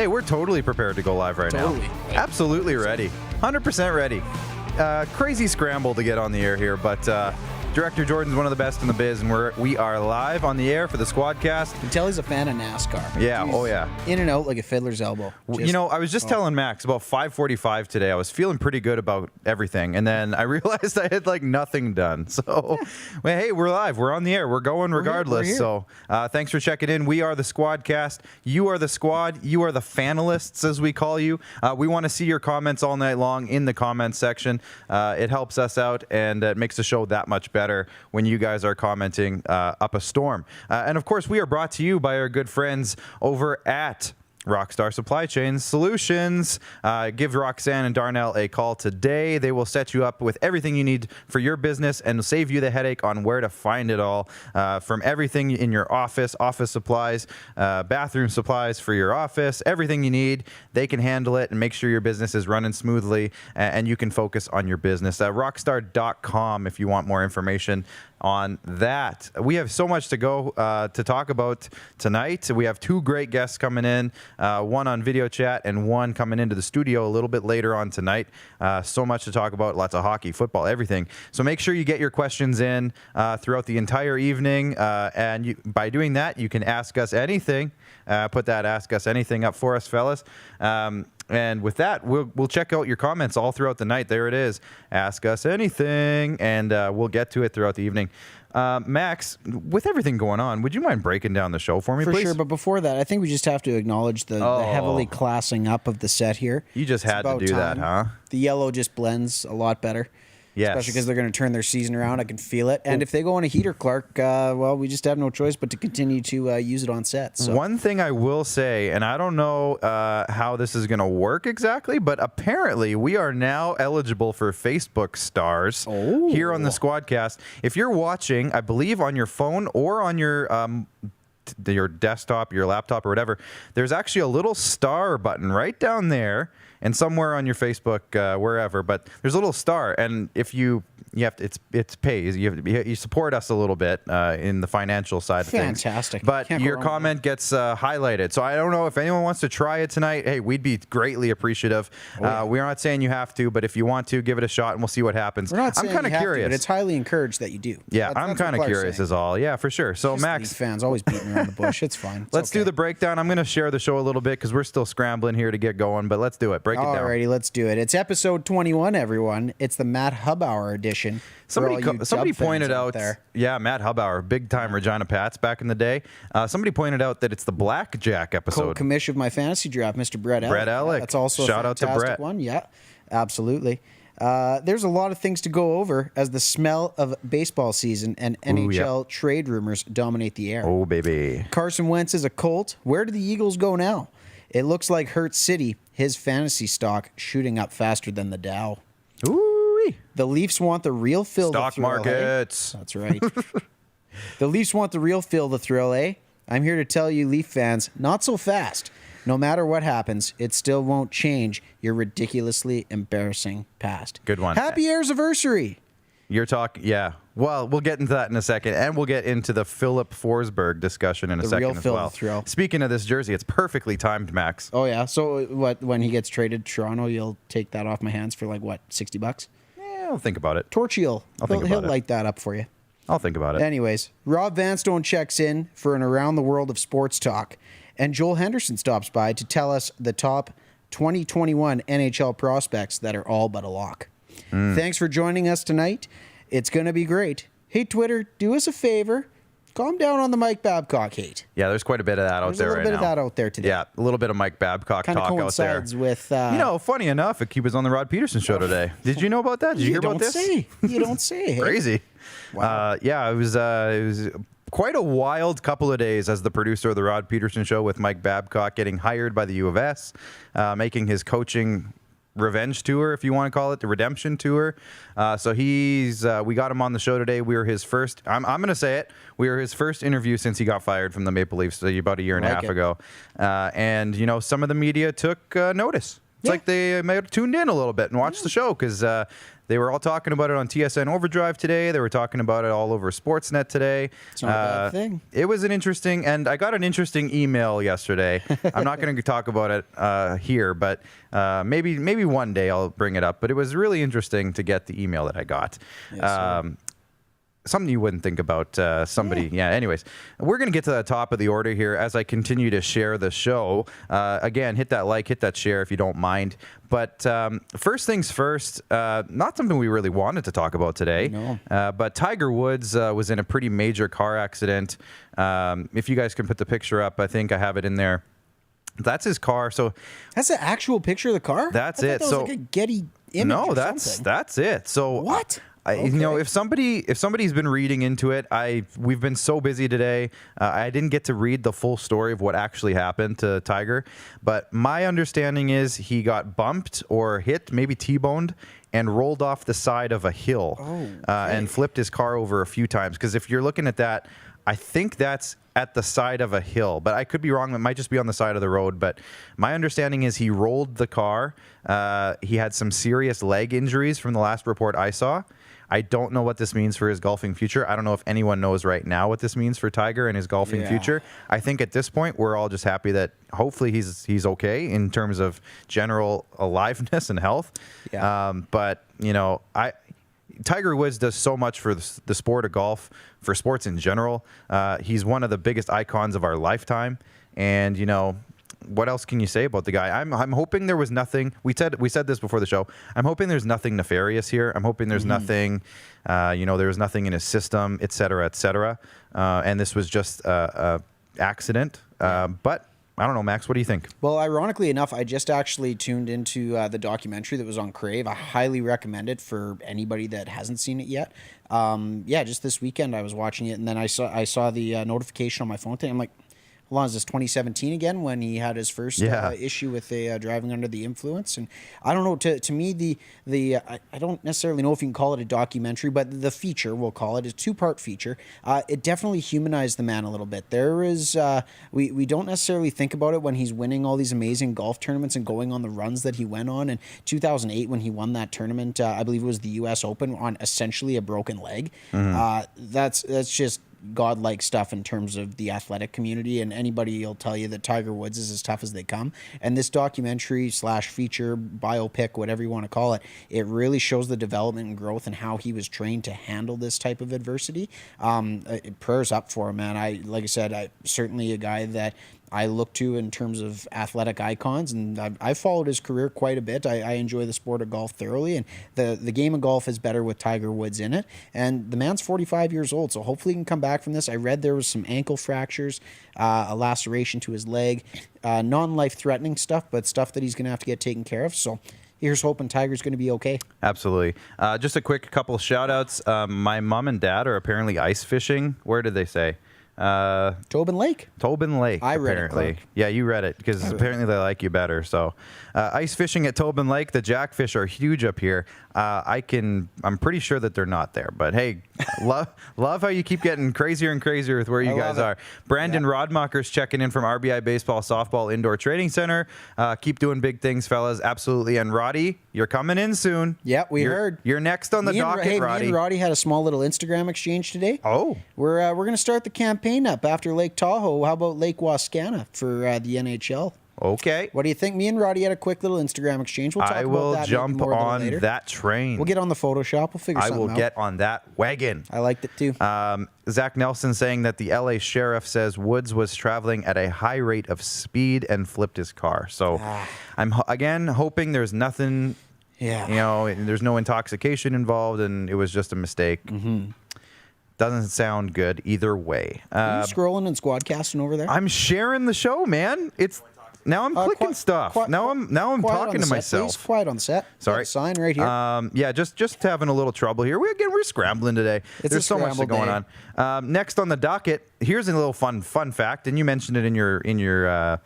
Hey, we're totally prepared to go live right now. Absolutely ready. 100% ready. Crazy scramble to get on the air here, but Director Jordan's one of the best in the biz, and we are live on the air for the SquadCast. You can tell he's a fan of NASCAR. Yeah, He's in and out like a fiddler's elbow. I was just telling Max about 5:45 today. I was feeling pretty good about everything, and then I realized I had nothing done. So, hey, we're live. We're on the air. We're going regardless. We're here. So, thanks for checking in. We are the SquadCast. You are the squad. You are the fanalists, as we call you. We want to see your comments all night long in the comments section. It helps us out, and it makes the show that much better when you guys are commenting up a storm. And of course, we are brought to you by our good friends over at Rockstar Supply Chain Solutions. Give Roxanne and Darnell a call today. They will set you up with everything you need for your business and save you the headache on where to find it all. From everything in your office supplies, bathroom supplies for your office, everything you need, they can handle it and make sure your business is running smoothly and you can focus on your business. Rockstar.com if you want more information on that. We have so much to go to talk about tonight. We have two great guests coming in, one on video chat and one coming into the studio a little bit later on tonight. So much to talk about, lots of hockey, football, everything. So make sure you get your questions in throughout the entire evening, and by doing that, you can ask us anything. Put that Ask Us Anything up for us, fellas. And with that, we'll check out your comments all throughout the night. There it is. Ask us anything, and we'll get to it throughout the evening. Max, with everything going on, would you mind breaking down the show for me, please? For sure, but before that, I think we just have to acknowledge the heavily classing up of the set here. You just had to do that, huh? The yellow just blends a lot better. Yes. Especially because they're going to turn their season around. I can feel it. And if they go on a heater, Clark, we just have no choice but to continue to use it on set. So. One thing I will say, and I don't know how this is going to work exactly, but apparently we are now eligible for Facebook stars here on the SquadCast. If you're watching, I believe on your phone or on your desktop, your laptop or whatever, there's actually a little star button right down there. And somewhere on your Facebook, wherever, but there's a little star, and if you have to, it's pays. You support us a little bit in the financial side of things. Fantastic. But your comment gets highlighted. So I don't know if anyone wants to try it tonight. Hey, we'd be greatly appreciative. We're not saying you have to, but if you want to, give it a shot, and we'll see what happens. We're not saying I'm kind of curious. But it's highly encouraged that you do. Yeah, I'm kind of curious is all. Yeah, for sure. So Max, fans always beating around the bush. It's fine. Let's do the breakdown. I'm going to share the show a little bit because we're still scrambling here to get going, but let's do it. Break it down. Alrighty, let's do it. It's episode 21, everyone. It's the Matt Hubauer edition. Somebody pointed out there. Yeah, Matt Hubauer, big time Regina Pats back in the day. Somebody pointed out that it's the Blackjack episode. Co-commish of my fantasy draft, Mr. Brett Ellick. Brett Ellick. That's also Shout a out to fantastic Brett. one. Yeah, absolutely. There's a lot of things to go over as the smell of baseball season and NHL trade rumors dominate the air. Oh, baby. Carson Wentz is a Colt. Where do the Eagles go now? It looks like Hurt City, his fantasy stock shooting up faster than the Dow. Ooh-wee. The Leafs want the real Phil Stock the thrill. markets. Hey? That's right. The Leafs want the real Phil the thrill, eh? I'm here to tell you, Leaf fans, not so fast. No matter what happens, it still won't change your ridiculously embarrassing past. Good one. Happy anniversary. You're talking, yeah. Well, we'll get into that in a second, and we'll get into the Philip Forsberg discussion in a second as well. Thrill. Speaking of this jersey, it's perfectly timed, Max. Oh, yeah? So when he gets traded to Toronto, you'll take that off my hands for $60? Yeah, I'll think about it. Torchiel. He'll light that up for you. I'll think about it. Anyways, Rob Vanstone checks in for an Around the World of Sports talk, and Joel Henderson stops by to tell us the top 2021 NHL prospects that are all but a lock. Thanks for joining us tonight. It's going to be great. Hey, Twitter, do us a favor. Calm down on the Mike Babcock hate. Yeah, there's quite a bit of that out there right now. There's a little bit of that out there today. Yeah, a little bit of Mike Babcock talk out there. Kind of coincides with... funny enough, he was on the Rod Peterson show today. Did you know about that? Did you hear about this? You don't say. Hey? Crazy. Wow. It was quite a wild couple of days as the producer of the Rod Peterson show with Mike Babcock getting hired by the U of S, making his coaching revenge tour, if you want to call it, the redemption tour. So we got him on the show today. We were his first, I'm going to say it, we were his first interview since he got fired from the Maple Leafs about a year and a half ago. And, some of the media took notice. It's like they might have tuned in a little bit and watched the show because They were all talking about it on TSN Overdrive today. They were talking about it all over Sportsnet today. It's not a bad thing. It was an interesting, and I got an interesting email yesterday. I'm not going to talk about it here, but maybe one day I'll bring it up. But it was really interesting to get the email that I got. Yes, Something you wouldn't think about somebody. Yeah. Anyways, we're going to get to the top of the order here as I continue to share the show. Again, hit that like, hit that share if you don't mind. But first things first, not something we really wanted to talk about today. No. But Tiger Woods was in a pretty major car accident. If you guys can put the picture up, I think I have it in there. That's his car. So that's the actual picture of the car? That's I it. thought that was like a Getty image. No, or that's something. it. So What? You know, if somebody's been reading into it, we've been so busy today. I didn't get to read the full story of what actually happened to Tiger, but my understanding is he got bumped or hit, maybe T-boned, and rolled off the side of a hill and flipped his car over a few times. Because if you're looking at that, I think that's at the side of a hill, but I could be wrong. It might just be on the side of the road. But my understanding is he rolled the car. He had some serious leg injuries from the last report I saw. I don't know what this means for his golfing future. I don't know if anyone knows right now what this means for Tiger and his golfing future. I think at this point, we're all just happy that hopefully he's okay in terms of general aliveness and health. Yeah. But, you know, Tiger Woods does so much for the sport of golf, for sports in general. He's one of the biggest icons of our lifetime. And, you know, what else can you say about the guy? I'm hoping there was nothing. We said this before the show. I'm hoping there's nothing nefarious here. I'm hoping there's nothing, there was nothing in his system, et cetera, et cetera. And this was just a accident. But I don't know, Max. What do you think? Well, ironically enough, I just actually tuned into the documentary that was on Crave. I highly recommend it for anybody that hasn't seen it yet. Just this weekend I was watching it, and then I saw the notification on my phone thing. I'm like, hold on, is this 2017 again when he had his first issue with driving under the influence? And I don't know, to me, I don't necessarily know if you can call it a documentary, but the feature, we'll call it, is a two-part feature. It definitely humanized the man a little bit. There is, we don't necessarily think about it when he's winning all these amazing golf tournaments and going on the runs that he went on. In 2008, when he won that tournament, I believe it was the U.S. Open on essentially a broken leg. That's just godlike stuff in terms of the athletic community, and anybody will tell you that Tiger Woods is as tough as they come. And this documentary / feature, biopic, whatever you want to call it, it really shows the development and growth and how he was trained to handle this type of adversity. Prayers up for him, man. Like I said, I certainly a guy that I look to in terms of athletic icons, and I've followed his career quite a bit. I enjoy the sport of golf thoroughly, and the game of golf is better with Tiger Woods in it. And the man's 45 years old, so hopefully he can come back from this. I read there was some ankle fractures, a laceration to his leg, non-life-threatening stuff, but stuff that he's going to have to get taken care of. So here's hoping Tiger's going to be okay. Absolutely. Just a quick couple shout-outs. My mom and dad are apparently ice fishing. Where did they say? Tobin Lake. I read apparently. it, Clark. Yeah, you read it because apparently they like you better. So, ice fishing at Tobin Lake. The jackfish are huge up here. I'm pretty sure that they're not there. But hey, love how you keep getting crazier and crazier with where you guys are. Brandon Rodmacher's checking in from RBI Baseball Softball Indoor Training Center. Keep doing big things, fellas. Absolutely. And Roddy, you're coming in soon. Yeah, we heard. You're next on the docket, Roddy. Me and Roddy had a small little Instagram exchange today. Oh. We're going to start the campaign up after Lake Tahoe. How about Lake Wascana for the NHL? Okay. What do you think? Me and Roddy had a quick little Instagram exchange. We'll talk I will about that jump more on later. that train. We'll get on the Photoshop. We'll figure something out. I will get on that wagon. I liked it too. Zach Nelson saying that the LA sheriff says Woods was traveling at a high rate of speed and flipped his car. So I'm again hoping there's nothing, there's no intoxication involved and it was just a mistake. Doesn't sound good either way. Are you scrolling and SquadCasting over there? I'm sharing the show, man. Now I'm clicking stuff. Now I'm talking to myself. Please, quiet on set. Sorry. Sign right here. Just having a little trouble here. We're scrambling today. There's so much going on. Next on the docket, here's a little fun fact, and you mentioned it in your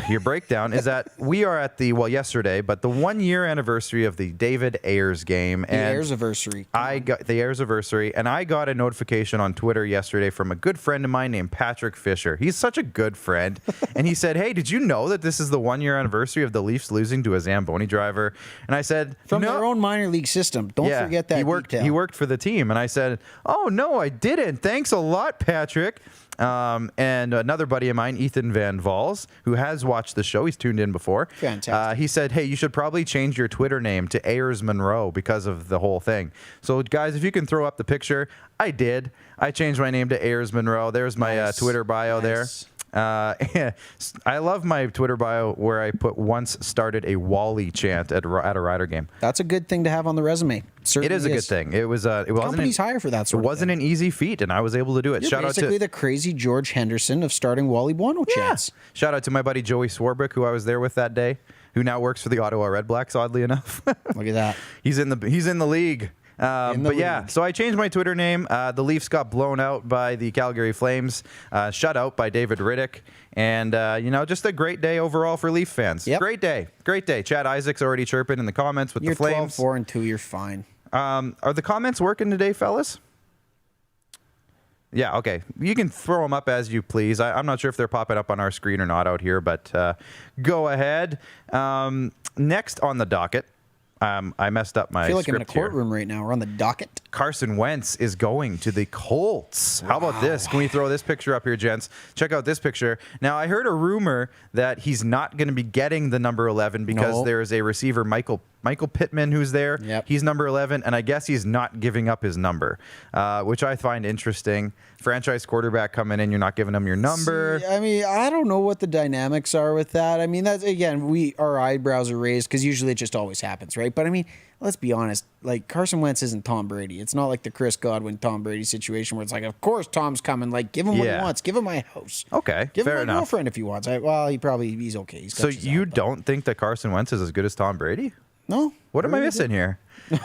Your breakdown is that we are at yesterday, but the 1 year anniversary of the David Ayers game. The Ayers anniversary. I got the Ayers anniversary, and I got a notification on Twitter yesterday from a good friend of mine named Patrick Fisher. He's such a good friend, and he said, "Hey, did you know that this is the 1 year anniversary of the Leafs losing to a Zamboni driver?" And I said, From "No." their own minor league system. Don't forget that detail. He worked for the team, and I said, "Oh no, I didn't. Thanks a lot, Patrick." And another buddy of mine, Ethan Van Valls, who has watched the show, he's tuned in before. Fantastic. He said, "Hey, you should probably change your Twitter name to Ayers Monroe because of the whole thing." So, guys, if you can throw up the picture, I did. I changed my name to Ayers Monroe. There's my Twitter bio there. I love my Twitter bio where I put once started a Wally chant at a Rider game. That's a good thing to have on the resume. Certainly It is a good thing. It wasn't. Companies hire for that sort of thing. It wasn't an easy feat, and I was able to do it. You're Shout out basically to the crazy George Henderson of starting Wally Buono chants. Shout out to my buddy Joey Swarbrick, who I was there with that day, who now works for the Ottawa Redblacks. Oddly enough, Look at that. He's in the league. Yeah, so I changed my Twitter name. The Leafs got blown out by the Calgary Flames, shut out by David Riddick, and just a great day overall for Leaf fans. Yep. Great day. Chad Isaac's already chirping in the comments with You're the Flames. 12-4-2. You're fine. Are the comments working today, fellas? Yeah, okay. You can throw them up as you please. I'm not sure if they're popping up on our screen or not out here, but go ahead. Next on the docket. I messed up my I feel like I'm in a script here. courtroom right now. We're on the docket. Carson Wentz is going to the Colts. How about this? Can we throw this picture up here, gents? Check out this picture. Now, I heard a rumor that he's not going to be getting the number 11 because there is a receiver, Michael Pittman, who's there. Yep. He's number 11, and I guess he's not giving up his number, which I find interesting. Franchise quarterback coming in, you're not giving him your number. See, I mean, I don't know what the dynamics are with that. I mean, that's, again, our eyebrows are raised because usually it just always happens, right? But I mean, let's be honest. Like, Carson Wentz isn't Tom Brady. It's not like the Chris Godwin, Tom Brady situation where it's like, of course Tom's coming. Like, give him what he wants. Give him my house. Okay, give fair him my enough. girlfriend if he wants. He's okay. So you don't think that Carson Wentz is as good as Tom Brady? No. What am I missing here?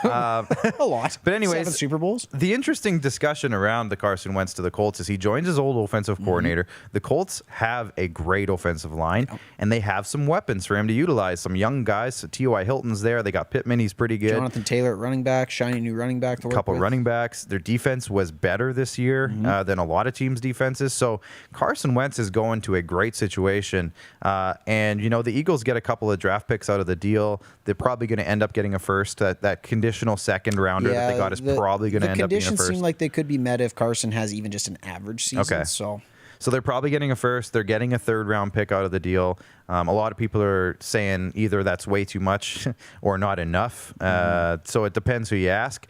A lot. But anyways, 7 Super Bowls. The interesting discussion around the Carson Wentz to the Colts is he joins his old offensive coordinator. The Colts have a great offensive line, and they have some weapons for him to utilize. Some young guys. So T.Y. Hilton's there. They got Pittman. He's pretty good. Jonathan Taylor at running back. Shiny new running back to work Couple with. running backs. Their defense was better this year than a lot of teams' defenses. So Carson Wentz is going to a great situation. And, the Eagles get a couple of draft picks out of the deal. They're probably going to end up getting a first. That conditional second rounder that they got is probably going to end up being a first. The conditions seem like they could be met if Carson has even just an average season. Okay. So they're probably getting a first. They're getting a third-round pick out of the deal. A lot of people are saying either that's way too much or not enough. So it depends who you ask.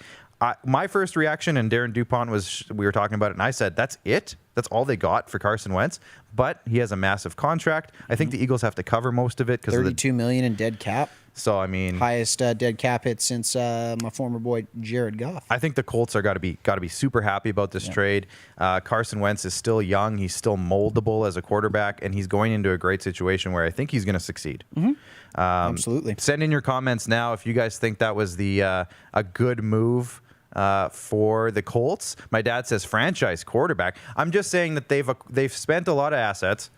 My first reaction, and Darren DuPont we were talking about it, and I said, that's it? That's all they got for Carson Wentz? But he has a massive contract. I think the Eagles have to cover most of it. $32 million in dead cap. So, I mean, highest dead cap hit since my former boy Jared Goff. I think the Colts are got to be super happy about this trade. Carson Wentz is still young. He's still moldable as a quarterback, and he's going into a great situation where I think he's going to succeed. Absolutely. Send in your comments now if you guys think that was a good move for the Colts. My dad says franchise quarterback. I'm just saying that they've spent a lot of assets.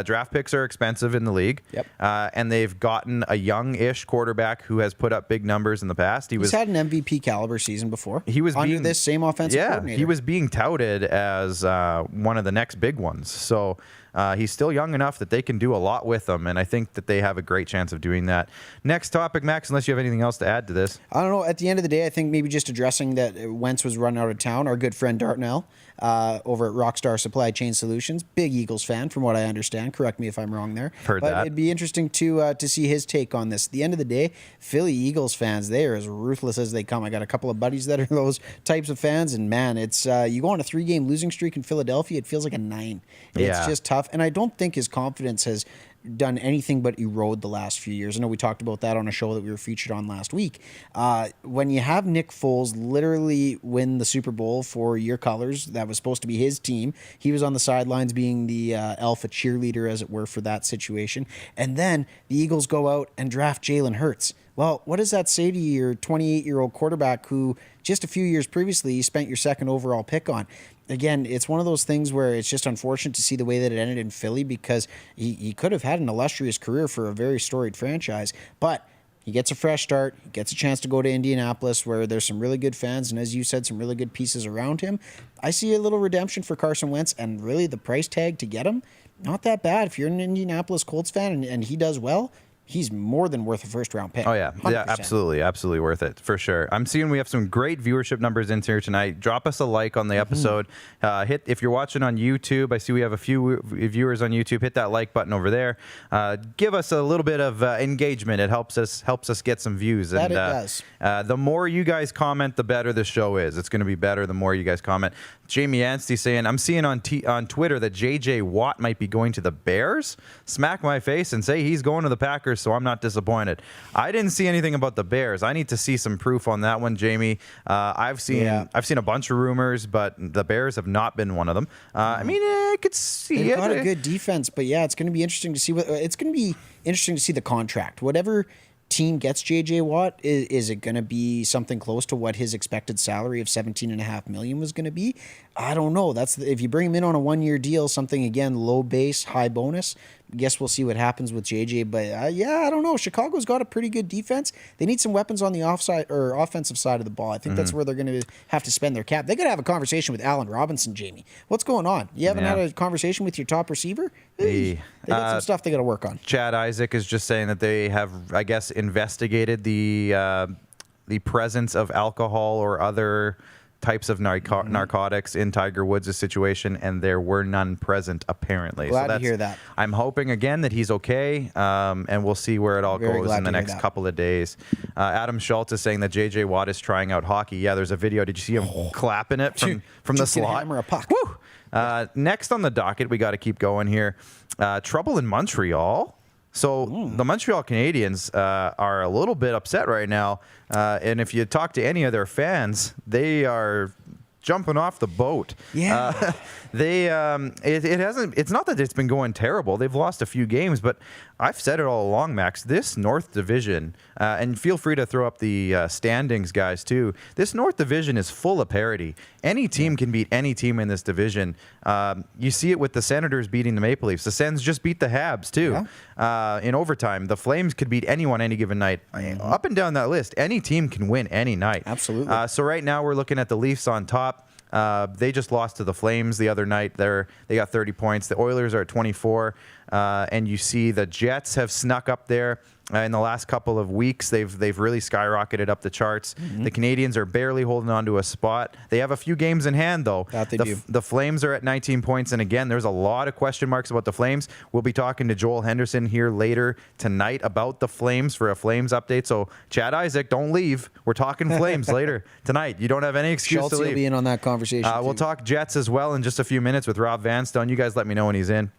Draft picks are expensive in the league. Yep. And they've gotten a young-ish quarterback who has put up big numbers in the past. He's had an MVP caliber season before. He was under this same offensive coordinator. He was being touted as one of the next big ones. So he's still young enough that they can do a lot with him, and I think that they have a great chance of doing that. Next topic, Max, unless you have anything else to add to this. I don't know. At the end of the day, I think maybe just addressing that Wentz was run out of town. Our good friend Dartnell over at Rockstar Supply Chain Solutions, big Eagles fan from what I understand. Correct me if I'm wrong there. Heard that. It'd be interesting to see his take on this. At the end of the day, Philly Eagles fans, they are as ruthless as they come. I got a couple of buddies that are those types of fans, and man, it's you go on a 3-game losing streak in Philadelphia, it feels like a 9. It's just tough, and I don't think his confidence has done anything but erode the last few years. I know we talked about that on a show that we were featured on last week. When you have Nick Foles literally win the Super Bowl for your colors, that was supposed to be his team. He was on the sidelines being the alpha cheerleader, as it were, for that situation. And then the Eagles go out and draft Jalen Hurts. Well, what does that say to your 28-year-old quarterback who just a few years previously you spent your second overall pick on? Again, it's one of those things where it's just unfortunate to see the way that it ended in Philly because he could have had an illustrious career for a very storied franchise, but he gets a fresh start. He gets a chance to go to Indianapolis where there's some really good fans and, as you said, some really good pieces around him. I see a little redemption for Carson Wentz, and really the price tag to get him, not that bad. If you're an Indianapolis Colts fan and he does well, he's more than worth a first-round pick. Oh, yeah. 100%. Yeah, absolutely worth it, for sure. I'm seeing we have some great viewership numbers in here tonight. Drop us a like on the episode. If you're watching on YouTube, I see we have a few viewers on YouTube. Hit that like button over there. Give us a little bit of engagement. It helps us get some views. That it does. The more you guys comment, the better the show is. It's going to be better the more you guys comment. Jamie Anstey saying, I'm seeing on Twitter that J.J. Watt might be going to the Bears. Smack my face and say he's going to the Packers, so I'm not disappointed. I didn't see anything about the Bears. I need to see some proof on that one, Jamie. I've seen a bunch of rumors, but the Bears have not been one of them. I mean, I could see They've it. got a good defense, but yeah, it's going to be interesting to see the contract. Whatever team gets JJ Watt, is it going to be something close to what his expected salary of $17.5 million was going to be? I don't know. If you bring him in on a 1-year deal, something again low base, high bonus. I guess we'll see what happens with JJ. But I don't know. Chicago's got a pretty good defense. They need some weapons on the offensive side of the ball. I think that's where they're going to have to spend their cap. They got to have a conversation with Allen Robinson, Jamie. What's going on? You haven't had a conversation with your top receiver? They got some stuff they got to work on. Chad Isaac is just saying that they have, I guess, investigated the presence of alcohol or other types of narcotics in Tiger Woods' situation, and there were none present, apparently. Glad to hear that. I'm hoping, again, that he's okay, and we'll see where it all goes in the next couple of days. Adam Schultz is saying that J.J. Watt is trying out hockey. Yeah, there's a video. Did you see him clapping it from the slot? Hammer a puck. Woo! Next on the docket, we got to keep going here. Trouble in Montreal. So the Montreal Canadiens are a little bit upset right now, and if you talk to any of their fans, they are jumping off the boat. Yeah. It's not that it's been going terrible. They've lost a few games, but I've said it all along, Max. This North Division, and feel free to throw up the standings, guys, too. This North Division is full of parity. Any team can beat any team in this division. You see it with the Senators beating the Maple Leafs. The Sens just beat the Habs, too, in overtime. The Flames could beat anyone any given night. Up and down that list, any team can win any night. Absolutely. So right now we're looking at the Leafs on top. They just lost to the Flames the other night. They got 30 points. The Oilers are at 24. And you see the Jets have snuck up there in the last couple of weeks. They've really skyrocketed up the charts. The Canadians are barely holding on to a spot. They have a few games in hand, though. That they do. The Flames are at 19 points. And again, there's a lot of question marks about the Flames. We'll be talking to Joel Henderson here later tonight about the Flames for a Flames update. So, Chad Isaac, don't leave. We're talking Flames later tonight. You don't have any excuse Schultz to leave. will be in on that conversation. We'll talk Jets as well in just a few minutes with Rob Vanstone. You guys let me know when he's in.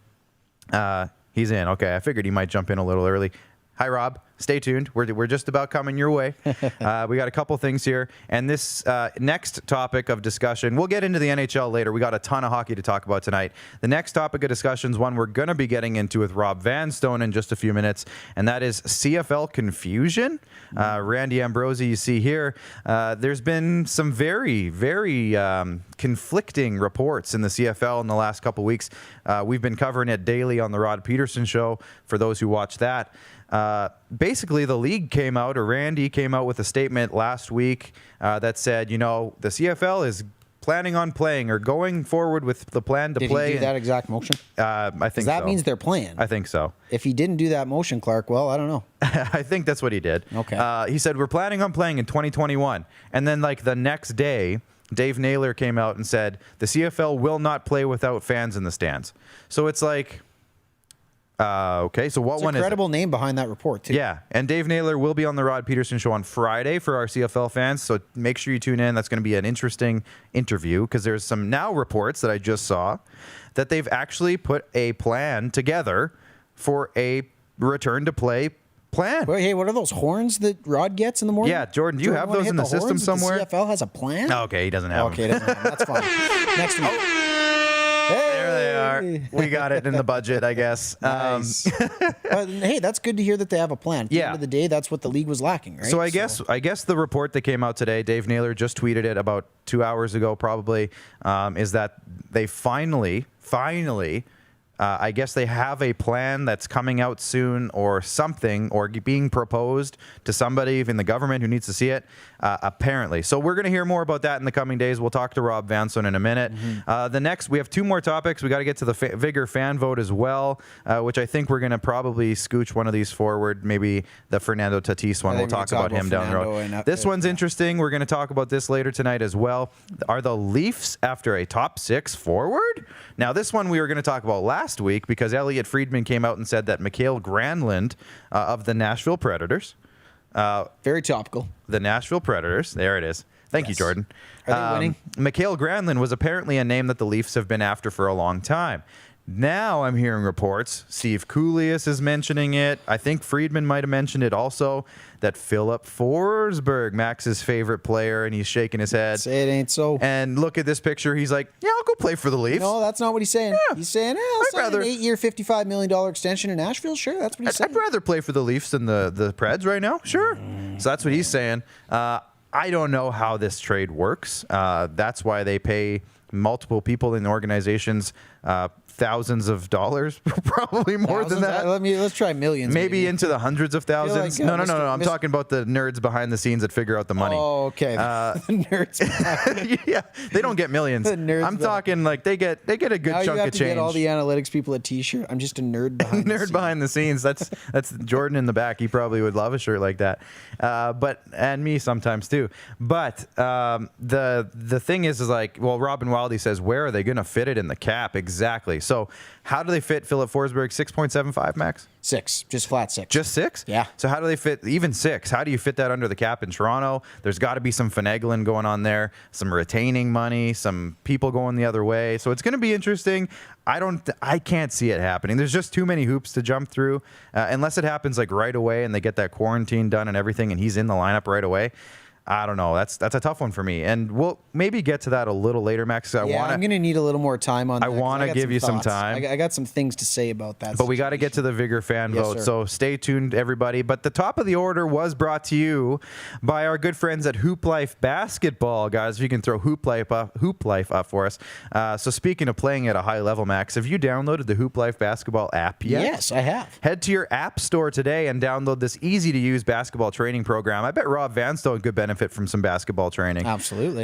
He's in. Okay, I figured he might jump in a little early. Hi, Rob. Stay tuned. We're just about coming your way. We got a couple things here. And this next topic of discussion, we'll get into the NHL later. We got a ton of hockey to talk about tonight. The next topic of discussion is one we're going to be getting into with Rob Vanstone in just a few minutes, and that is CFL Confusion. Randy Ambrosi, you see here. There's been some very, very conflicting reports in the CFL in the last couple weeks. We've been covering it daily on the Rod Peterson Show, for those who watch that. Basically, the league came out, or Randy came out with a statement last week that said, the CFL is planning on playing or going forward with the plan to play. Did he do that exact motion? I think so. That means they're playing. I think so. If he didn't do that motion, Clark, well, I don't know. I think that's what he did. Okay. He said, we're planning on playing in 2021. And then, the next day, Dave Naylor came out and said, the CFL will not play without fans in the stands. So it's like... okay, so what one is it? It's a credible name behind that report, too. Yeah, and Dave Naylor will be on the Rod Peterson Show on Friday for our CFL fans, so make sure you tune in. That's going to be an interesting interview, because there's some now reports that I just saw that they've actually put a plan together for a return-to-play plan. Well, hey, what are those horns that Rod gets in the morning? Yeah, Jordan, do you have those in the system somewhere? The CFL has a plan? Okay, he doesn't have them. Okay, he doesn't have them. That's fine. Next week. Hey! There they are. We got it in the budget, I guess. Nice. But hey, that's good to hear that they have a plan. At the end of the day, that's what the league was lacking, right? So I guess the report that came out today, Dave Naylor just tweeted it about 2 hours ago, probably, is that they finally, I guess they have a plan that's coming out soon or something, or being proposed to somebody in the government who needs to see it, apparently. So we're going to hear more about that in the coming days. We'll talk to Rob Vanstone in a minute. The next, we have 2 more topics. We got to get to the Vigor fan vote as well, which I think we're going to probably scooch one of these forward, maybe the Fernando Tatis one. We'll talk about him down the road. This one's interesting. We're going to talk about this later tonight as well. Are the Leafs after a top 6 forward? Now, this one we were going to talk about last week because Elliot Friedman came out and said that Mikael Granlund of the Nashville Predators. Very topical. The Nashville Predators. There it is. Thank you, Jordan. Are they winning? Mikael Granlund was apparently a name that the Leafs have been after for a long time. Now I'm hearing reports. Steve Coolius is mentioning it. I think Friedman might have mentioned it also, that Philip Forsberg, Max's favorite player, and he's shaking his head. Say it ain't so. And look at this picture. He's like, yeah, I'll go play for the Leafs. No, that's not what he's saying. Yeah. He's saying, I'll sign an 8-year, $55 million extension in Nashville. Sure, that's what he's saying. I'd rather play for the Leafs than the Preds right now. Sure. So that's what he's saying. I don't know how this trade works. That's why they pay multiple people in the organizations thousands of dollars, probably more than that. Let's try millions. Maybe into the hundreds of thousands. Like, no. I'm talking about the nerds behind the scenes that figure out the money. Oh, okay. The nerds. Yeah, they don't get millions. I'm talking like they get a good now chunk you have of to change. Get all the analytics people a T-shirt. I'm just a nerd behind the scenes. Behind the scenes. That's Jordan in the back. He probably would love a shirt like that. And me sometimes too. But the thing is like, well, Robin Wildy says, where are they going to fit it in the cap exactly? So how do they fit Philip Forsberg? 6.75 max? 6, just flat 6. Just 6? Yeah. So how do they fit even 6? How do you fit that under the cap in Toronto? There's got to be some finagling going on there, some retaining money, some people going the other way. So it's going to be interesting. I can't see it happening. There's just too many hoops to jump through, unless it happens like right away and they get that quarantine done and everything, and he's in the lineup right away. I don't know. That's a tough one for me, and we'll maybe get to that a little later, Max. I'm going to need a little more time on that. I want to give you some time. I got some things to say about that. But we got to get to the Vigor fan vote, so stay tuned, everybody. But the top of the order was brought to you by our good friends at Hoop Life Basketball, guys. If you can throw Hoop Life up for us. So speaking of playing at a high level, Max, have you downloaded the Hoop Life Basketball app yet? Yes, I have. Head to your app store today and download this easy-to-use basketball training program. I bet Rob Vanstone could benefit from some basketball training. Absolutely.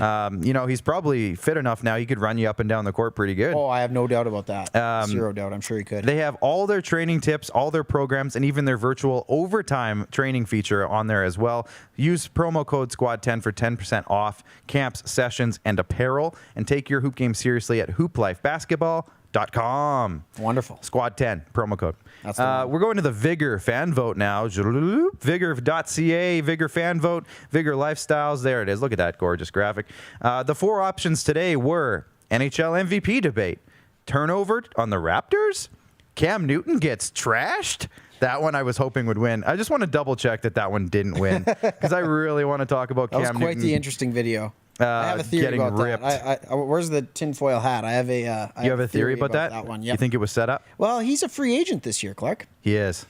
He's probably fit enough now. He could run you up and down the court pretty good. Oh, I have no doubt about that. Zero doubt. I'm sure he could. They have all their training tips, all their programs, and even their virtual overtime training feature on there as well. Use promo code SQUAD10 for 10% off camps, sessions, and apparel, and take your hoop game seriously at hooplifebasketball.com. Wonderful. SQUAD10 promo code. That's the one. We're going to the Vigor fan vote now. Vigor.ca, Vigor fan vote, Vigor lifestyles. There it is. Look at that gorgeous graphic. The 4 options today were NHL MVP debate, turnover on the Raptors, Cam Newton gets trashed. That one I was hoping would win. I just want to double check that one didn't win because I really want to talk about Cam Newton. That was quite the interesting video. I have a theory about ripped. That. Where's the tinfoil hat? I have a. You have a theory about that one? Yep. You think it was set up? Well, he's a free agent this year, Clark. He is.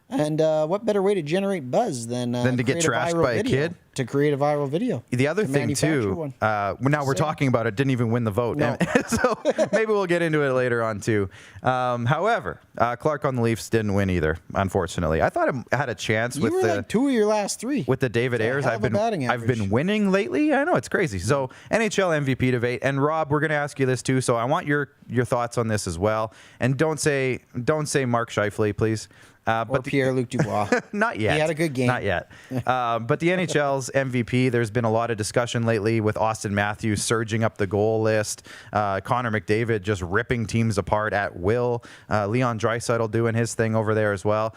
And what better way to generate buzz than to get trashed by a kid? To create a viral video. The other thing, too, now we're talking about it, didn't even win the vote. No. So maybe we'll get into it later on, too. However, Clark on the Leafs didn't win either, unfortunately. I thought I had a chance with the like 2 of your last 3. With the David Ayers. I've been winning lately. I know, it's crazy. So NHL MVP debate. And Rob, we're going to ask you this, too. So I want your thoughts on this as well. And don't say Mark Scheifele, please. Or Pierre-Luc Dubois. Not yet. He had a good game. Not yet. But the NHL's MVP, there's been a lot of discussion lately with Austin Matthews surging up the goal list, Connor McDavid just ripping teams apart at will, Leon Draisaitl doing his thing over there as well,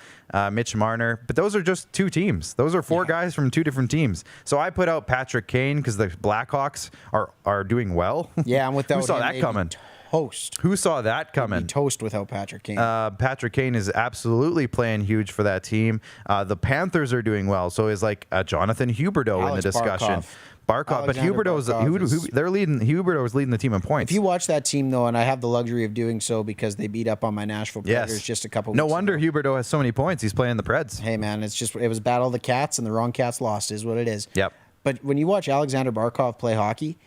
Mitch Marner. But those are just 2 teams. Those are 4 guys from 2 different teams. So I put out Patrick Kane because the Blackhawks are doing well. Yeah, and without Who saw that coming? Toast. Who saw that coming? Toast without Patrick Kane. Patrick Kane is absolutely playing huge for that team. The Panthers are doing well. So is like Jonathan Huberdeau in the discussion. Barkov. Barkov, but Alexander Barkov they're leading. Huberdeau's leading the team in points. If you watch that team, though, and I have the luxury of doing so because they beat up on my Nashville Predators just a couple weeks No ago. wonder Huberdeau has so many points. He's playing the Preds. Hey, man, it was battle of the cats, and the wrong cats lost is what it is. Yep. But when you watch Alexander Barkov play hockey,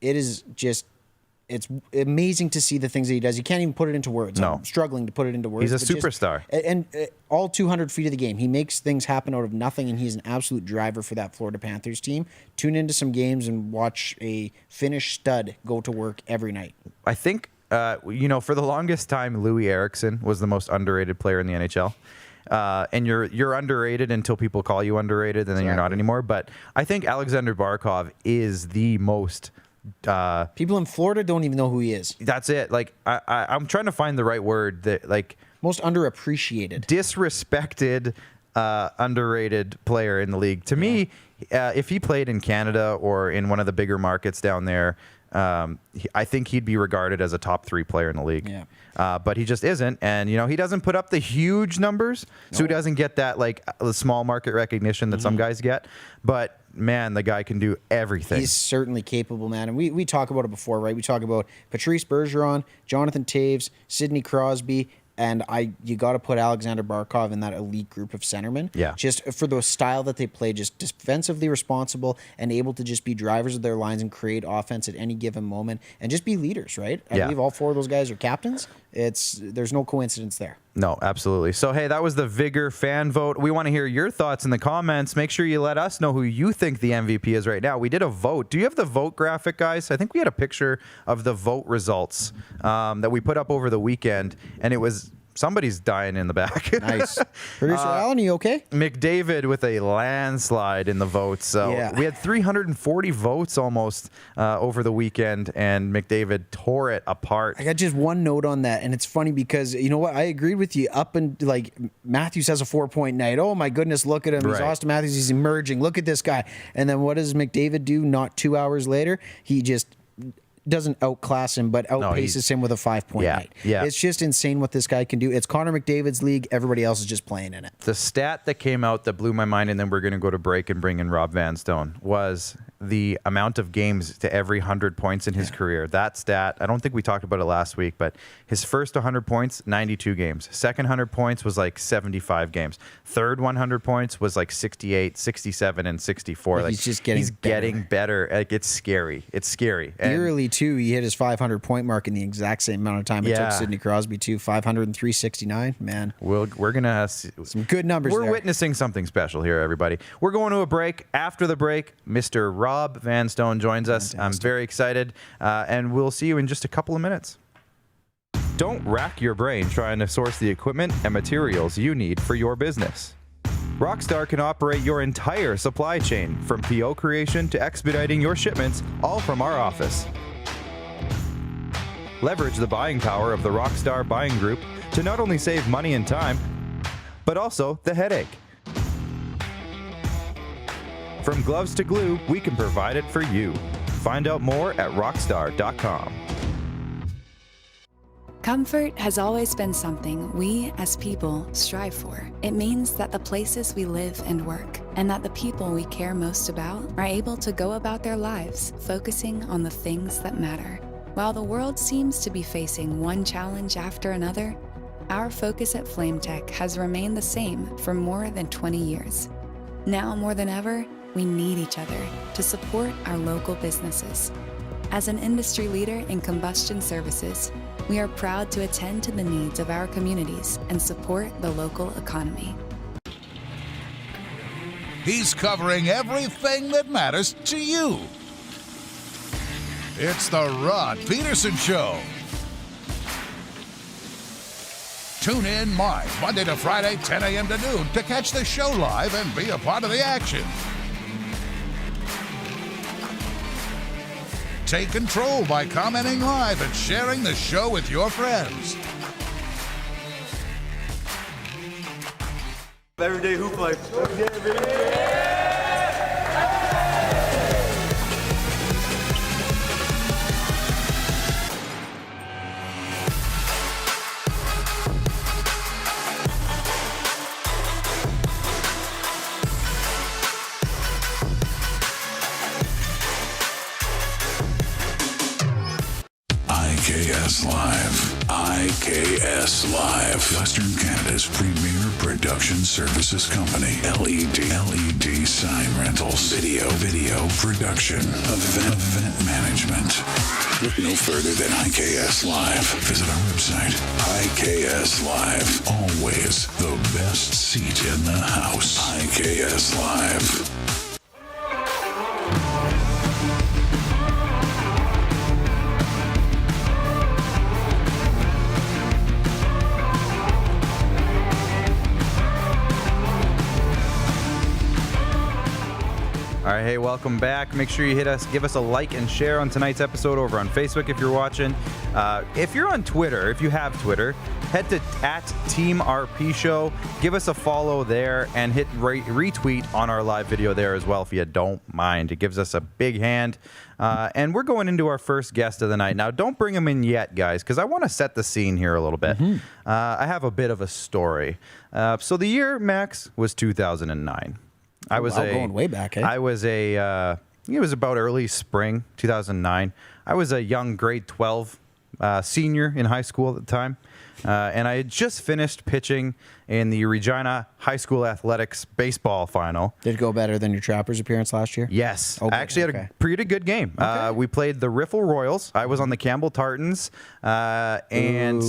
it's amazing to see the things that he does. You can't even put it into words. No. I'm struggling to put it into words. He's a superstar. And all 200 feet of the game, he makes things happen out of nothing, and he's an absolute driver for that Florida Panthers team. Tune into some games and watch a Finnish stud go to work every night. I think, for the longest time, Louis Eriksson was the most underrated player in the NHL. And you're underrated until people call you underrated, and then you're not anymore. But I think Alexander Barkov is the most... people in Florida don't even know who he is. That's it. Like I'm trying to find the right word. That like most underappreciated, disrespected, underrated player in the league. To me, if he played in Canada or in one of the bigger markets down there, I think he'd be regarded as a top 3 player in the league. Yeah. But he just isn't, and he doesn't put up the huge numbers, so he doesn't get that like the small market recognition that some guys get. But man, the guy can do everything. He's certainly capable, man. And we talk about it before, right? We talk about Patrice Bergeron, Jonathan Toews, Sidney Crosby, and you got to put Alexander Barkov in that elite group of centermen. Yeah. Just for the style that they play, just defensively responsible and able to just be drivers of their lines and create offense at any given moment and just be leaders, right? I believe all 4 of those guys are captains. There's no coincidence there. No, absolutely. So, hey, that was the Vigor fan vote. We want to hear your thoughts in the comments. Make sure you let us know who you think the MVP is right now. We did a vote. Do you have the vote graphic, guys? I think we had a picture of the vote results that we put up over the weekend, and it was... Somebody's dying in the back. Nice. Producer Alan, you okay? McDavid with a landslide in the votes. So we had 340 votes almost over the weekend, and McDavid tore it apart. I got just one note on that, and it's funny because, you know what, I agreed with you up and like Matthews has a 4-point night. Oh my goodness, look at him. He's Austin Matthews. He's emerging. Look at this guy. And then what does McDavid do? Not 2 hours later, he just doesn't outclass him, but outpaces him with a 5-point night. Yeah. It's just insane what this guy can do. It's Connor McDavid's league. Everybody else is just playing in it. The stat that came out that blew my mind, and then we're going to go to break and bring in Rob Vanstone, was the amount of games to every 100 points in his career. That stat, I don't think we talked about it last week, but his first 100 points, 92 games. Second 100 points was like 75 games. Third 100 points was like 68, 67, and 64. Like, he's just getting better. Like, it's scary. It's scary. Eerily, too, he hit his 500-point mark in the exact same amount of time it took Sidney Crosby, too. 503.69. Man. We're going to have some good numbers We're there. witnessing something special here, everybody. We're going to a break. After the break, Mr. Rob Vanstone joins us. I'm very excited, and we'll see you in just a couple of minutes. Don't rack your brain trying to source the equipment and materials you need for your business. Rockstar can operate your entire supply chain, from PO creation to expediting your shipments, all from our office. Leverage the buying power of the Rockstar Buying Group to not only save money and time, but also the headache. From gloves to glue, we can provide it for you. Find out more at rockstar.com. Comfort has always been something we, as people, strive for. It means that the places we live and work, and that the people we care most about, are able to go about their lives, focusing on the things that matter. While the world seems to be facing one challenge after another, our focus at FlameTech has remained the same for more than 20 years. Now more than ever, we need each other to support our local businesses. As an industry leader in combustion services, we are proud to attend to the needs of our communities and support the local economy. He's covering everything that matters to you. It's the Rod Peterson Show. Tune in live Monday to Friday, 10 a.m. to noon to catch the show live and be a part of the action. Take control by commenting live and sharing the show with your friends. Everyday hoop life. IKS Live. IKS Live. Western Canada's premier production services company. LED sign rentals. Video production. Event management. Look no further than IKS Live. Visit our website. IKS Live. Always the best seat in the house. IKS Live. All right, hey, welcome back. Make sure you give us a like and share on tonight's episode over on Facebook if you're watching. If you're on Twitter, if you have Twitter, head to @TeamRP Show. Give us a follow there and hit retweet on our live video there as well if you don't mind. It gives us a big hand. And we're going into our first guest of the night. Now, don't bring him in yet, guys, because I want to set the scene here a little bit. I have a bit of a story. So the year, Max, was 2009. I was going way back. Eh? I was it was about early spring 2009. I was a young grade 12 senior in high school at the time, and I had just finished pitching in the Regina High School Athletics baseball final. Did it go better than your Trappers appearance last year? Yes, okay, I actually had a pretty good game. Okay. We played the Riffle Royals. I was on the Campbell Tartans, and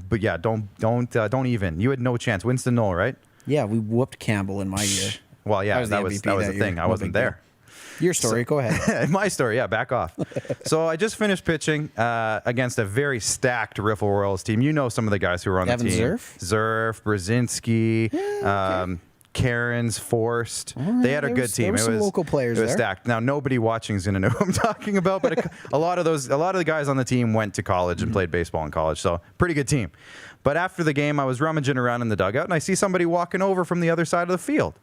but yeah, don't even. You had no chance. Winston Knoll, right? Yeah, we whooped Campball in my year. Well, yeah, that was the thing. I wasn't there. Your story, go ahead. My story, yeah, back off. So I just finished pitching against a very stacked Riffle Royals team. You know some of the guys who were on the team. Zerf, Brzezinski, Cairns, Forst. They had a good team. There were some local players It was there. stacked. Now, nobody watching is going to know who I'm talking about, but a lot of the guys on the team went to college and played baseball in college, so pretty good team. But after the game, I was rummaging around in the dugout, and I see somebody walking over from the other side of the field.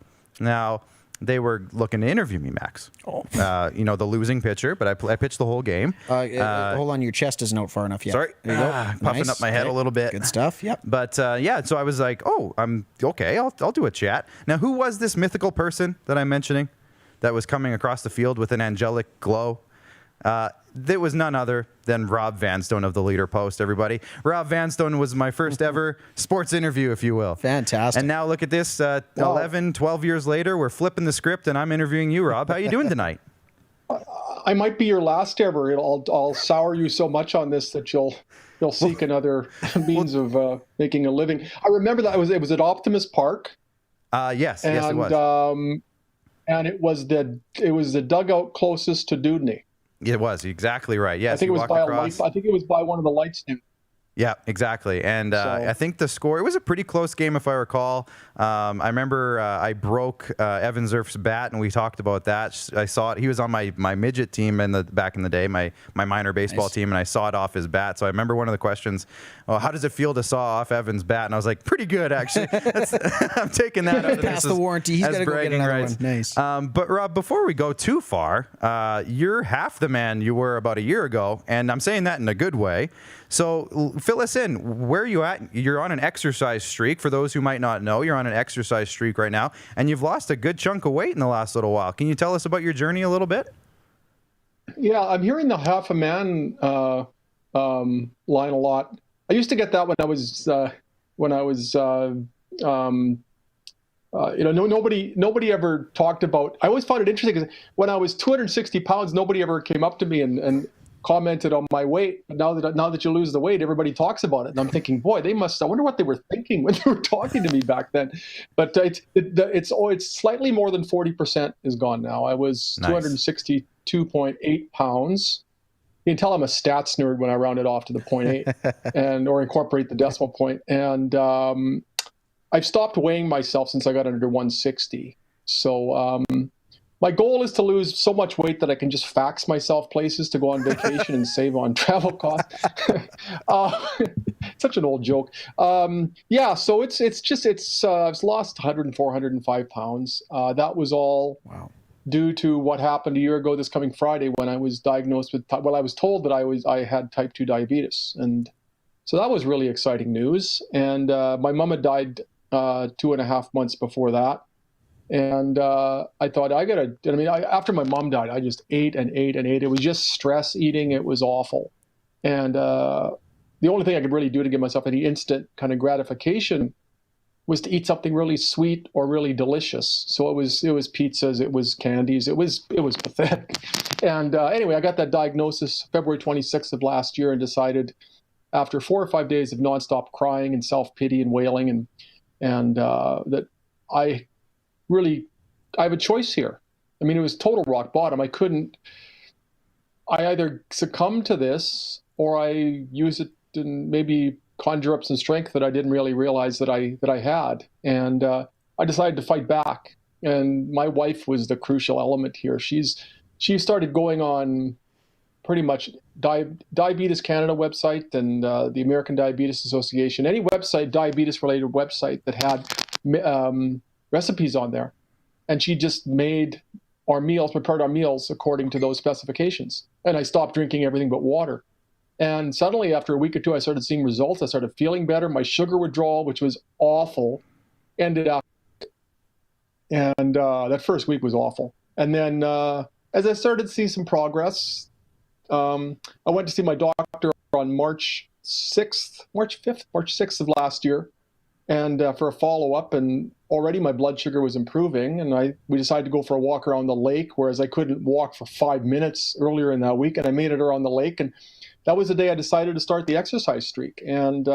Now, they were looking to interview me, Max. The losing pitcher, but I pitched the whole game. Hold on, your chest isn't out far enough yet. Sorry. There you go. Puffing up my head a little bit. Good stuff, yep. But, so I was like, I'm okay, I'll do a chat. Now, who was this mythical person that I'm mentioning that was coming across the field with an angelic glow? That was none other than Rob Vanstone of the Leader Post, everybody. Rob Vanstone was my first ever sports interview, if you will. Fantastic. And now look at this, 11, 12 years later, we're flipping the script, and I'm interviewing you, Rob. How you doing tonight? I might be your last ever. I'll sour you so much on this that you'll seek another means of making a living. I remember that it was at Optimus Park. Yes, it was. And it was the dugout closest to Dudney. It was exactly right. Yes, I think it was by I think it was by one of the lights. Yeah, exactly. And I think the score, it was a pretty close game if I recall. I remember I broke Evan Zerf's bat, and we talked about that. I saw it. He was on my midget team back in the day, my minor baseball team, and I sawed off his bat. So I remember one of the questions, how does it feel to saw off Evan's bat? And I was like, pretty good, actually. I'm taking that out of Pass the warranty. He's got to go get another one. Nice. But Rob, before we go too far, you're half the man you were about a year ago, and I'm saying that in a good way. So fill us in. Where are you at? You're on an exercise streak. For those who might not know, you're on an exercise streak right now, and you've lost a good chunk of weight in the last little while. Can you tell us about your journey a little bit? Yeah, I'm hearing the half a man line a lot. I used to get that nobody ever talked about. I always found it interesting because when I was 260 pounds, nobody ever came up to me and commented on my weight. But now that you lose the weight, everybody talks about it, and I'm thinking, boy, I wonder what they were thinking when they were talking to me back then. But it's slightly more than 40% is gone now. I was nice. 262.8 pounds. You can tell I'm a stats nerd when I round it off to the 0.8 or incorporate the decimal point. And I've stopped weighing myself since I got under 160. So my goal is to lose so much weight that I can just fax myself places to go on vacation and save on travel costs. Such an old joke. So I've lost 104, 105 pounds. That was all due to what happened a year ago this coming Friday when I was diagnosed with, I was told that I had type 2 diabetes. And so that was really exciting news. And my mom had died 2.5 months before that. And I thought after my mom died, I just ate and ate and ate. It was just stress eating. It was awful. And the only thing I could really do to give myself any instant kind of gratification was to eat something really sweet or really delicious. So it was pizzas, it was candies, it was pathetic. And anyway, I got that diagnosis February 26th of last year and decided after 4 or 5 days of nonstop crying and self-pity and wailing and that I have a choice here. I mean, it was total rock bottom. I either succumb to this or I use it and maybe conjure up some strength that I didn't really realize that I had. And I decided to fight back. And my wife was the crucial element here. She started going on pretty much Diabetes Canada website and the American Diabetes Association, any website, diabetes-related website that had recipes on there. And she just prepared our meals according to those specifications. And I stopped drinking everything but water. And suddenly, after a week or two, I started seeing results. I started feeling better. My sugar withdrawal, which was awful, ended up. And that first week was awful. And then as I started to see some progress, I went to see my doctor on March 6th of last year, and for a follow-up. And already my blood sugar was improving. And we decided to go for a walk around the lake, whereas I couldn't walk for 5 minutes earlier in that week. And I made it around the lake. And that was the day I decided to start the exercise streak. And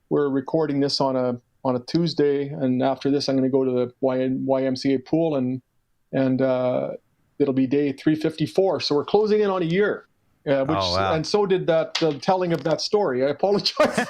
we're recording this on a Tuesday, and after this, I'm going to go to the YMCA pool, and it'll be day 354. So we're closing in on a year. Wow. And so did that telling of that story. I apologize.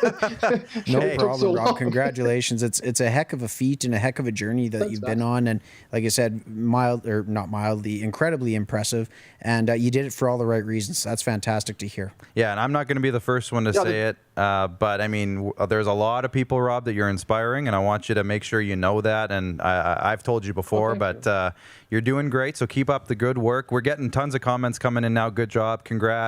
No problem, Rob. Congratulations. It's a heck of a feat and a heck of a journey that you've been on. And like I said, incredibly impressive. And you did it for all the right reasons. That's fantastic to hear. Yeah, and I'm not going to be the first one to say it, but I mean, there's a lot of people, Rob, that you're inspiring, and I want you to make sure you know that. And I've told you before, but you're doing great, so keep up the good work. We're getting tons of comments coming in now. Good job. Congrats.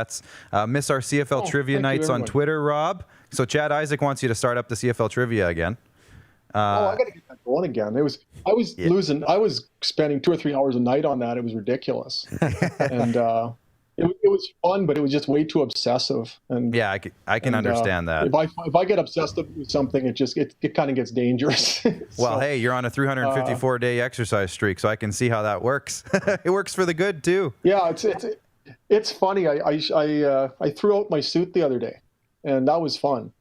Miss our CFL trivia nights on Twitter, Rob. So Chad Isaac wants you to start up the CFL trivia again. I got to get that going again. I was spending 2 or 3 hours a night on that. It was ridiculous. And it was fun, but it was just way too obsessive. And yeah, I can understand that. If I get obsessed with something, it kind of gets dangerous. Well, hey, you're on a 354-day exercise streak, so I can see how that works. It works for the good too. Yeah, it's funny. I threw out my suit the other day, and that was fun.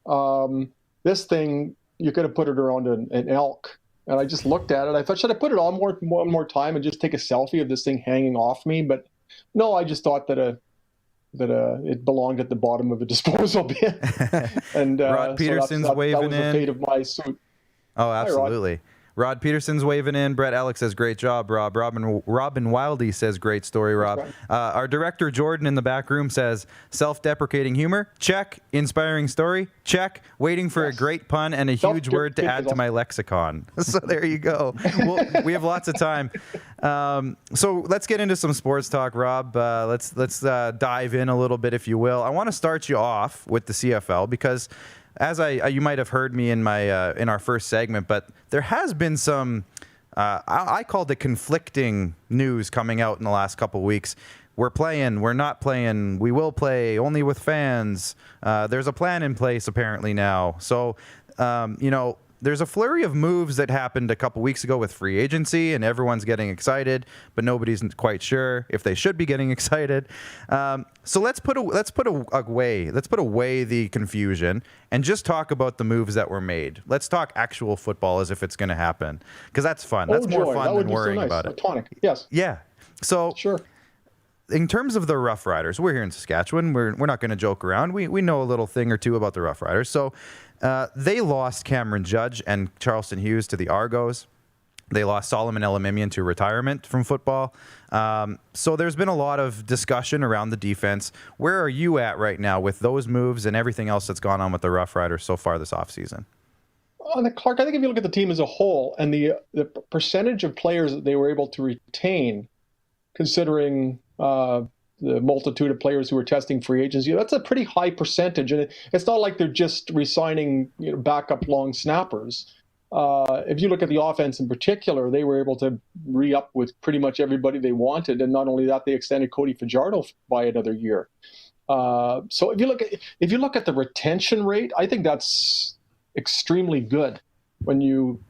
This thing, you could have put it around an elk, and I just looked at it. I thought, should I put it on one more time and just take a selfie of this thing hanging off me? But no, I just thought that it belonged at the bottom of a disposal bin. And Rod Peterson's waving in. That was the fate of my suit. Oh, absolutely. Rod Peterson's waving in. Brett Alex says, great job, Rob. Robin Wildy says, great story, Rob. Right. Our director, Jordan, in the back room says, self-deprecating humor, check. Inspiring story, check. Waiting for a great pun and a huge word to add to my lexicon. So there you go. We have lots of time. So let's get into some sports talk, Rob. Let's dive in a little bit, if you will. I want to start you off with the CFL because as you might have heard me in our first segment, but there has been some, I called it conflicting news coming out in the last couple of weeks. We're playing, we're not playing, we will play only with fans. There's a plan in place apparently now. So, there's a flurry of moves that happened a couple weeks ago with free agency, and everyone's getting excited, but nobody's quite sure if they should be getting excited. So let's put away the confusion and just talk about the moves that were made. Let's talk actual football as if it's going to happen, because that's fun. That's more fun than worrying about it. Tonic. Yes. Yeah. So sure. In terms of the Rough Riders, we're here in Saskatchewan. We're not going to joke around. We know a little thing or two about the Rough Riders. So they lost Cameron Judge and Charleston Hughes to the Argos. They lost Solomon Elimimian to retirement from football. So there's been a lot of discussion around the defense. Where are you at right now with those moves and everything else that's gone on with the Rough Riders so far this offseason? Clark, I think if you look at the team as a whole and the percentage of players that they were able to retain, considering the multitude of players who were testing free agents, that's a pretty high percentage. And it's not like they're just re-signing backup long snappers. If you look at the offense in particular, they were able to re-up with pretty much everybody they wanted. And not only that, they extended Cody Fajardo by another year. So if you look at the retention rate, I think that's extremely good when you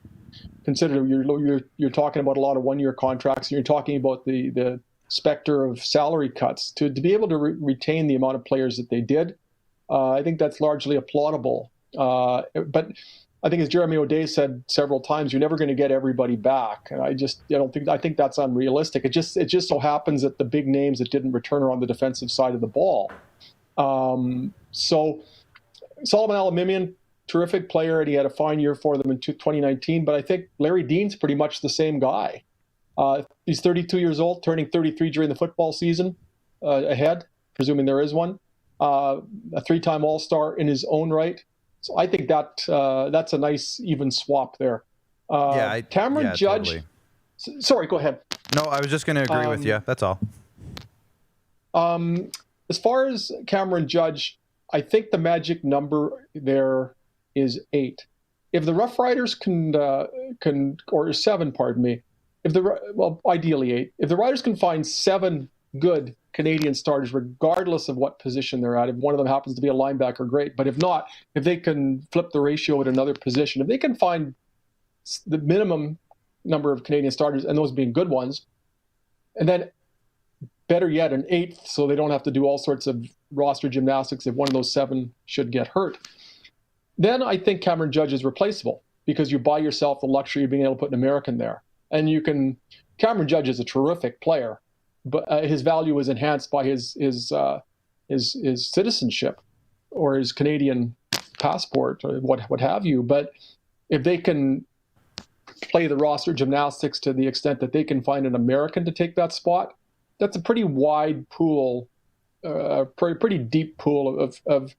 consider you're talking about a lot of 1-year contracts, and you're talking about the specter of salary cuts. To be able to retain the amount of players that they did, I think that's largely applaudable. But I think, as Jeremy O'Day said several times, you're never going to get everybody back, and I think that's unrealistic. It just so happens that the big names that didn't return are on the defensive side of the ball. So Solomon Alamimian, terrific player, and he had a fine year for them in 2019. But I think Larry Dean's pretty much the same guy. He's 32 years old, turning 33 during the football season ahead, presuming there is one. A 3-time All-Star in his own right. So I think that's a nice even swap there. Cameron Judge. Totally. Sorry, go ahead. No, I was just going to agree with you. That's all. As far as Cameron Judge, I think the magic number there is 8. If the Rough Riders can or 7, pardon me. Ideally 8. If the Riders can find 7 good Canadian starters, regardless of what position they're at, if one of them happens to be a linebacker, great. But if not, if they can flip the ratio at another position, if they can find the minimum number of Canadian starters, and those being good ones, and then better yet, an 8th, so they don't have to do all sorts of roster gymnastics if one of those 7 should get hurt, then I think Cameron Judge is replaceable, because you buy yourself the luxury of being able to put an American there. And Cameron Judge is a terrific player, but his value is enhanced by his citizenship or his Canadian passport or what have you. But if they can play the roster gymnastics to the extent that they can find an American to take that spot, that's a pretty wide pool, pretty deep pool of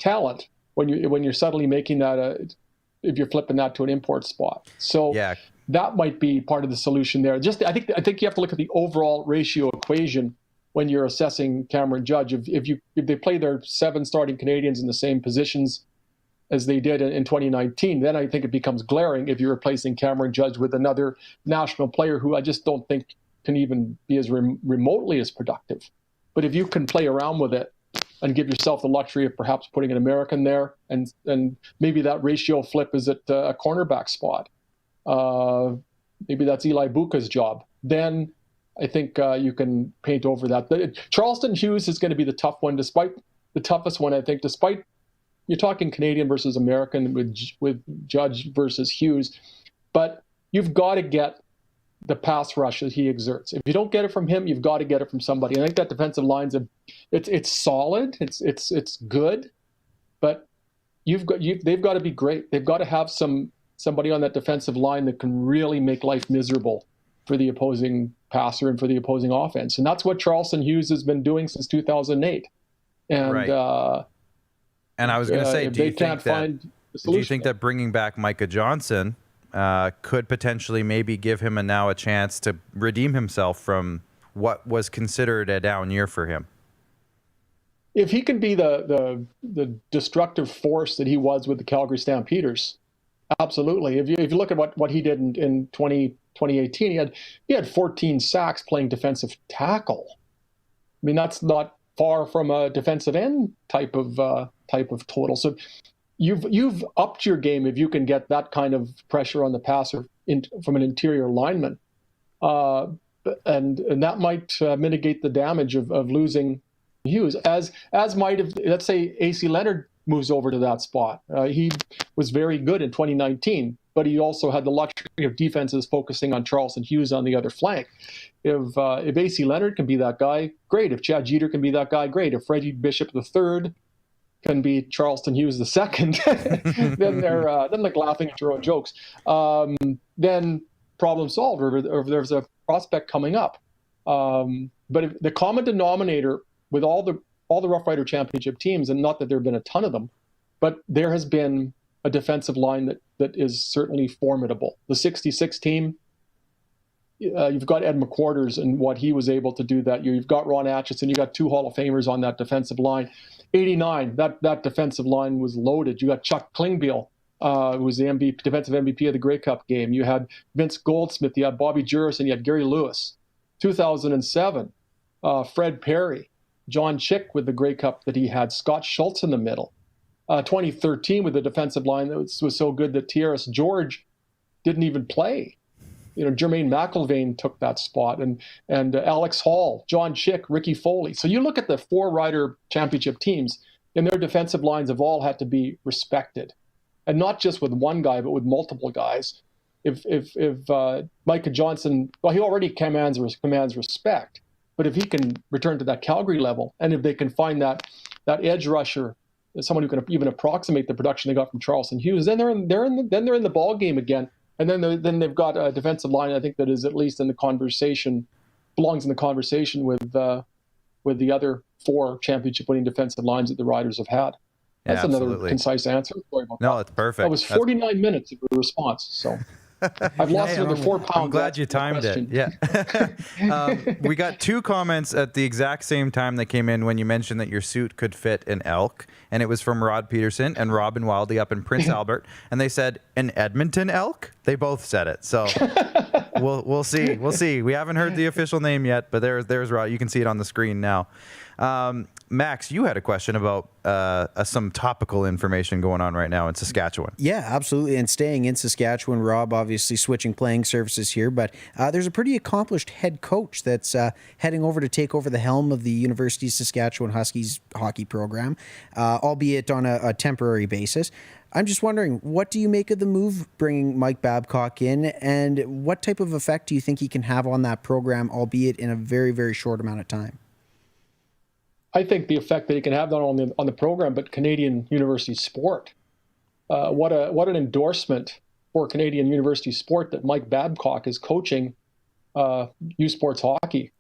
talent when you're suddenly making that if you're flipping that to an import spot. So yeah. That might be part of the solution there. I think you have to look at the overall ratio equation when you're assessing Cameron Judge. If they play their 7 starting Canadians in the same positions as they did in 2019, then I think it becomes glaring if you're replacing Cameron Judge with another national player who I just don't think can even be as remotely as productive. But if you can play around with it and give yourself the luxury of perhaps putting an American there, and maybe that ratio flip is at a cornerback spot. Maybe that's Eli Buka's job. Then I think you can paint over that. Charleston Hughes is going to be the tough one, despite the toughest one, I think, despite you're talking Canadian versus American with Judge versus Hughes. But you've got to get the pass rush that he exerts. If you don't get it from him, you've got to get it from somebody. I think that defensive line's it's solid, it's good, but they've got to be great. They've got to have somebody on that defensive line that can really make life miserable for the opposing passer and for the opposing offense. And that's what Charleston Hughes has been doing since 2008. And right. And I was going to say, do you think that bringing back Micah Johnson could potentially maybe give him now a chance to redeem himself from what was considered a down year for him? If he can be the destructive force that he was with the Calgary Stampeders, absolutely. If you look at what he did in 2018, he had 14 sacks playing defensive tackle. I mean, that's not far from a defensive end type of total. So you've upped your game if you can get that kind of pressure on the passer from an interior lineman, and that might mitigate the damage of losing Hughes, as might have, let's say, AC Leonard moves over to that spot. He was very good in 2019, but he also had the luxury of defenses focusing on Charleston Hughes on the other flank. If AC Leonard can be that guy, great. If Chad Jeter can be that guy, great. If Freddie Bishop III can be Charleston Hughes II, then they're like laughing at your own jokes. Then problem solved, or there's a prospect coming up. But if the common denominator with all the Rough Rider Championship teams, and not that there have been a ton of them, but there has been a defensive line that is certainly formidable. The 66 team, you've got Ed McQuarters and what he was able to do that year. You've got Ron Atchison. You got 2 Hall of Famers on that defensive line. 89, that defensive line was loaded. You got Chuck Klingbeil, who was the defensive MVP of the Grey Cup game. You had Vince Goldsmith. You had Bobby Juris, and you had Gary Lewis. 2007, Fred Perry. John Chick with the Grey Cup that he had, Scott Schultz in the middle. 2013 with the defensive line that was so good that Tierras George didn't even play. Jermaine McIlvaine took that spot, and Alex Hall, John Chick, Ricky Foley. So you look at the 4-rider championship teams, and their defensive lines have all had to be respected, and not just with one guy, but with multiple guys. If Micah Johnson, well, he already commands respect, but if he can return to that Calgary level, and if they can find that edge rusher, someone who can even approximate the production they got from Charleston Hughes, then they're in the ball game again. And then they've got a defensive line, I think, that is at least in the conversation, belongs in the conversation with the other 4 championship-winning defensive lines that the Riders have had. That's another concise answer. Sorry about that. It's perfect. That was 49 minutes of a response. So I've lost another 4 pounds. I'm glad you timed it. Yeah. We got 2 comments at the exact same time that came in when you mentioned that your suit could fit an elk, and it was from Rod Peterson and Robin Wildey up in Prince Albert, and they said an Edmonton elk. They both said it, so we'll see. We'll see. We haven't heard the official name yet, but there's Rod. You can see it on the screen now. Max, you had a question about some topical information going on right now in Saskatchewan. Yeah, absolutely. And staying in Saskatchewan, Rob obviously switching playing surfaces here, but there's a pretty accomplished head coach that's heading over to take over the helm of the University of Saskatchewan Huskies hockey program, albeit on a temporary basis. I'm just wondering, what do you make of the move bringing Mike Babcock in, and what type of effect do you think he can have on that program, albeit in a very, very short amount of time? I think the effect that he can have not only on the program, but Canadian university sport. What an endorsement for Canadian university sport that Mike Babcock is coaching U Sports hockey.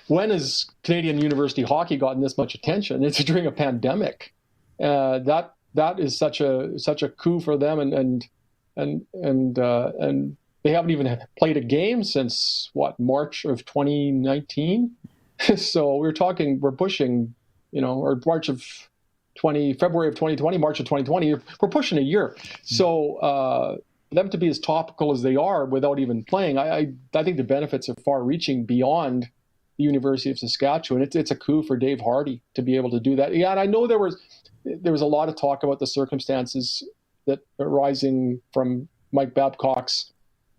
When has Canadian university hockey gotten this much attention? It's during a pandemic. That is such a coup for them, and they haven't even played a game since March of 2019. So we're pushing, or February of 2020, March of 2020, we're pushing a year. So for them to be as topical as they are without even playing, I think the benefits are far reaching beyond the University of Saskatchewan. It's a coup for Dave Hardy to be able to do that. Yeah, and I know there was a lot of talk about the circumstances that are arising from Mike Babcock's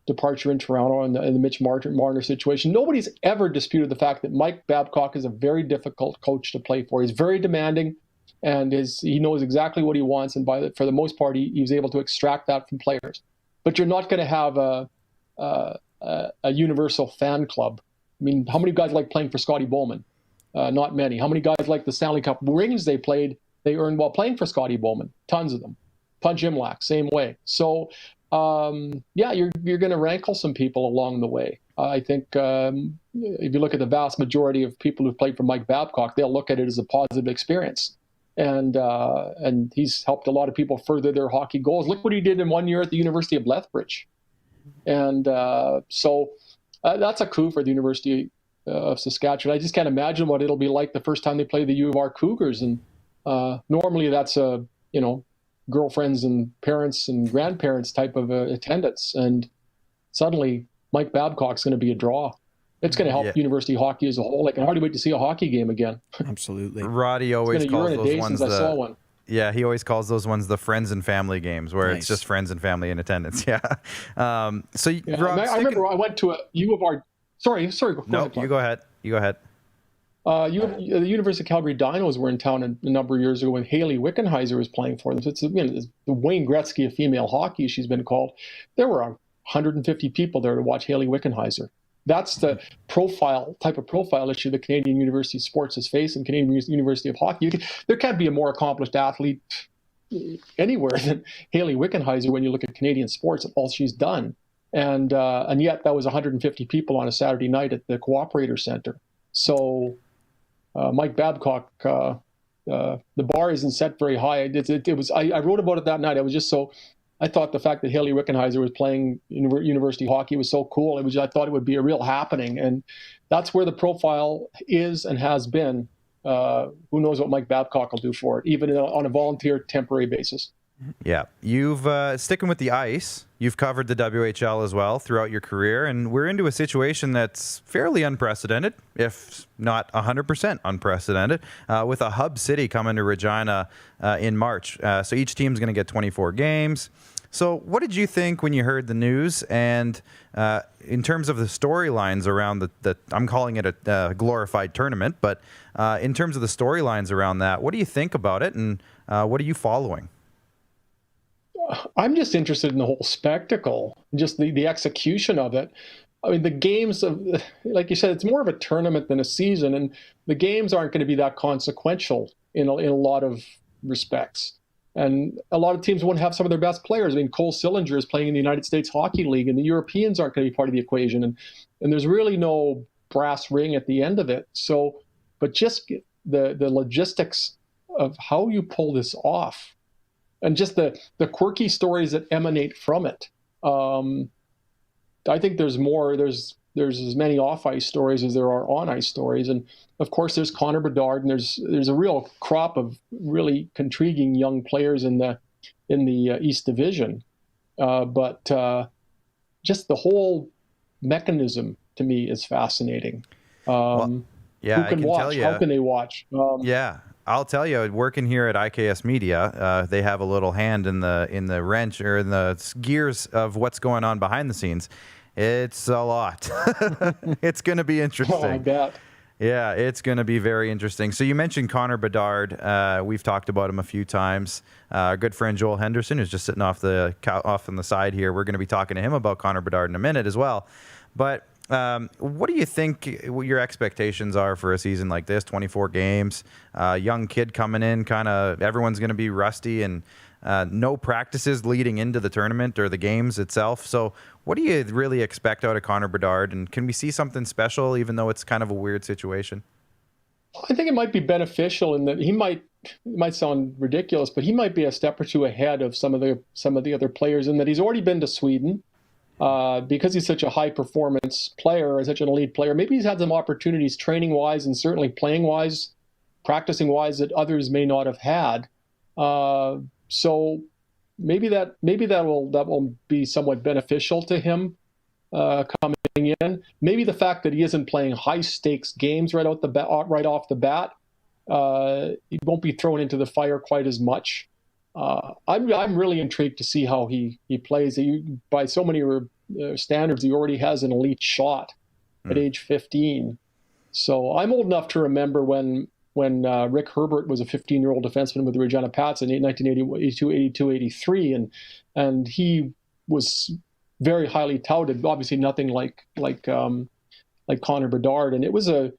departure in Toronto and the Mitch Marner situation. Nobody's ever disputed the fact that Mike Babcock is a very difficult coach to play for. He's very demanding, and he knows exactly what he wants, and for the most part, he was able to extract that from players. But you're not going to have a universal fan club. I mean, how many guys like playing for Scotty Bowman? Not many. How many guys like the Stanley Cup rings they earned while playing for Scotty Bowman? Tons of them. Punch Imlach, same way. So, you're going to rankle some people along the way. I think if you look at the vast majority of people who've played for Mike Babcock, they'll look at it as a positive experience. And he's helped a lot of people further their hockey goals. Look what he did in 1 year at the University of Lethbridge. And so that's a coup for the University of Saskatchewan. I just can't imagine what it'll be like the first time they play the U of R Cougars. And normally that's girlfriends and parents and grandparents type of attendance. And suddenly Mike Babcock's going to be a draw. It's going to help university hockey as a whole. I can hardly wait to see a hockey game again. Absolutely. Roddy always calls those ones I saw one. Yeah, he always calls those ones the friends and family games, where it's just friends and family in attendance. Yeah. Rob, I remember I went to a U of R. Sorry. No, you go ahead. The University of Calgary Dinos were in town a number of years ago when Haley Wickenheiser was playing for them. So it's the Wayne Gretzky of female hockey, she's been called. There were 150 people there to watch Haley Wickenheiser. That's the type of profile issue that Canadian University Sports has faced, and Canadian University of Hockey. There can't be a more accomplished athlete anywhere than Haley Wickenheiser when you look at Canadian sports and all she's done. And yet that was 150 people on a Saturday night at the Cooperator Center. So Mike Babcock, the bar isn't set very high. I wrote about it that night. I thought the fact that Haley Wickenheiser was playing university hockey was so cool. I thought it would be a real happening, and that's where the profile is and has been. Who knows what Mike Babcock will do for it, even on a volunteer temporary basis. Yeah, you've sticking with the ice. You've covered the WHL as well throughout your career, and we're into a situation that's fairly unprecedented, if not 100% unprecedented, with a hub city coming to Regina in March. So each team's going to get 24 games. So what did you think when you heard the news? And in terms of the storylines around the I'm calling it a glorified tournament, but in terms of the storylines around that, what do you think about it, and what are you following? I'm just interested in the whole spectacle, just the execution of it. I mean, the games, like you said, it's more of a tournament than a season, and the games aren't going to be that consequential in a lot of respects. And a lot of teams won't have some of their best players. I mean, Cole Sillinger is playing in the United States Hockey League, and the Europeans aren't going to be part of the equation. And there's really no brass ring at the end of it. So, but just the logistics of how you pull this off, and just the quirky stories that emanate from it. I think there's more. There's as many off-ice stories as there are on-ice stories, and of course there's Connor Bedard, and there's a real crop of really intriguing young players in the East Division. But just the whole mechanism to me is fascinating. Well, yeah, who can watch? How can they watch? Yeah. I'll tell you, working here at IKS Media, they have a little hand in the wrench or in the gears of what's going on behind the scenes. It's a lot. It's going to be interesting. Oh, I bet. Yeah, it's going to be very interesting. So you mentioned Connor Bedard. We've talked about him a few times. Our good friend Joel Henderson, who's just sitting off on the side here. We're going to be talking to him about Connor Bedard in a minute as well. But what do you think your expectations are for a season like this? 24 games, young kid coming in, kind of everyone's going to be rusty, and no practices leading into the tournament or the games itself. So what do you really expect out of Connor Bedard? And can we see something special, even though it's kind of a weird situation? I think it might be beneficial in that it might sound ridiculous, but he might be a step or two ahead of some of the other players in that he's already been to Sweden. Because he's such a high performance player, such an elite player, maybe he's had some opportunities training wise and certainly playing wise, practicing wise that others may not have had. So maybe that will be somewhat beneficial to him coming in. Maybe the fact that he isn't playing high stakes games right off the bat, he won't be thrown into the fire quite as much. I'm really intrigued to see how he plays. By so many standards, he already has an elite shot at age 15. So I'm old enough to remember when Rick Herbert was a 15-year-old defenseman with the Regina Pats in 1982, 82, 83, and he was very highly touted. Obviously, nothing like Connor Bedard, and it was a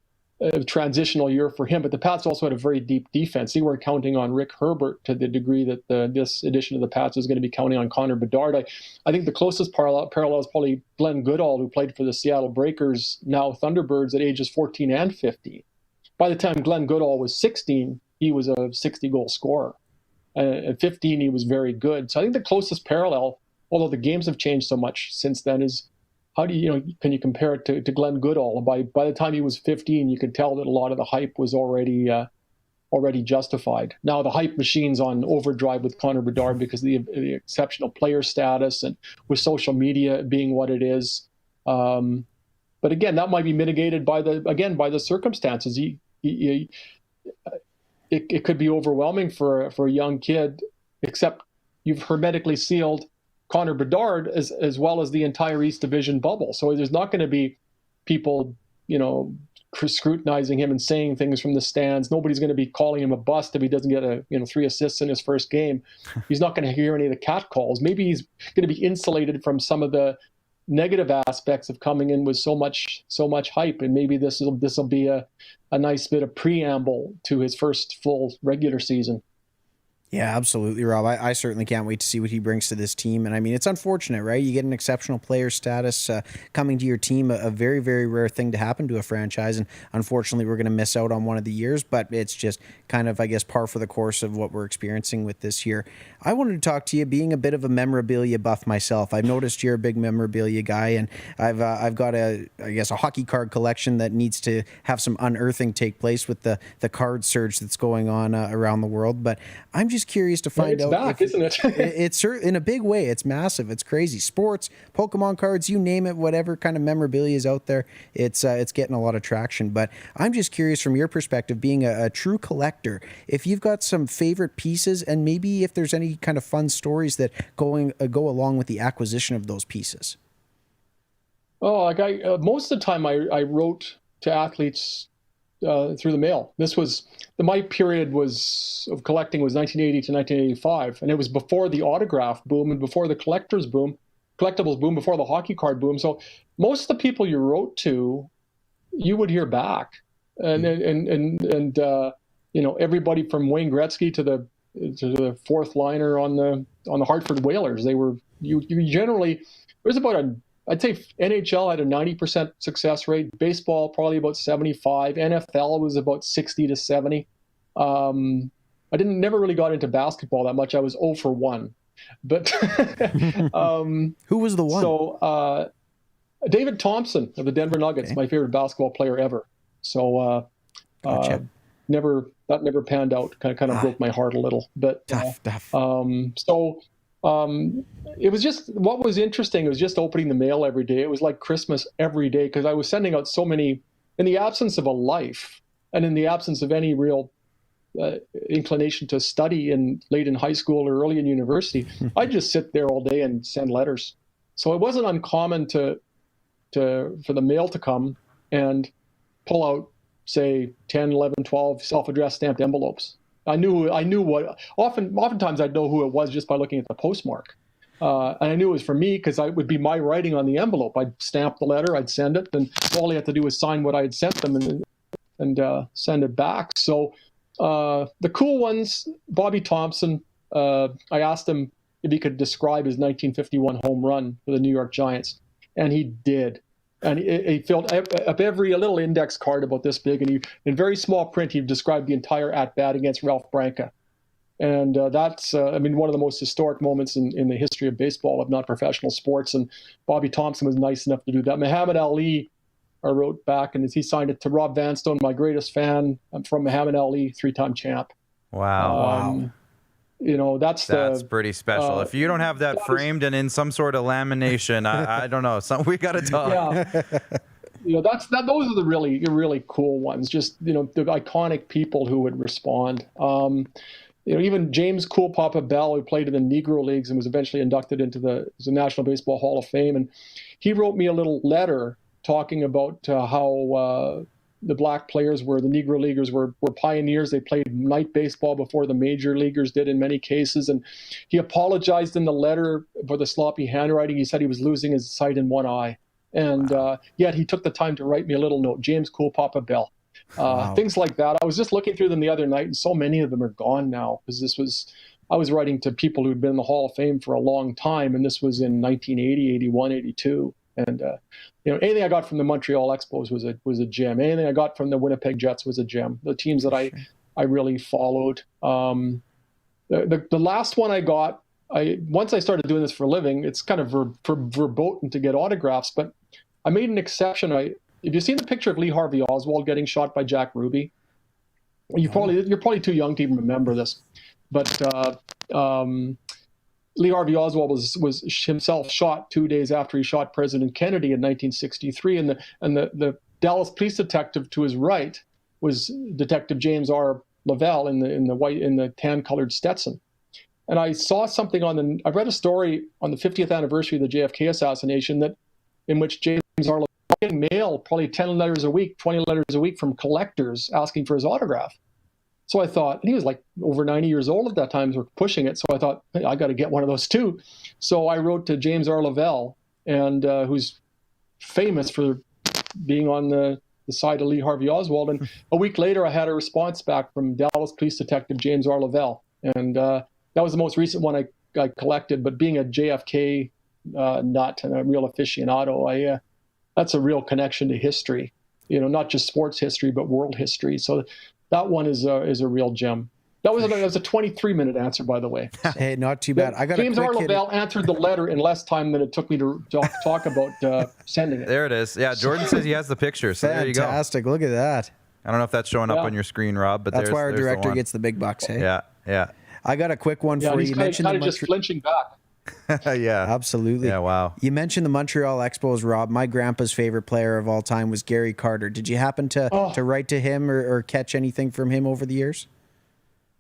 transitional year for him, but the Pats also had a very deep defense. They weren't counting on Rick Herbert to the degree that this edition of the Pats is going to be counting on Connor Bedard. I think the closest parallel is probably Glenn Goodall, who played for the Seattle Breakers, now Thunderbirds, at ages 14 and 15. By the time Glenn Goodall was 16, he was a 60-goal scorer. At 15, he was very good. So I think the closest parallel, although the games have changed so much since then, is how can you compare it to Glenn Goodall? By the time he was 15, you could tell that a lot of the hype was already justified. Now the hype machine's on overdrive with Connor Bedard because of the exceptional player status and with social media being what it is. But again, that might be mitigated by the circumstances. It could be overwhelming for a young kid, except you've hermetically sealed Connor Bedard as well as the entire East Division bubble. So there's not going to be people, scrutinizing him and saying things from the stands. Nobody's going to be calling him a bust if he doesn't get 3 assists in his first game. He's not going to hear any of the cat calls. Maybe he's going to be insulated from some of the negative aspects of coming in with so much hype, and maybe this will be a nice bit of preamble to his first full regular season. Yeah, absolutely, Rob. I certainly can't wait to see what he brings to this team. And I mean, it's unfortunate, right? You get an exceptional player status coming to your team, a very, very rare thing to happen to a franchise. And unfortunately, we're going to miss out on one of the years, but it's just kind of, I guess, par for the course of what we're experiencing with this year. I wanted to talk to you, being a bit of a memorabilia buff myself. I've noticed you're a big memorabilia guy, and I've got a hockey card collection that needs to have some unearthing take place with the card surge that's going on around the world. But I'm just just curious to find out. It's back, isn't it? It's in a big way. It's massive. It's crazy. Sports, Pokemon cards, you name it, whatever kind of memorabilia is out there, it's getting a lot of traction. But I'm just curious from your perspective, being a true collector, if you've got some favorite pieces and maybe if there's any kind of fun stories that go along with the acquisition of those pieces. Oh, like most of the time I wrote to athletes through the mail. This was my period of collecting was 1980 to 1985, and it was before the autograph boom and before the collectibles boom, before the hockey card boom. So most of the people you wrote to, you would hear back, and everybody from Wayne Gretzky to the fourth liner on the Hartford Whalers. They were you generally there's about I'd say NHL had a 90% success rate. Baseball probably about 75. NFL was about 60 to 70. I never really got into basketball that much. I was 0 for 1. But who was the one? So David Thompson of the Denver Nuggets, my favorite basketball player ever. So Gotcha. That never panned out. Kind of broke my heart a little. But Tough. It was just, what was interesting was just opening the mail every day. It was like Christmas every day because I was sending out so many, in the absence of a life and in the absence of any real inclination to study late in high school or early in university. I'd just sit there all day and send letters. So it wasn't uncommon for the mail to come and pull out, say, 10, 11, 12 self-addressed stamped envelopes. I knew what. Oftentimes I'd know who it was just by looking at the postmark, and I knew it was for me because it would be my writing on the envelope. I'd stamp the letter, I'd send it, and all they had to do was sign what I had sent them and send it back. So the cool ones, Bobby Thompson. I asked him if he could describe his 1951 home run for the New York Giants, and he did. And he filled up a little index card about this big, and in very small print, he described the entire at-bat against Ralph Branca. And that's, one of the most historic moments in the history of baseball, if not professional sports. And Bobby Thompson was nice enough to do that. Muhammad Ali, I wrote back, and he signed it to Rob Vanstone, my greatest fan. I'm from Muhammad Ali, 3-time champ. Wow. That's pretty special. If you don't have that framed and in some sort of lamination, I don't know. We got to talk. Yeah. Those are the really, really cool ones. Just, the iconic people who would respond. Even James Cool Papa Bell, who played in the Negro Leagues and was eventually inducted into the National Baseball Hall of Fame. And he wrote me a little letter talking about how the black players the Negro Leaguers were pioneers. They played night baseball before the major leaguers did in many cases. And he apologized in the letter for the sloppy handwriting. He said he was losing his sight in one eye. And yet he took the time to write me a little note, James Cool Papa Bell. Things like that. I was just looking through them the other night, and so many of them are gone now because I was writing to people who'd been in the Hall of Fame for a long time, and this was in 1980, 81, 82. And anything I got from the Montreal Expos was a gem. Anything I got from the Winnipeg Jets was a gem. The teams that I really followed. The last one I got, once I started doing this for a living, it's kind of verboten to get autographs, but I made an exception. If you've seen the picture of Lee Harvey Oswald getting shot by Jack Ruby, you're probably too young to even remember this, but Lee Harvey Oswald was himself shot 2 days after he shot President Kennedy in 1963, and the Dallas police detective to his right was Detective James R. Lavelle in the tan-colored Stetson. And I saw something I read a story on the 50th anniversary of the JFK assassination in which James R. Lavelle was getting mail, probably 10 letters a week, 20 letters a week from collectors asking for his autograph. So I thought, and he was like over 90 years old at that time, so we're pushing it. So I thought, hey, I got to get one of those too. So I wrote to James R. Lavelle, and who's famous for being on the side of Lee Harvey Oswald. And a week later, I had a response back from Dallas Police Detective James R. Lavelle. And that was the most recent one I collected. But being a JFK nut and a real aficionado, that's a real connection to history. Not just sports history, but world history. So that one is a real gem. That was a 23-minute answer, by the way. So, hey, not too bad. I got James R. Lavelle answered the letter in less time than it took me to talk about sending it. There it is. Yeah, Jordan says he has the picture, so there you go. Fantastic. Look at that. I don't know if that's showing up on your screen, Rob, but that's why our director gets the big bucks, hey? Yeah. I got a quick one Yeah, for he's you. kind of just flinching back. Yeah. Absolutely. Yeah, wow. You mentioned the Montreal Expos, Rob. My grandpa's favorite player of all time was Gary Carter. Did you happen to write to him or catch anything from him over the years?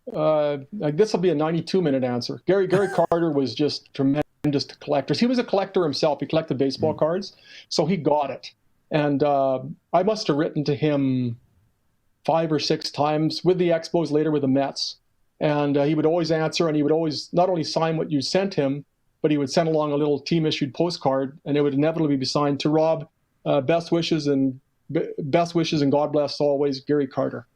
This will be a 92-minute answer. Gary Carter was just tremendous to collectors. He was a collector himself. He collected baseball cards, so he got it. And I must have written to him 5 or 6 times with the Expos, later with the Mets. And he would always answer, and he would always not only sign what you sent him, but he would send along a little team-issued postcard, and it would inevitably be signed to Rob, best wishes and God bless always, Gary Carter.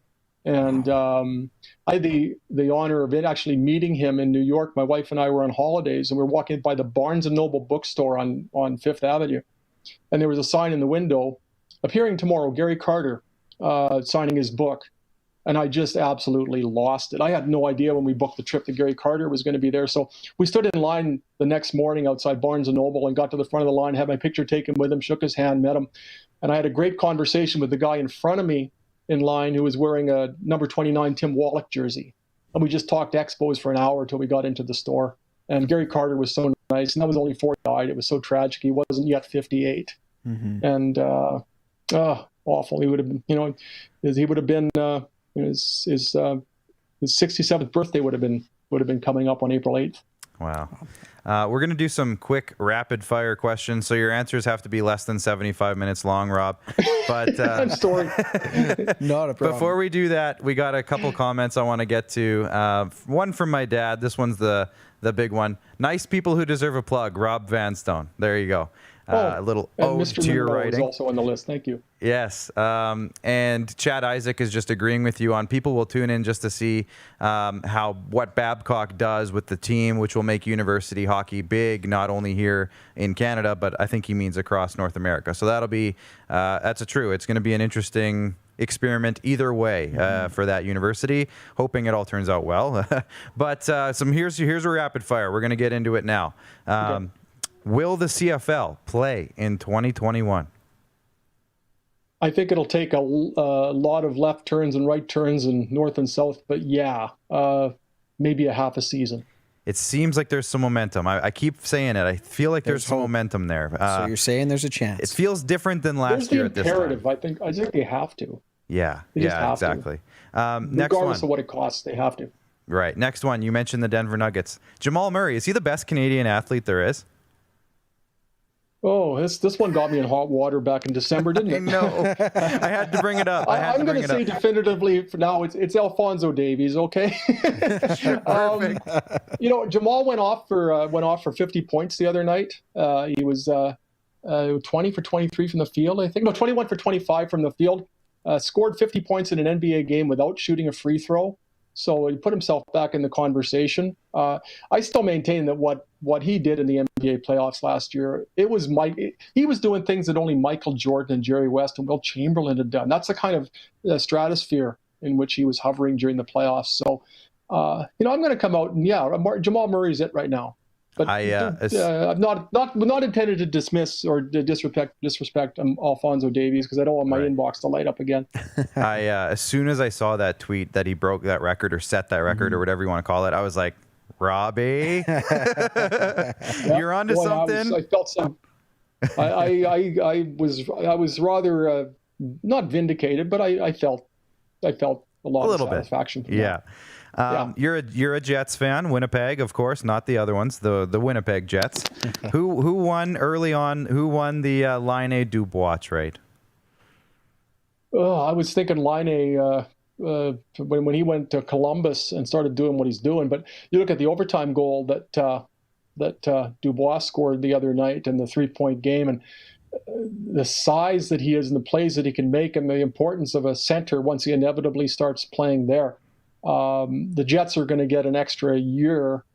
And I had the honor of actually meeting him in New York. My wife and I were on holidays, and we were walking by the Barnes & Noble bookstore on Fifth Avenue. And there was a sign in the window, appearing tomorrow, Gary Carter, signing his book. And I just absolutely lost it. I had no idea when we booked the trip that Gary Carter was going to be there. So we stood in line the next morning outside Barnes & Noble and got to the front of the line, had my picture taken with him, shook his hand, met him. And I had a great conversation with the guy in front of me in line who was wearing a number 29 Tim Wallach jersey. And we just talked Expos for an hour till we got into the store. And Gary Carter was so nice. And that was only before he died. It was so tragic. He wasn't yet 58. Mm-hmm. And awful. He would have been, he would have been, his 67th birthday would have been coming up on April 8th. Wow. We're going to do some quick rapid fire questions. So your answers have to be less than 75 minutes long, Rob. But I'm sorry. Not a problem. Before we do that, we got a couple comments I want to get to. One from my dad. This one's the big one. Nice people who deserve a plug. Rob Vanstone. There you go. A little ode Mr. to your Monroe writing. is also on the list. Thank you. Yes. And Chad Isaac is just agreeing with you on people will tune in just to see what Babcock does with the team, which will make university hockey big, not only here in Canada, but I think he means across North America. So that'll be, that's true. It's going to be an interesting experiment either way for that university. Hoping it all turns out well. But here's a rapid fire. We're going to get into it now. Okay. Will the CFL play in 2021? I think it'll take a lot of left turns and right turns and north and south, but maybe a half a season. It seems like there's some momentum. I keep saying it. I feel like there's some momentum there. So you're saying there's a chance. It feels different than last year at this time. Imperative. I think they have to. Yeah, They just have exactly. to. Next Regardless one. of what it costs, they have to. Right. Next one. You mentioned the Denver Nuggets. Jamal Murray, is he the best Canadian athlete there is? Oh, this one got me in hot water back in December, didn't it? I know. I had to bring it up. I'm going to say definitively for now it's Alphonso Davies, okay? Jamal went off for 50 points the other night. He was 20 for 23 from the field, I think. No, 21 for 25 from the field. Scored 50 points in an NBA game without shooting a free throw. So he put himself back in the conversation. I still maintain that what he did in the NBA playoffs last year, he was doing things that only Michael Jordan and Jerry West and Will Chamberlain had done. That's the kind of stratosphere in which he was hovering during the playoffs. So, I'm going to come out and Jamal Murray's it right now. But I'm not intended to dismiss or to disrespect Alphonso Davies because I don't want my inbox to light up again. As soon as I saw that tweet that he broke that record or set that record or whatever you want to call it, I was like, Robbie, you're onto something. I felt some. I was rather not vindicated, but I felt a lot of satisfaction. Yeah. You're a Jets fan, Winnipeg, of course, not the other ones, the Winnipeg Jets. Who won early on? Who won the Laine Dubois trade? I was thinking Laine when he went to Columbus and started doing what he's doing. But you look at the overtime goal that Dubois scored the other night in the 3-point game, and the size that he is and the plays that he can make, and the importance of a center once he inevitably starts playing there. The Jets are going to get an extra year,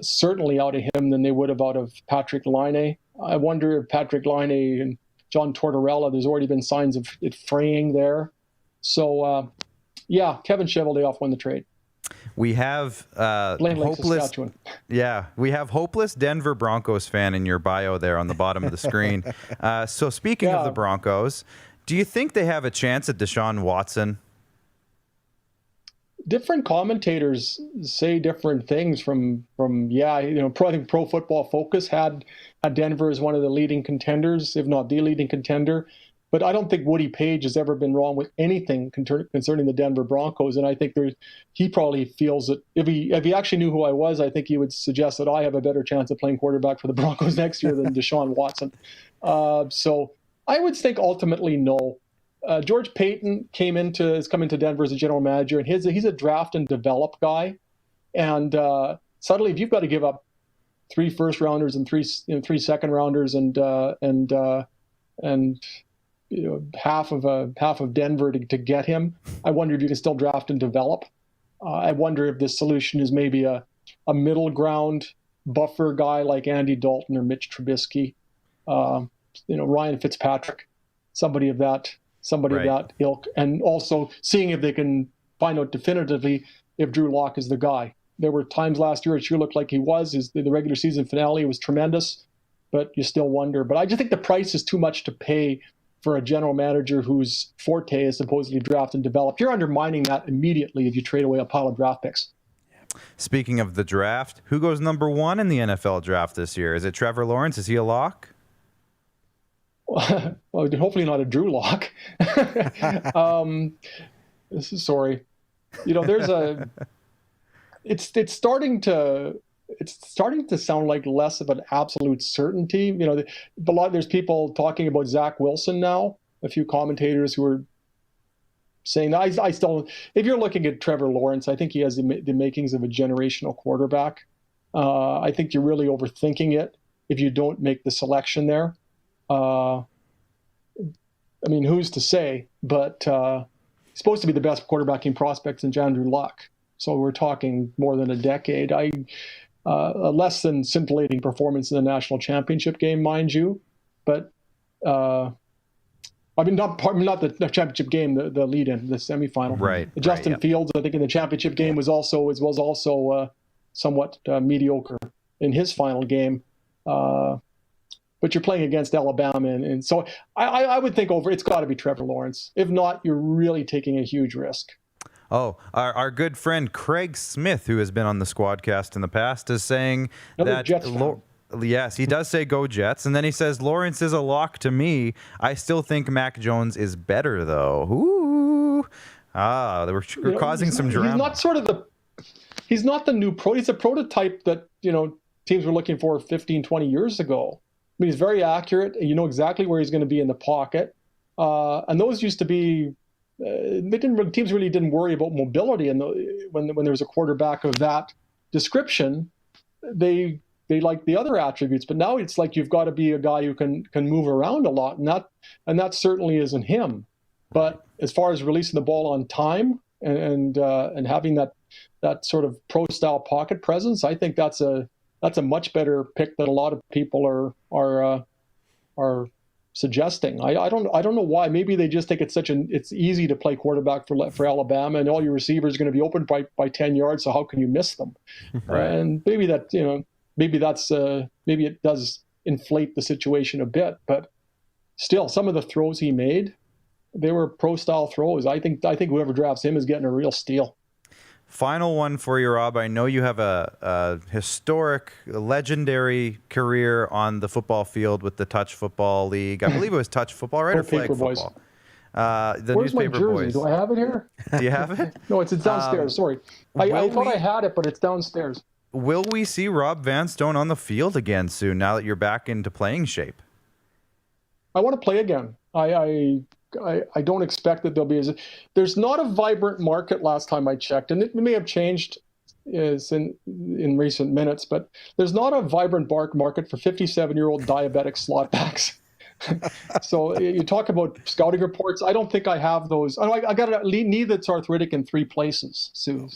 certainly out of him than they would have out of Patrick Laine. I wonder if Patrick Laine and John Tortorella, there's already been signs of it fraying there. So, Kevin Cheveldayoff won the trade. We have hopeless. We have hopeless Denver Broncos fan in your bio there on the bottom of the screen. So speaking of the Broncos, do you think they have a chance at Deshaun Watson? different commentators say different things from I think Pro Football Focus had Denver as one of the leading contenders, if not the leading contender. But I don't think Woody Page has ever been wrong with anything concerning the Denver Broncos. And I think he probably feels that if he actually knew who I was, I think he would suggest that I have a better chance of playing quarterback for the Broncos next year than Deshaun Watson. So I would think ultimately no. George Payton has come into Denver as a general manager, and he's a draft and develop guy. And suddenly, if you've got to give up 3 first rounders and 3 second rounders and half of Denver to get him, I wonder if you can still draft and develop. I wonder if the solution is maybe a middle ground buffer guy like Andy Dalton or Mitch Trubisky, Ryan Fitzpatrick, somebody of that ilk, and also seeing if they can find out definitively if Drew Lock is the guy. There were times last year it sure looked like he was. The regular season finale was tremendous, but you still wonder. But I just think the price is too much to pay for a general manager whose forte is supposedly draft and develop. You're undermining that immediately if you trade away a pile of draft picks. Speaking of the draft, who goes number 1 in the NFL draft this year? Is it Trevor Lawrence? Is he a lock? Well, hopefully not a Drew Lock. Sorry. It's starting to sound like less of an absolute certainty. There's people talking about Zach Wilson now. A few commentators who are saying, I still, if you're looking at Trevor Lawrence, I think he has the makings of a generational quarterback. I think you're really overthinking it if you don't make the selection there. Who's to say? But he's supposed to be the best quarterbacking prospects in Andrew Luck. So we're talking more than a decade. A less than scintillating performance in the national championship game, mind you, but not the championship game, the lead-in, the semifinal. Right. Justin Fields, I think, in the championship game was also somewhat mediocre in his final game. But you're playing against Alabama, and so I would think it's got to be Trevor Lawrence. If not, you're really taking a huge risk. Oh, our good friend Craig Smith, who has been on the SquadCast in the past, is saying that yes, he does say go Jets, and then he says Lawrence is a lock to me. I still think Mac Jones is better though. Ooh, we're causing some drama. He's not the new pro. He's a prototype that teams were looking for 15, 20 years ago. I mean, he's very accurate. You know exactly where he's going to be in the pocket, and those used to be. Teams really didn't worry about mobility, and when there was a quarterback of that description, they liked the other attributes. But now it's like you've got to be a guy who can move around a lot, and that certainly isn't him. But as far as releasing the ball on time and having that sort of pro style pocket presence, I think that's a much better pick than a lot of people are suggesting. I don't know why. Maybe they just think it's easy to play quarterback for Alabama, and all your receivers are going to be open by 10 yards. So how can you miss them? Right. And maybe it does inflate the situation a bit, but still, some of the throws he made, they were pro style throws. I think whoever drafts him is getting a real steal. Final one for you, Rob. I know you have a historic, legendary career on the football field with the Touch Football League. I believe it was Touch Football, right? Or Flag Football? The Where's newspaper my jersey? boys. Do I have it here? Do you have it? No, it's downstairs. Sorry. I thought I had it, but it's downstairs. Will we see Rob Vanstone on the field again soon now that you're back into playing shape? I want to play again. I don't expect that there's not a vibrant market last time I checked, and it may have changed in recent minutes, but there's not a vibrant market for 57-year-old diabetic slot backs. So you talk about scouting reports. I don't think I have those. I got a knee that's arthritic in 3 places, Sue.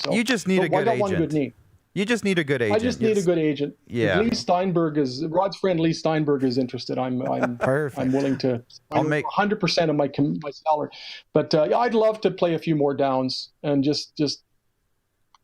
So you just need a good agent. I got one good knee. You just need a good agent. I just need a good agent. Yeah. If Rod's friend Lee Steinberg is interested, I'm willing to. I'll make 100% of my salary. But I'd love to play a few more downs and just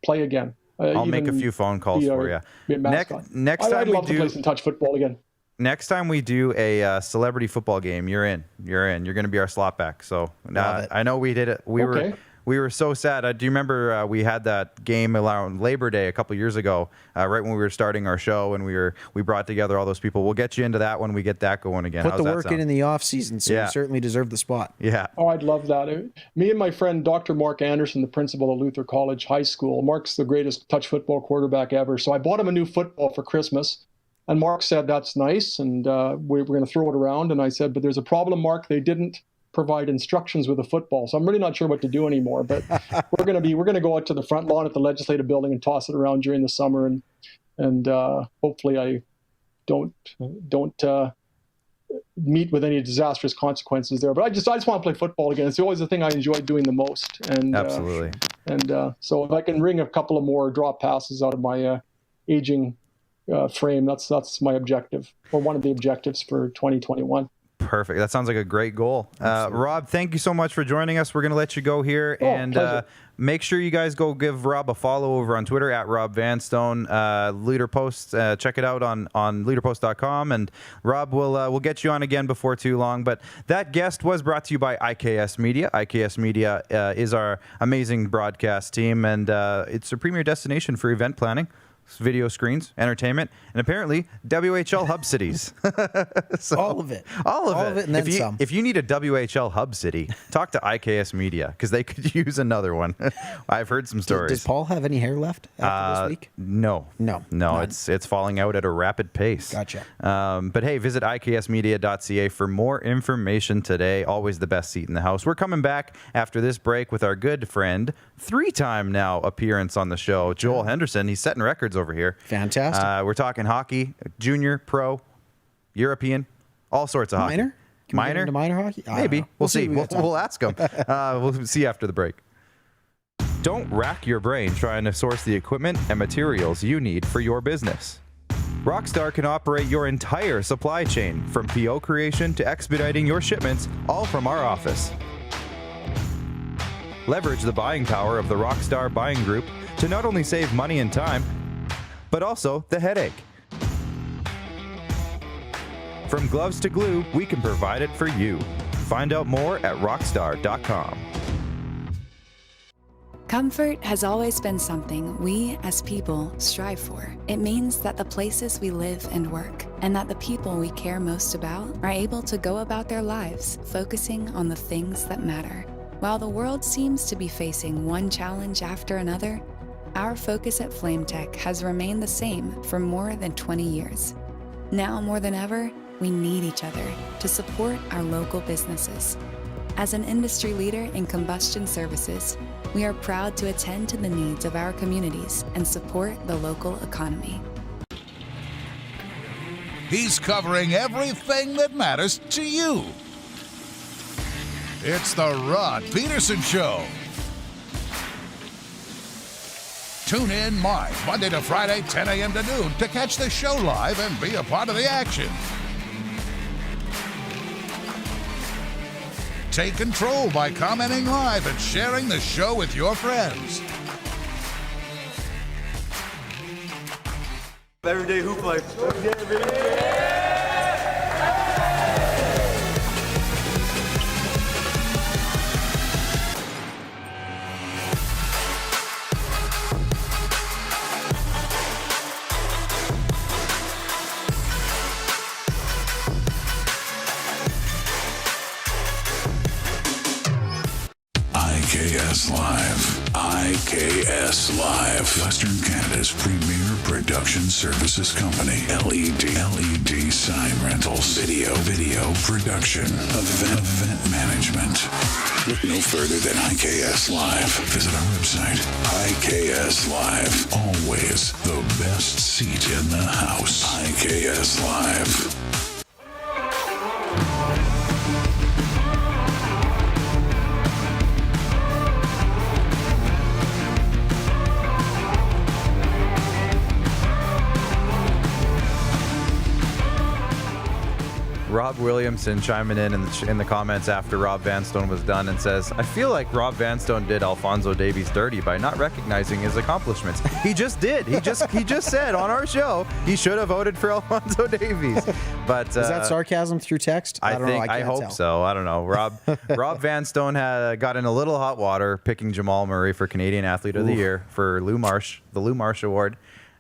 play again. I'll make a few phone calls for you. Next time I'd love to play some touch football again. Next time we do a celebrity football game, you're in. You're going to be our slot back. So I know we did it. We we were so sad. Do you remember we had that game around Labor Day a couple years ago, right when we were starting our show, and we brought together all those people. We'll get you into that when we get that going again. Put How's the that work sound? in the off season, so you certainly deserve the spot. Yeah. Oh, I'd love that. Me and my friend Dr. Mark Anderson, the principal of Luther College High School. Mark's the greatest touch football quarterback ever. So I bought him a new football for Christmas. And Mark said, that's nice, and we're going to throw it around. And I said, but there's a problem, Mark. They didn't provide instructions with a football. So I'm really not sure what to do anymore. But we're going to go out to the front lawn at the Legislative Building and toss it around during the summer. And hopefully I don't meet with any disastrous consequences there. But I just want to play football again. It's always the thing I enjoy doing the most. And Absolutely. So if I can wring a couple of more drop passes out of my aging frame, that's my objective, or one of the objectives for 2021. Perfect. That sounds like a great goal. Rob, thank you so much for joining us. We're going to let you go here. Pleasure. Make sure you guys go give Rob a follow over on Twitter at Rob Vanstone. Leader Post, check it out on leaderpost.com. And Rob, we'll get you on again before too long. But that guest was brought to you by IKS Media. IKS Media is our amazing broadcast team, and it's a premier destination for event planning, video screens, entertainment, and apparently WHL hub cities. So, All of it. All of it. And then some. If you need a WHL hub city, talk to IKS Media, because they could use another one. I've heard some stories. Does Paul have any hair left after this week? No. None. It's falling out at a rapid pace. Gotcha. But hey, visit iksmedia.ca for more information today. Always the best seat in the house. We're coming back after this break with our good friend, 3-time now appearance on the show, Joel Henderson. He's setting records over here. Fantastic. We're talking hockey, junior, pro, European, all sorts of hockey. Minor? Can we get Minor? into minor hockey? I don't Maybe. know. We'll see. what we got time. We'll ask him. We'll see after the break. Don't rack your brain trying to source the equipment and materials you need for your business. Rockstar can operate your entire supply chain, from PO creation to expediting your shipments, all from our office. Leverage the buying power of the Rockstar Buying Group to not only save money and time, but also the headache. From gloves to glue, we can provide it for you. Find out more at rockstar.com. Comfort has always been something we as people strive for. It means that the places we live and work, and that the people we care most about, are able to go about their lives focusing on the things that matter. While the world seems to be facing one challenge after another, our focus at FlameTech has remained the same for more than 20 years. Now more than ever, we need each other to support our local businesses. As an industry leader in combustion services, we are proud to attend to the needs of our communities and support the local economy. He's covering everything that matters to you. It's the Rod Peterson Show. Tune in Monday to Friday, 10 a.m. to noon, to catch the show live and be a part of the action. Take control by commenting live and sharing the show with your friends. Everyday hoop life. IKS Live. IKS Live. Western Canada's premier production services company. LED sign rentals. Video production. Event management. Look no further than IKS Live. Visit our website. IKS Live. Always the best seat in the house. IKS Live. Rob Williamson chiming in the comments after Rob Vanstone was done and says, I feel like Rob Vanstone did Alphonso Davies dirty by not recognizing his accomplishments. He just did. He just said on our show he should have voted for Alphonso Davies. But is that sarcasm through text? I don't know. I can't hope tell. so. I don't know. Rob Vanstone got in a little hot water picking Jamal Murray for Canadian Athlete of the Year for the Lou Marsh Award.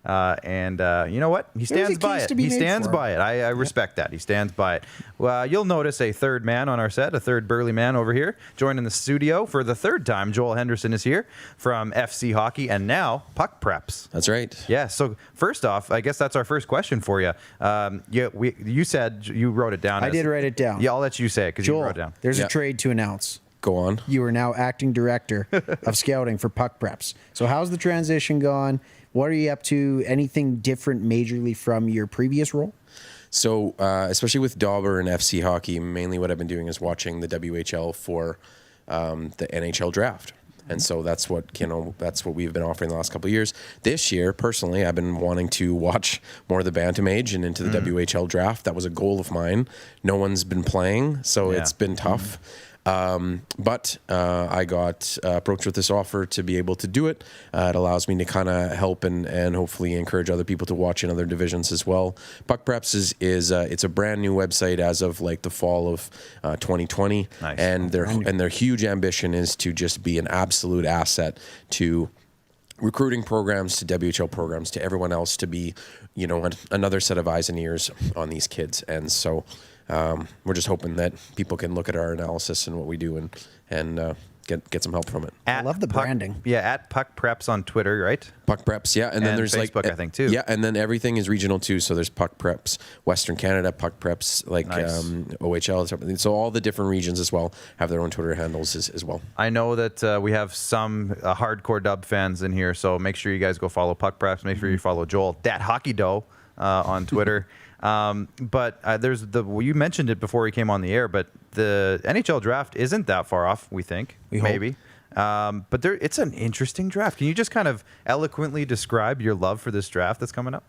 And you know what? He stands by it. He stands by it. I respect that. He stands by it. Well, you'll notice a third man on our set, a third burly man over here, joining the studio for the third time. Joel Henderson is here from FC Hockey and now Puck Preps. That's right. Yeah. So first off, I guess that's our first question for you. You said you wrote it down. I did write it down. Yeah, I'll let you say it because you Joel, wrote it down. there's a trade to announce. Go on. You are now acting director of scouting for Puck Preps. So how's the transition gone? What are you up to? Anything different majorly from your previous role? So, especially with Dauber and FC Hockey, mainly what I've been doing is watching the WHL for the NHL Draft. And so that's what we've been offering the last couple of years. This year, personally, I've been wanting to watch more of the Bantam Age and into the WHL Draft. That was a goal of mine. No one's been playing, so it's been tough. But I got approached with this offer to be able to do it. It allows me to kind of help and hopefully encourage other people to watch in other divisions as well. Puck Preps is it's a brand new website as of like the fall of 2020, nice. And their huge ambition is to just be an absolute asset to recruiting programs, to WHL programs, to everyone else, to be, another set of eyes and ears on these kids. And so we're just hoping that people can look at our analysis and what we do and get some help from it. I love the branding. Yeah, at Puck Preps on Twitter, right? Puck Preps, yeah. And then there's Facebook, I think, too. Yeah, and then everything is regional, too. So there's Puck Preps, Western Canada, Puck Preps, like Nice. OHL. So all the different regions as well have their own Twitter handles as well. I know that we have some hardcore Dub fans in here, so make sure you guys go follow Puck Preps. Make sure you follow Joel, Dat Hockey Dough, on Twitter. But you mentioned it before we came on the air, but the NHL draft isn't that far off, we think. Maybe. But it's an interesting draft. Can you just kind of eloquently describe your love for this draft that's coming up?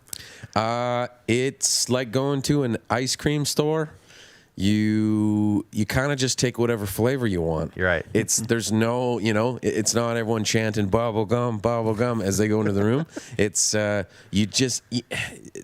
It's like going to an ice cream store. You kind of just take whatever flavor you want. You're right. There's no, it's not everyone chanting bubble gum as they go into the room. It's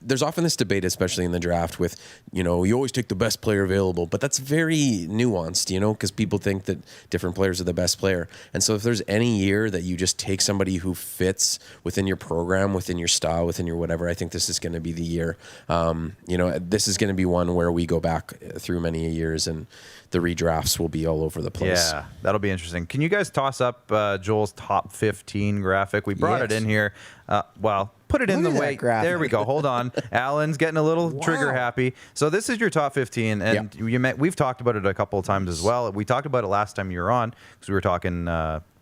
there's often this debate, especially in the draft, with you always take the best player available, but that's very nuanced, because people think that different players are the best player. And so if there's any year that you just take somebody who fits within your program, within your style, within your whatever, I think this is going to be the year. This is going to be one where we go back through many years and the redrafts will be all over the place. Yeah, that'll be interesting. Can you guys toss up Joel's top 15 graphic? We brought it in here. Put it in Look the at way. that graphic. There we go. Hold on. Alan's getting a little trigger happy. So this is your top 15, and we've talked about it a couple of times as well. We talked about it last time you were on because we were talking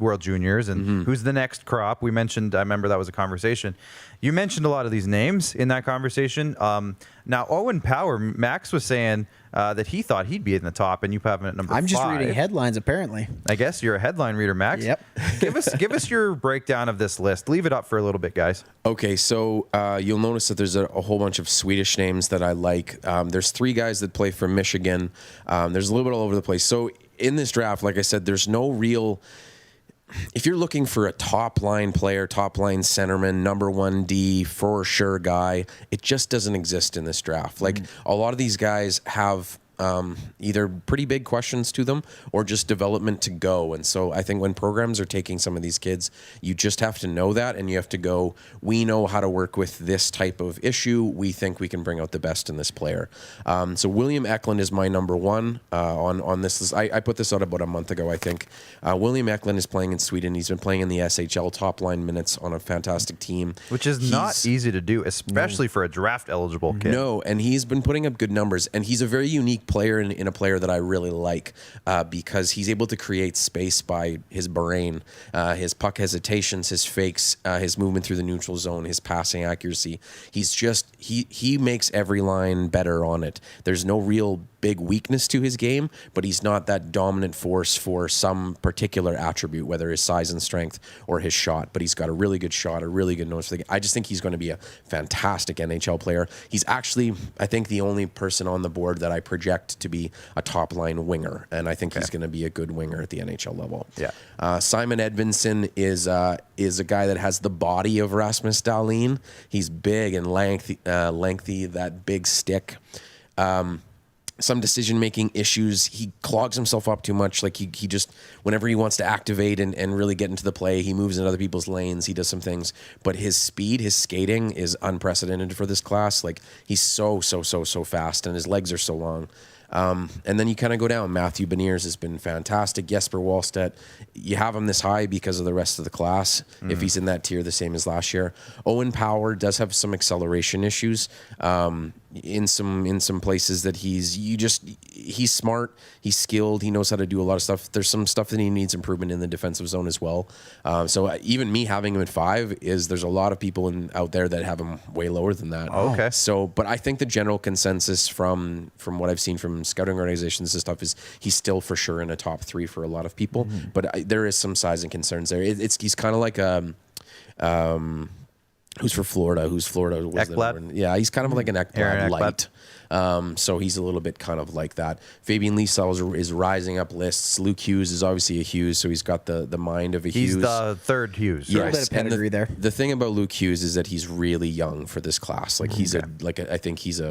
World Juniors and who's the next crop. We mentioned, I remember that was a conversation. You mentioned a lot of these names in that conversation. Now, Owen Power, Max was saying that he thought he'd be in the top, and you have him at number 5. I'm just reading headlines, apparently. I guess you're a headline reader, Max. Yep. give us your breakdown of this list. Leave it up for a little bit, guys. Okay, so you'll notice that there's a whole bunch of Swedish names that I like. There's 3 guys that play for Michigan. There's a little bit all over the place. So in this draft, like I said, there's no real... If you're looking for a top-line player, top-line centerman, number 1D, for sure guy, it just doesn't exist in this draft. Like, a lot of these guys have either pretty big questions to them or just development to go. And so I think when programs are taking some of these kids, you just have to know that, and you have to go, we know how to work with this type of issue. We think we can bring out the best in this player. So William Eckland is my number 1 on this list. I put this out about a month ago, I think. William Eckland is playing in Sweden. He's been playing in the SHL top-line minutes on a fantastic team. Which is not easy to do, especially for a draft-eligible kid. No, and he's been putting up good numbers, and he's a very unique player in a player that I really like because he's able to create space by his brain, his puck hesitations, his fakes, his movement through the neutral zone, his passing accuracy. He's just he makes every line better on it. There's no real big weakness to his game, but he's not that dominant force for some particular attribute, whether his size and strength or his shot. But he's got a really good shot, a really good nose for the game. I just think he's going to be a fantastic NHL player. He's actually, I think, the only person on the board that I project to be a top-line winger, and I think he's going to be a good winger at the NHL level. Yeah. Simon Edmondson is a guy that has the body of Rasmus Dahlin. He's big and lengthy, that big stick. Some decision-making issues. He clogs himself up too much. Like he just, whenever he wants to activate and really get into the play, he moves in other people's lanes. He does some things, but his speed, his skating is unprecedented for this class. Like he's so fast, and his legs are so long. And then you kind of go down. Matthew Beniers has been fantastic. Jesper Wallstedt, you have him this high because of the rest of the class. If he's in that tier, the same as last year. Owen Power does have some acceleration issues in some places that he's smart, he's skilled, he knows how to do a lot of stuff. There's some stuff that he needs improvement in the defensive zone as well. So even me having him at 5 there's a lot of people out there that have him way lower than that. Oh, okay. So, but I think the general consensus from what I've seen from scouting organizations and stuff is he's still for sure in a top 3 for a lot of people. But there is some sizing concerns there. He's kind of like who's for Florida? Who's Florida? Eckland. Yeah, he's kind of like an Eckland Aaron light. So he's a little bit kind of like that. Fabian Liesel is rising up lists. Luke Hughes is obviously a Hughes, so he's got the mind of a Hughes. He's the third Hughes. Yes. A little bit of pedigree there. The thing about Luke Hughes is that he's really young for this class. Like he's I think he's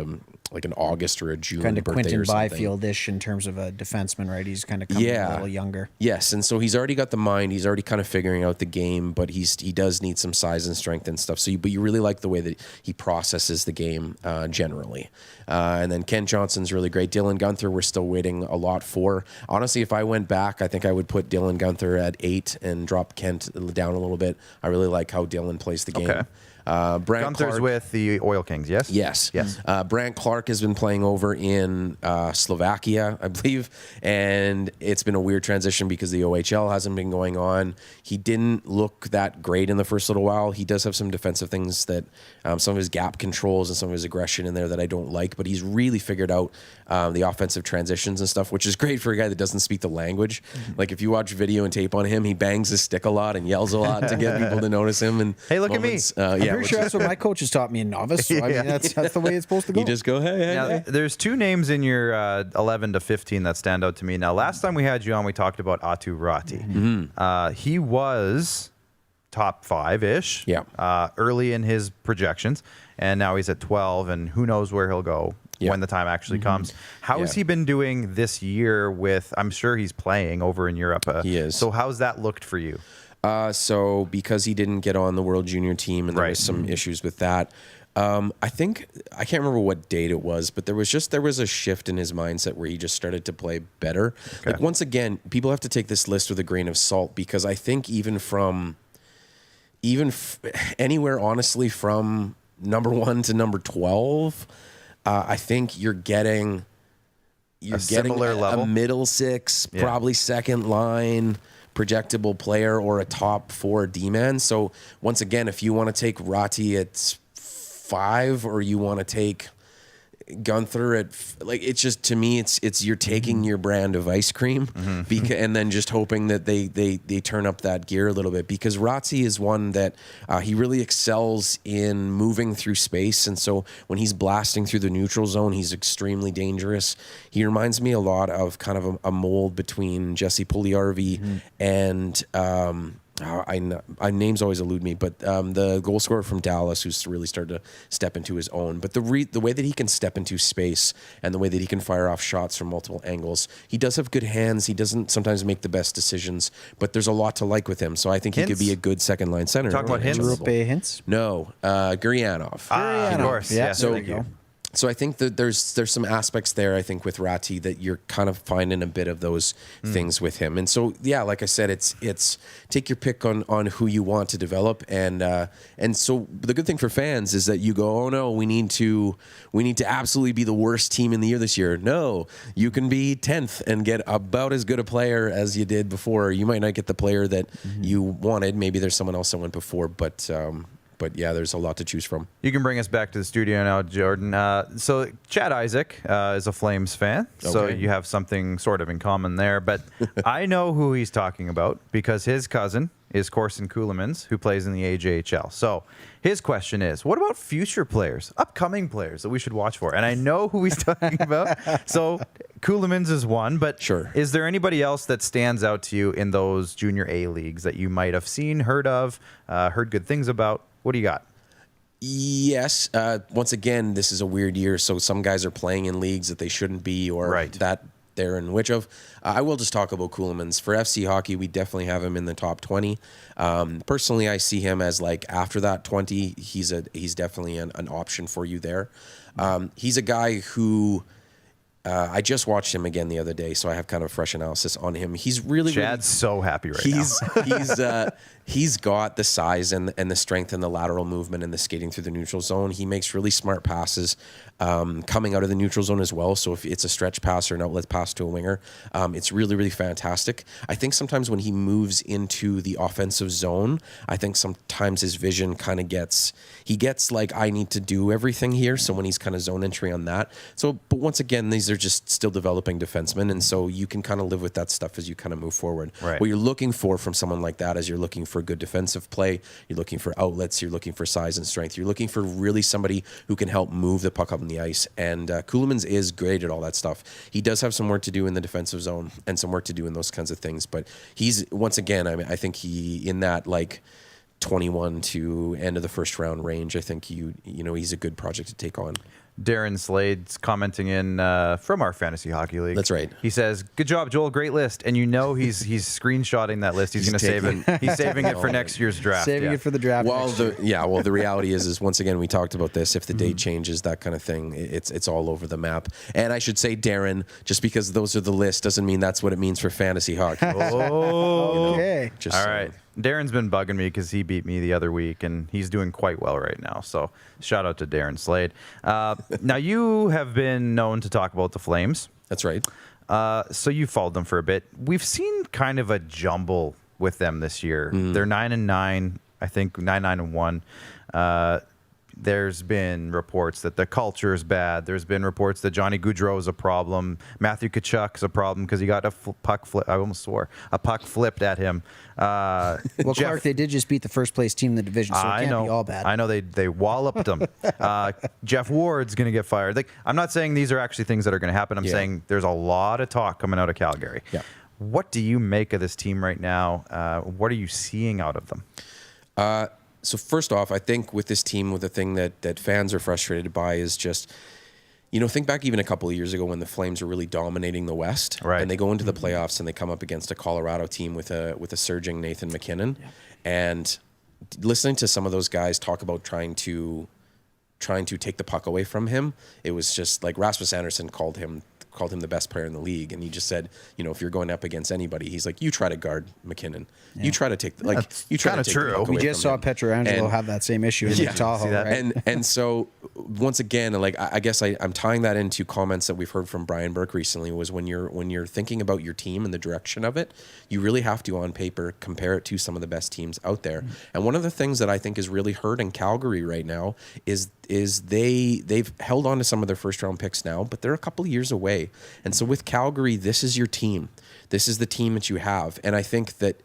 like an August or a June Kind of birthday Quentin or something. Byfield-ish in terms of a defenseman, right? He's kind of coming a little younger. Yes, and so he's already got the mind. He's already kind of figuring out the game, but he does need some size and strength and stuff. So, but you really like the way that he processes the game generally. And then Kent Johnson's really great. Dylan Gunther, we're still waiting a lot for. Honestly, if I went back, I think I would put Dylan Gunther at 8 and drop Kent down a little bit. I really like how Dylan plays the game. Okay. Brant Gunther's Clark, with the Oil Kings, yes? Yes. Yes. Brant Clark has been playing over in Slovakia, I believe, and it's been a weird transition because the OHL hasn't been going on. He didn't look that great in the first little while. He does have some defensive things that some of his gap controls and some of his aggression in there that I don't like, but he's really figured out the offensive transitions and stuff, which is great for a guy that doesn't speak the language. Like if you watch video and tape on him, he bangs his stick a lot and yells a lot to get people to notice him. And Hey, look moments. at me. I'm pretty sure that's what my coach has taught me in novice. So, I mean, that's the way it's supposed to go. You just go, hey. Now, there's 2 names in your 11 to 15 that stand out to me. Now, last time we had you on, we talked about Atu Ratti. He was top 5-ish early in his projections, and now he's at 12, and who knows where he'll go when the time actually comes. How has he been doing this year with, I'm sure he's playing over in Europe. He is. So how's that looked for you? So because he didn't get on the World Junior team and there was some issues with that, I think, I can't remember what date it was, but there was a shift in his mindset where he just started to play better. Okay. Like once again, people have to take this list with a grain of salt because I think anywhere honestly from number 1 to number 12, I think you're getting similar level? A middle 6, probably second line projectable player or a top 4 D-man. So once again, if you want to take Ratti at 5 or you want to take Gunther at it's just, to me, it's you're taking your brand of ice cream and then just hoping that they turn up that gear a little bit, because Ratti is one that he really excels in moving through space, and so when he's blasting through the neutral zone, he's extremely dangerous. He reminds me a lot of kind of a mold between Jesse Puljujarvi and names always elude me, but the goal scorer from Dallas who's really started to step into his own. But the way that he can step into space and the way that he can fire off shots from multiple angles, he does have good hands. He doesn't sometimes make the best decisions, but there's a lot to like with him. So I think he could be a good second line center. Talking about Hintz? Hintz? No, Guryanov. Of course. Yeah. So, there you go. So I think that there's some aspects there, I think, with Ratti that you're kind of finding a bit of those things with him. And so, yeah, like I said, it's take your pick on who you want to develop. And so the good thing for fans is that you go, oh no, we need to absolutely be the worst team in the year this year. No, you can be 10th and get about as good a player as you did before. You might not get the player that you wanted. Maybe there's someone else that went before, but But yeah, there's a lot to choose from. You can bring us back to the studio now, Jordan. So Chad Isaac is a Flames fan, so Okay. you have something sort of in common there. But I know who he's talking about because his cousin is Carson Wentz, who plays in the AJHL. So his question is, what about future players, upcoming players that we should watch for? And I know who he's talking about. So Wentz is one, but Sure. Is there anybody else that stands out to you in those junior A leagues that you might have seen, heard of, heard good things about? What do you got? Yes. Once again, this is a weird year, so some guys are playing in leagues that they shouldn't be, or Right. that they're in which of. I will just talk about Coolemans. For FC hockey, we definitely have him in the top 20. Personally, I see him as like after that 20, he's definitely an option for you there. He's a guy who I just watched him again the other day, so I have kind of fresh analysis on him. He's really Chad's so happy right now. He's got the size and the strength and the lateral movement and the skating through the neutral zone. He makes really smart passes coming out of the neutral zone as well. So if it's a stretch pass or an outlet pass to a winger, it's really, really fantastic. I think sometimes when he moves into the offensive zone, I think sometimes his vision kind of gets like, I need to do everything here. So when he's kind of zone entry on that. So, but once again, these are just still developing defensemen. And so you can kind of live with that stuff as you kind of move forward. Right. What you're looking for from someone like that is you're looking for good defensive play. You're looking for outlets. You're looking for size and strength. You're looking for really somebody who can help move the puck up on the ice. And Coolemans is great at all that stuff. He does have some work to do in the defensive zone and some work to do in those kinds of things. But he's, once again, I think he, in that like 21 to end of the first round range, I think he's a good project to take on. Darren Slade's commenting in from our fantasy hockey league. That's right. He says, "Good job, Joel. Great list." And he's screenshotting that list. He's going to save it. He's saving it for next year's draft. Saving it for the draft. Well, the reality is once again, we talked about this. If the date changes, that kind of thing, it's all over the map. And I should say, Darren, just because those are the list doesn't mean that's what it means for fantasy hockey. Okay. Just All saying. right. Darren's been bugging me because he beat me the other week, and he's doing quite well right now. So shout out to Darren Slade. Now, you have been known to talk about the Flames. That's right. So you followed them for a bit. We've seen kind of a jumble with them this year. They're 9-9, I think 9-9-1. There's been reports that the culture is bad. There's been reports that Johnny Gaudreau is a problem. Matthew Tkachuk's a problem because he got a puck flip. I almost swore a puck flipped at him. Well, Clark, they did just beat the first place team in the division, so it can't be all bad. I know they walloped them. Jeff Ward's going to get fired. Like, I'm not saying these are actually things that are going to happen. I'm saying there's a lot of talk coming out of Calgary. Yeah. What do you make of this team right now? What are you seeing out of them? So first off, I think with this team, with the thing that fans are frustrated by is just, think back even a couple of years ago when the Flames were really dominating the West, right? And they go into the playoffs and they come up against a Colorado team with a surging Nathan MacKinnon, and listening to some of those guys talk about trying to take the puck away from him, it was just like Rasmus Andersson called him the best player in the league, and he just said, if you're going up against anybody, he's like, you try to guard MacKinnon, you try to take you try to take the puck away We just saw from him. Pietrangelo have that same issue in Lake Tahoe, right? And so once again, like I guess I'm tying that into comments that we've heard from Brian Burke recently, was when you're thinking about your team and the direction of it, you really have to on paper compare it to some of the best teams out there. And one of the things that I think is really hurting Calgary right now is they've held on to some of their first round picks now, but they're a couple of years away. And so with Calgary, this is your team. This is the team that you have. And I think that,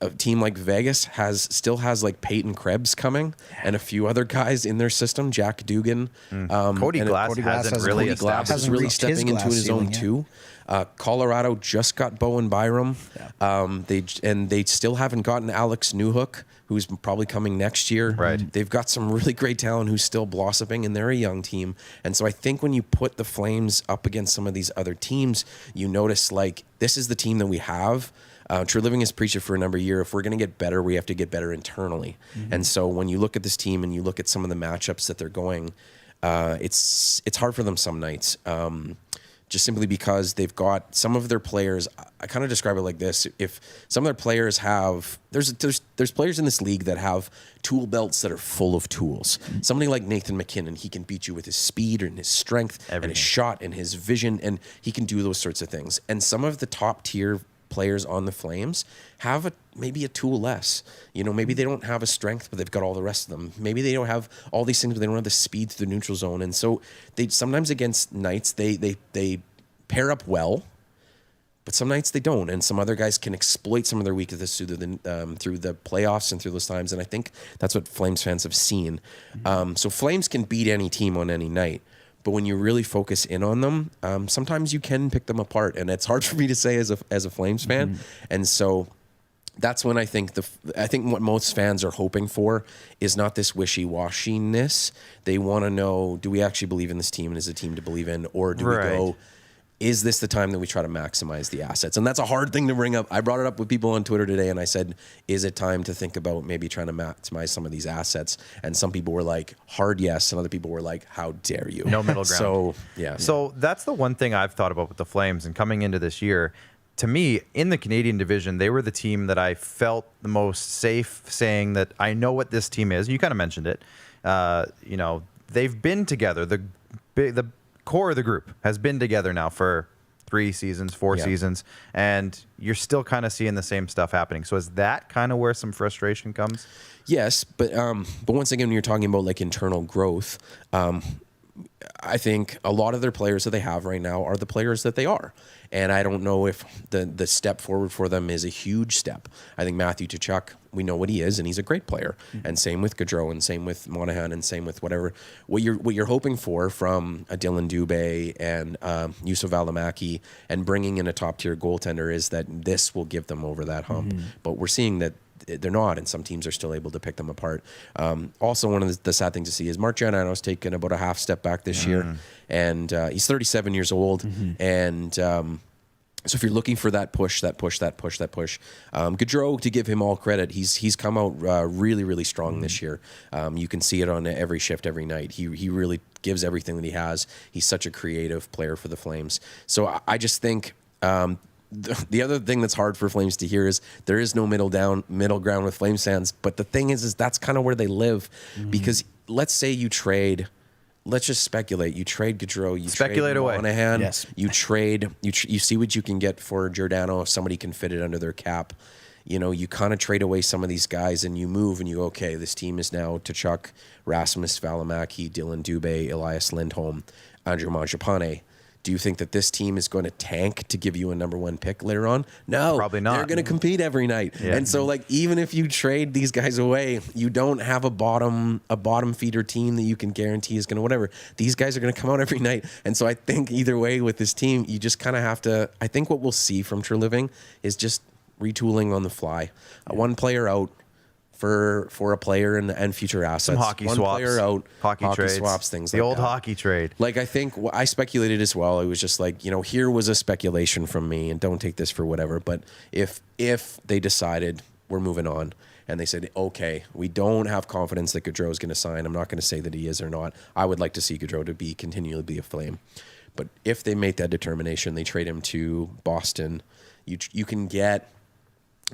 a team like Vegas still has like Peyton Krebs coming and a few other guys in their system, Jack Dugan. Cody Glass hasn't really established. Hasn't really stepping into his own too. Colorado just got Bowen Byram. They still haven't gotten Alex Newhook, who's probably coming next year. Right. They've got some really great talent who's still blossoming, and they're a young team. And so I think when you put the Flames up against some of these other teams, you notice like this is the team that we have. True Living has preached it for a number of years. If we're going to get better, we have to get better internally. And so when you look at this team and you look at some of the matchups that they're going, it's hard for them some nights. Just simply because they've got some of their players. I kind of describe it like this: if some of their players have, there's players in this league that have tool belts that are full of tools. Somebody like Nathan MacKinnon, he can beat you with his speed and his strength and his shot and his vision, and he can do those sorts of things. And some of the top tier players on the Flames have maybe a tool less. Maybe they don't have a strength, but they've got all the rest of them. Maybe they don't have all these things, but they don't have the speed to the neutral zone. And so they sometimes against nights they pair up well, but some nights they don't. And some other guys can exploit some of their weaknesses through the playoffs and through those times. And I think that's what Flames fans have seen. So Flames can beat any team on any night. But when you really focus in on them, sometimes you can pick them apart, and it's hard for me to say as a Flames fan. And so that's when I think what most fans are hoping for is not this wishy-washiness. They want to know: do we actually believe in this team, and is a team to believe in, or do we go? Is this the time that we try to maximize the assets? And that's a hard thing to bring up. I brought it up with people on Twitter today, and I said, is it time to think about maybe trying to maximize some of these assets? And some people were like, hard yes, and other people were like, how dare you? No middle ground. So, yeah. So that's the one thing I've thought about with the Flames, and coming into this year, to me, in the Canadian division, they were the team that I felt the most safe saying that I know what this team is. You kind of mentioned it. They've been together. The core of the group has been together now for 3 seasons, 4 seasons, and you're still kind of seeing the same stuff happening. So is that kind of where some frustration comes? Yes, but once again, when you're talking about like internal growth, I think a lot of their players that they have right now are the players that they are. And I don't know if the step forward for them is a huge step. I think Matthew Tkachuk, we know what he is, and he's a great player. And same with Gaudreau, and same with Monahan, and same with whatever. What you're hoping for from a Dylan Dubé and Yusuf Valimaki and bringing in a top-tier goaltender is that this will give them over that hump. But we're seeing that they're not, and some teams are still able to pick them apart. Also, one of the sad things to see is Mark Giannano's taken about a half step back this year, and he's 37 years old. And so if you're looking for that push, Gaudreau, to give him all credit, he's come out really, really strong this year. You can see it on every shift, every night. He really gives everything that he has. He's such a creative player for the Flames. So I just think the other thing that's hard for Flames to hear is there is no middle ground with Flames fans. But the thing is that's kind of where they live, because let's say you trade. Let's just speculate. You trade Gaudreau. You speculate trade away. Monahan. Yes. You trade. You see what you can get for Giordano if somebody can fit it under their cap. You kind of trade away some of these guys, and you move, and you go, okay, this team is now Tkachuk, Rasmus Valimaki, Dylan Dubé, Elias Lindholm, Andrew Mangiapane. Do you think that this team is going to tank to give you a number 1 pick later on? No, probably not. They're going to compete every night. Yeah. And so, even if you trade these guys away, you don't have a bottom feeder team that you can guarantee is going to whatever. These guys are going to come out every night. And so I think either way with this team, you just kind of have to. I think what we'll see from True Living is just retooling on the fly. One player out for a player and future assets. Some hockey One swaps. player out. Hockey trades. Swaps, things the like old that. hockey trade. I think I speculated as well. It was just here was a speculation from me, and don't take this for whatever. But if they decided we're moving on, and they said, okay, we don't have confidence that Gaudreau is going to sign. I'm not going to say that he is or not. I would like to see Gaudreau to continually be a Flame. But if they make that determination, they trade him to Boston. You can get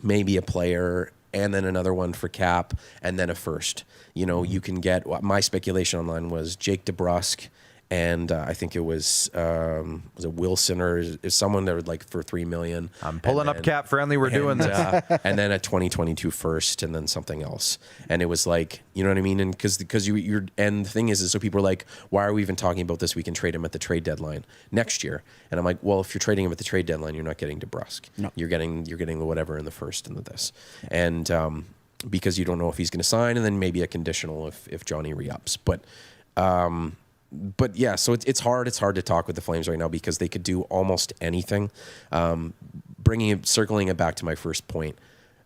maybe a player and then another one for cap, and then a first. You can get, my speculation online was Jake DeBrusk, and I think it was it Wilson or is someone that would for $3 million. I'm pulling up cap friendly. We're doing this, and then a 2022 first, and then something else. And it was you know what I mean? And because you're and the thing is so people are like, why are we even talking about this? We can trade him at the trade deadline next year. And I'm like, well, if you're trading him at the trade deadline, you're not getting DeBrusk. No. You're getting the whatever in the first and the this, and because you don't know if he's going to sign, and then maybe a conditional if Johnny re-ups, But yeah, so it's hard. It's hard to talk with the Flames right now because they could do almost anything. Circling it back to my first point,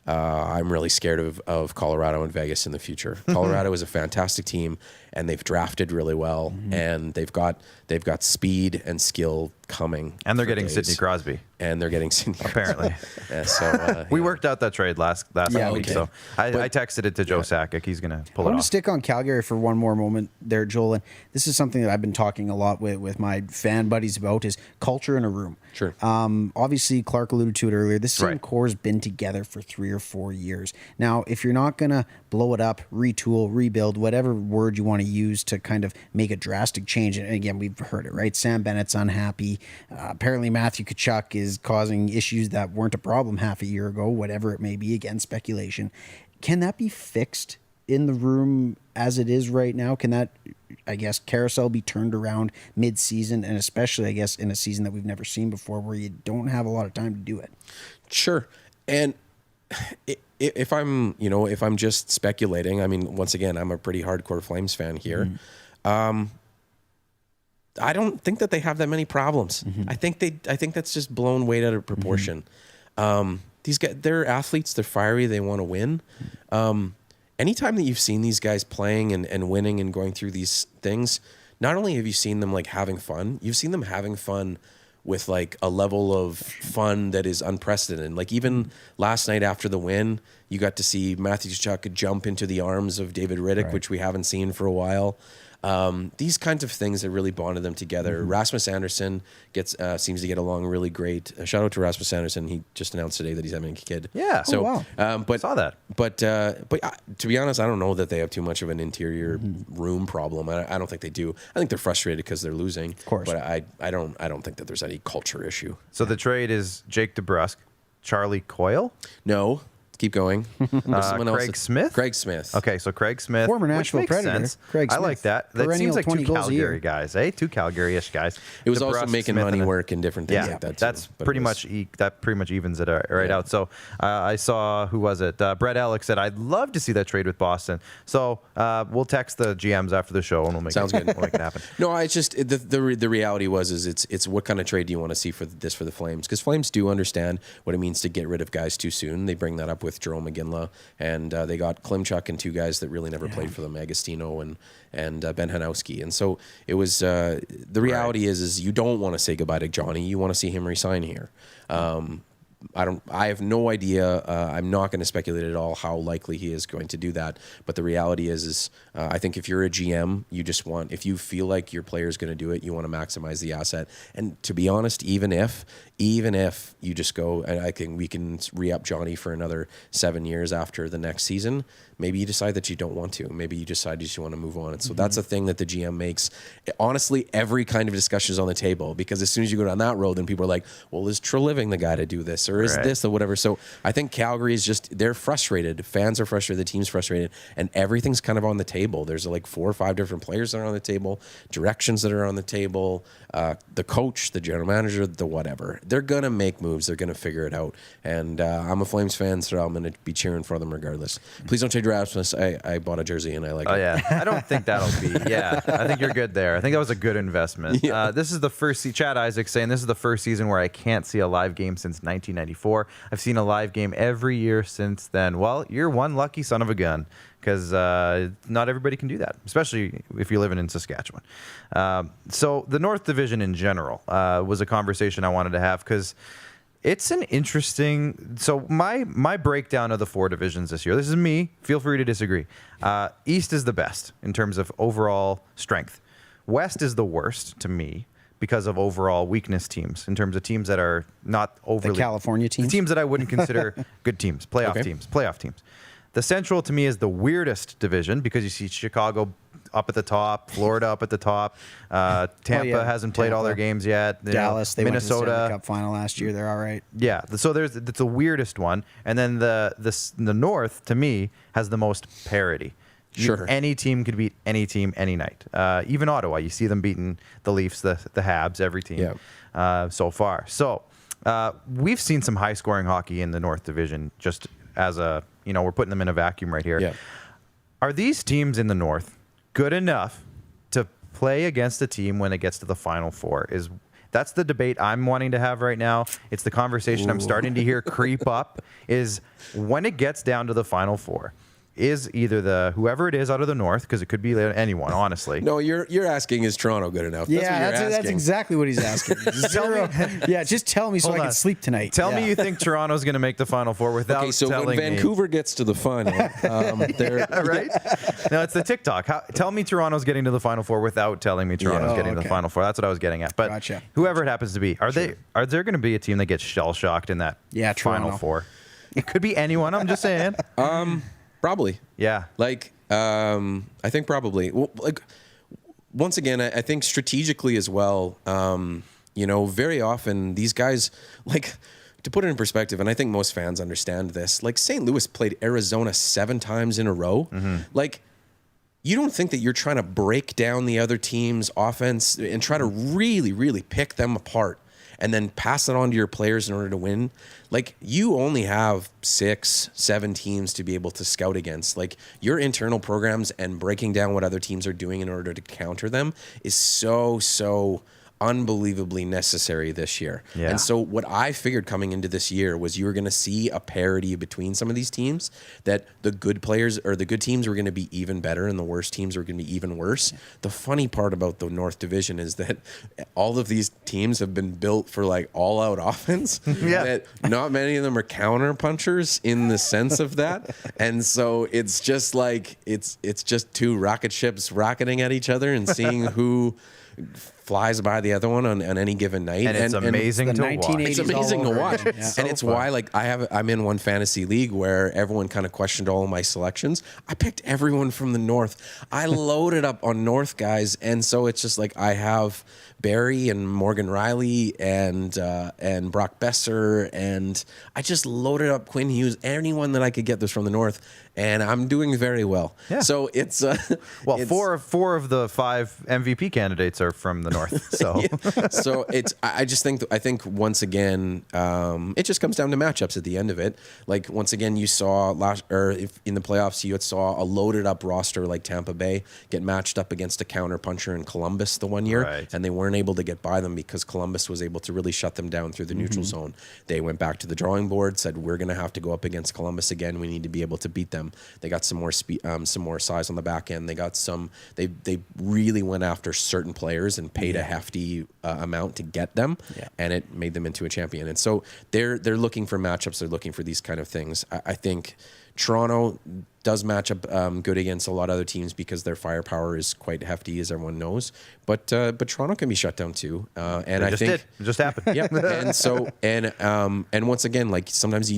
I'm really scared of Colorado and Vegas in the future. Colorado is a fantastic team, and they've drafted really well, and they've got speed and skill coming. And they're getting Sidney Crosby. And they're getting Sidney apparently. So we worked out that trade last week, okay. so I texted it to Joe Sakic. He's going to pull it I want off. to stick on Calgary for one more moment there, Joel. And this is something that I've been talking a lot with my fan buddies about is culture in a room. Sure. Obviously, Clark alluded to it earlier. This same Right. core has been together for 3 or 4 years. Now, if you're not going to blow it up, retool, rebuild, whatever word you want want to use to kind of make a drastic change. And again, we've heard it, right? Sam Bennett's unhappy. Apparently Matthew Tkachuk is causing issues that weren't a problem half a year ago, whatever it may be. Again, speculation. Can that be fixed in the room as it is right now? Can that, I guess, carousel be turned around mid-season, and especially, I guess, in a season that we've never seen before where you don't have a lot of time to do it? Sure. And if I'm just speculating, I mean, once again, I'm a pretty hardcore Flames fan here. I don't think that they have that many problems. I think that's just blown way out of proportion. These guys, they're athletes, they're fiery, they want to win. Anytime that you've seen these guys playing and winning and going through these things, not only have you seen them like having fun, you've seen them having fun with like a level of fun that is unprecedented. Like even last night after the win, you got to see Matthew Tkachuk jump into the arms of David Riddick, which we haven't seen for a while. These kinds of things that really bonded them together. Rasmus Anderson seems to get along really great. Shout out to Rasmus Anderson. He just announced today that he's having a kid. Yeah. So, wow. But saw that. But to be honest, I don't know that they have too much of an interior room problem. I don't think they do. I think they're frustrated because they're losing. Of course. But I don't think that there's any culture issue. So the trade is Jake DeBrusk, Charlie Coyle. No. Keep going. Craig Smith? Craig Smith. Okay, so Craig Smith. Former which Nashville makes Predator. sense. Craig I Smith. like that. That Perennial seems like 20 two goals a year. Calgary guys, eh? Two Calgary-ish guys. It was also DeBrusk, making Smith, money and then- work and different things Yeah, like that. that's too. But pretty it was- much that pretty much evens it right out. So I saw, who was it? Brett Ellick said, "I'd love to see that trade with Boston." So we'll text the GMs after the show and we'll make Sounds it, good. we'll make it happen. No, it's just the reality is it's what kind of trade do you want to see for the Flames? Because Flames do understand what it means to get rid of guys too soon. They bring that up with Jerome McGinley, and they got Klimchuk and two guys that really never played for them, Agostino and Ben Hanowski. And so it was the reality is you don't want to say goodbye to Johnny. You want to see him resign here. I have no idea. I'm not going to speculate at all how likely he is going to do that. But the reality is I think if you're a GM, you just want, if you feel like your player is going to do it, you want to maximize the asset. And to be honest, even if you just go, and I think we can re-up Johnny for another 7 years after the next season, maybe you decide that you don't want to. Maybe you decide you just want to move on. And so that's a thing that the GM makes. Honestly, every kind of discussion is on the table, because as soon as you go down that road, then people are like, well, is Treliving the guy to do this? Or is this or whatever? So I think Calgary is just, they're frustrated. Fans are frustrated. The team's frustrated. And everything's kind of on the table. There's like 4 or 5 different players that are on the table, directions that are on the table, the coach, the general manager, the whatever. They're going to make moves. They're going to figure it out. And I'm a Flames fan, so I'm going to be cheering for them regardless. Please don't trade Rasmus. I bought a jersey and I like it. Oh, yeah. I don't think that'll be. Yeah. I think you're good there. I think that was a good investment. Yeah. This is the first, Chad Isaac saying, this is the first season where I can't see a live game since 1994. I've seen a live game every year since then. Well, you're one lucky son of a gun, because not everybody can do that, especially if you're living in Saskatchewan. So the North Division in general was a conversation I wanted to have, because it's an interesting. So my breakdown of the 4 divisions this year. This is me. Feel free to disagree. East is the best in terms of overall strength. West is the worst to me because of overall weakness teams, in terms of teams that are not overly. The California teams? The teams that I wouldn't consider good teams, playoff teams. The Central, to me, is the weirdest division, because you see Chicago up at the top, Florida up at the top. Tampa hasn't played all their games yet. Dallas, they Minnesota, went to the Stanley Cup final last year. They're all right. Yeah, so it's the weirdest one. And then the North, to me, has the most parity. Sure. Any team could beat any team any night. Even Ottawa, you see them beating the Leafs, the Habs, every team so far. So we've seen some high-scoring hockey in the North Division, just as a, we're putting them in a vacuum right here. Yeah. Are these teams in the North good enough to play against a team when it gets to the Final Four? That's the debate I'm wanting to have right now. It's the conversation I'm starting to hear creep up, is when it gets down to the Final Four, is either whoever it is out of the North, because it could be anyone, honestly. No, you're asking, is Toronto good enough? That's exactly what he's asking. Just tell me so I can sleep tonight. Tell me you think Toronto's going to make the Final Four without okay, so telling when Vancouver gets to the final, right? No, it's the TikTok. Tell me Toronto's getting to the Final Four without telling me Toronto's getting to the Final Four. That's what I was getting at. But whoever it happens to be, are there going to be a team that gets shell-shocked in that Final Four? It could be anyone. I'm just saying. Probably. Yeah. Like, I think probably. Well, like, once again, I think strategically as well, very often these guys, like, to put it in perspective, and I think most fans understand this, like St. Louis played Arizona 7 times in a row. Like, you don't think that you're trying to break down the other team's offense and try to really, really pick them apart and then pass it on to your players in order to win. Like, you only have 6, 7 teams to be able to scout against. Like, your internal programs and breaking down what other teams are doing in order to counter them is so unbelievably necessary this year. Yeah. And so what I figured coming into this year was you were going to see a parity between some of these teams, that the good players or the good teams were going to be even better and the worst teams were going to be even worse. The funny part about the North Division is that all of these teams have been built for like all out offense. That not many of them are counter punchers in the sense of that. And so it's just like, it's just 2 rocket ships rocketing at each other and seeing who flies by the other one on any given night, and it's amazing to watch. It's amazing to watch, Yeah. and it's why, like, I'm in one fantasy league where everyone kind of questioned all of my selections. I picked everyone from the North. I loaded up on North guys, and so it's just like I have Barry and Morgan Riley and Brock Besser, and I just loaded up Quinn Hughes, anyone that I could get this from the North, and I'm doing very well. Yeah. So it's well, four of the 5 MVP candidates are from the North. So so I think once again, it just comes down to matchups at the end of it. Like, once again, you saw in the playoffs, you saw a loaded up roster like Tampa Bay get matched up against a counter puncher in Columbus the one year, right, and they weren't able to get by them because Columbus was able to really shut them down through the neutral zone. They went back to the drawing board, said, we're going to have to go up against Columbus again. We need to be able to beat them. They got some more speed, some more size on the back end. They got some. They really went after certain players and paid a hefty amount to get them, and it made them into a champion. And so they're looking for matchups. They're looking for these kind of things. I think Toronto does match up good against a lot of other teams because their firepower is quite hefty, as everyone knows. But Toronto can be shut down too. And I think it just happened. Yeah. And so and once again, like, sometimes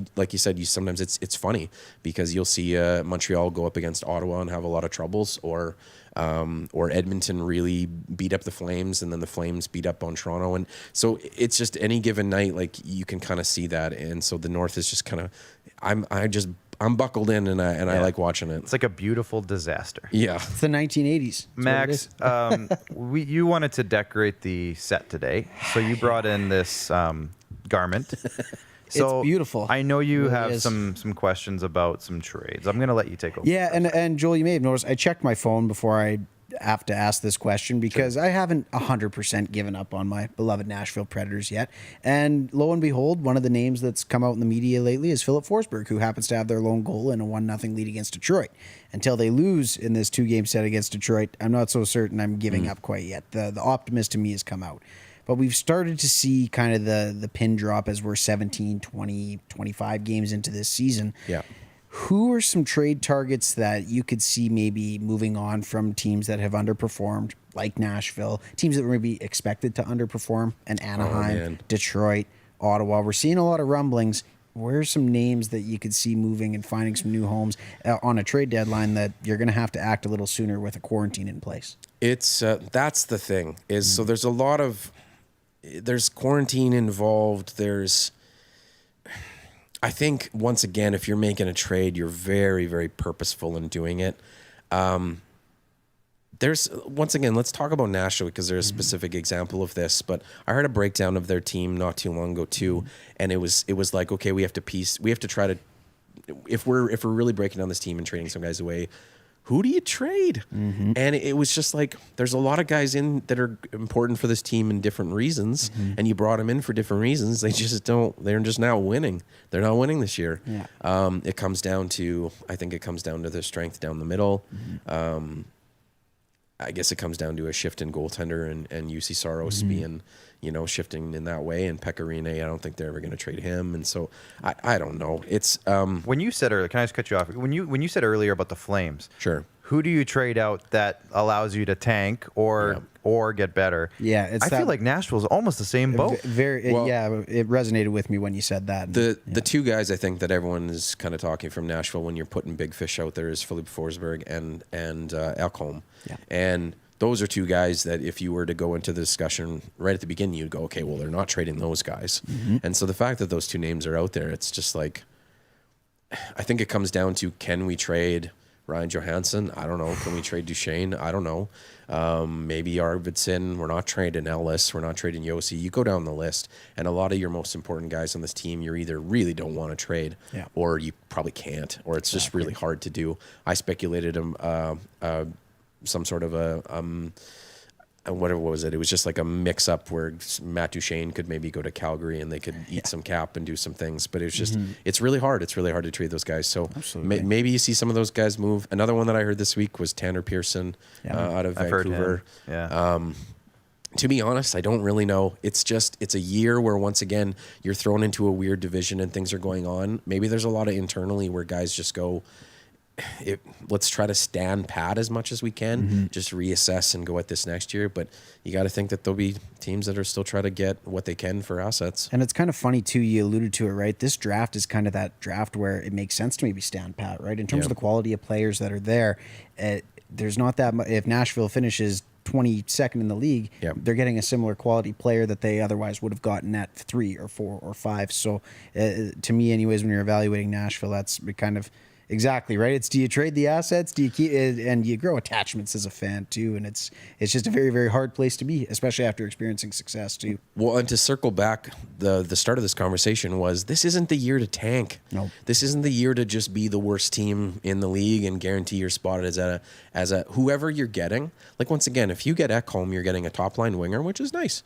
sometimes it's funny because you'll see Montreal go up against Ottawa and have a lot of troubles, or Edmonton really beat up the Flames, and then the Flames beat up on Toronto. And so it's just any given night, like, you can kind of see that. And so the North is just kind of, I'm buckled in, and I like watching it. It's like a beautiful disaster. Yeah. It's the 1980s. Max, you wanted to decorate the set today, so you brought in this garment. So It's beautiful. I know you It really have is. some questions about some trades. I'm going to let you take over. Yeah, and Joel, you may have noticed I checked my phone before I have to ask this question because I haven't 100% given up on my beloved Nashville Predators yet. And lo and behold, one of the names that's come out in the media lately is Philip Forsberg, who happens to have their lone goal in a 1-0 lead against Detroit. Until they lose in this 2-game set against Detroit, I'm not so certain I'm giving up quite yet. The optimist to me has come out. But we've started to see kind of the pin drop as we're 17, 20, 25 games into this season. Yeah. Who are some trade targets that you could see maybe moving on from teams that have underperformed, like Nashville, teams that were maybe expected to underperform, and Anaheim, Detroit, Ottawa? We're seeing a lot of rumblings. Where are some names that you could see moving and finding some new homes on a trade deadline that you're going to have to act a little sooner with a quarantine in place? It's that's the thing is, so there's quarantine involved. I think, once again, if you're making a trade, you're very, very purposeful in doing it. Once again, let's talk about Nashville because there's a specific example of this. But I heard a breakdown of their team not too long ago too, and it was like, okay, we have to try to, if we're really breaking down this team and trading some guys away, who do you trade? And it was just like, there's a lot of guys in that are important for this team in different reasons, and you brought them in for different reasons. They're just now winning. They're not winning this year. Yeah. I think it comes down to their strength down the middle. I guess it comes down to a shift in goaltender and UC Saros being, shifting in that way. And Pecorine, I don't think they're ever going to trade him. And so I don't know. It's When you said earlier, can I just cut you off? When you said earlier about the Flames, sure. who do you trade out that allows you to tank or get better? Yeah, I feel like Nashville's almost the same boat. It resonated with me when you said that. The two guys I think that everyone is kind of talking from Nashville when you're putting big fish out there is Philipp Forsberg and Eckland. Yeah. And those are two guys that if you were to go into the discussion right at the beginning, you'd go, okay, well, they're not trading those guys. And so the fact that those two names are out there, it's just like, I think it comes down to, can we trade Ryan Johansson? I don't know. Can we trade Duchesne? I don't know. Maybe Arvidsson. We're not trading Ellis. We're not trading Yossi. You go down the list, and a lot of your most important guys on this team, you either really don't want to trade, or you probably can't, or it's just really hard to do. I speculated some sort of whatever was it? It was just like a mix-up where Matt Duchesne could maybe go to Calgary and they could eat some cap and do some things. But it was just, it's really hard. It's really hard to trade those guys. So maybe you see some of those guys move. Another one that I heard this week was Tanner Pearson out of Vancouver. To be honest, I don't really know. It's a year where, once again, you're thrown into a weird division and things are going on. Maybe there's a lot of internally where guys just go, let's try to stand pat as much as we can, just reassess and go at this next year. But you got to think that there'll be teams that are still trying to get what they can for assets. And it's kind of funny too, you alluded to it, right? This draft is kind of that draft where it makes sense to maybe stand pat, right? In terms of the quality of players that are there, there's not that much. If Nashville finishes 22nd in the league, they're getting a similar quality player that they otherwise would have gotten at 3 or 4 or 5. So to me anyways, when you're evaluating Nashville, that's kind of exactly right. It's, do you trade the assets? Do you keep it, and you grow attachments as a fan too? And it's just a very, very hard place to be, especially after experiencing success too. Well, and to circle back, the start of this conversation was, this isn't the year to tank. No, this isn't the year to just be the worst team in the league and guarantee your spot as a whoever you're getting. Like, once again, if you get Ekholm, you're getting a top line winger, which is nice,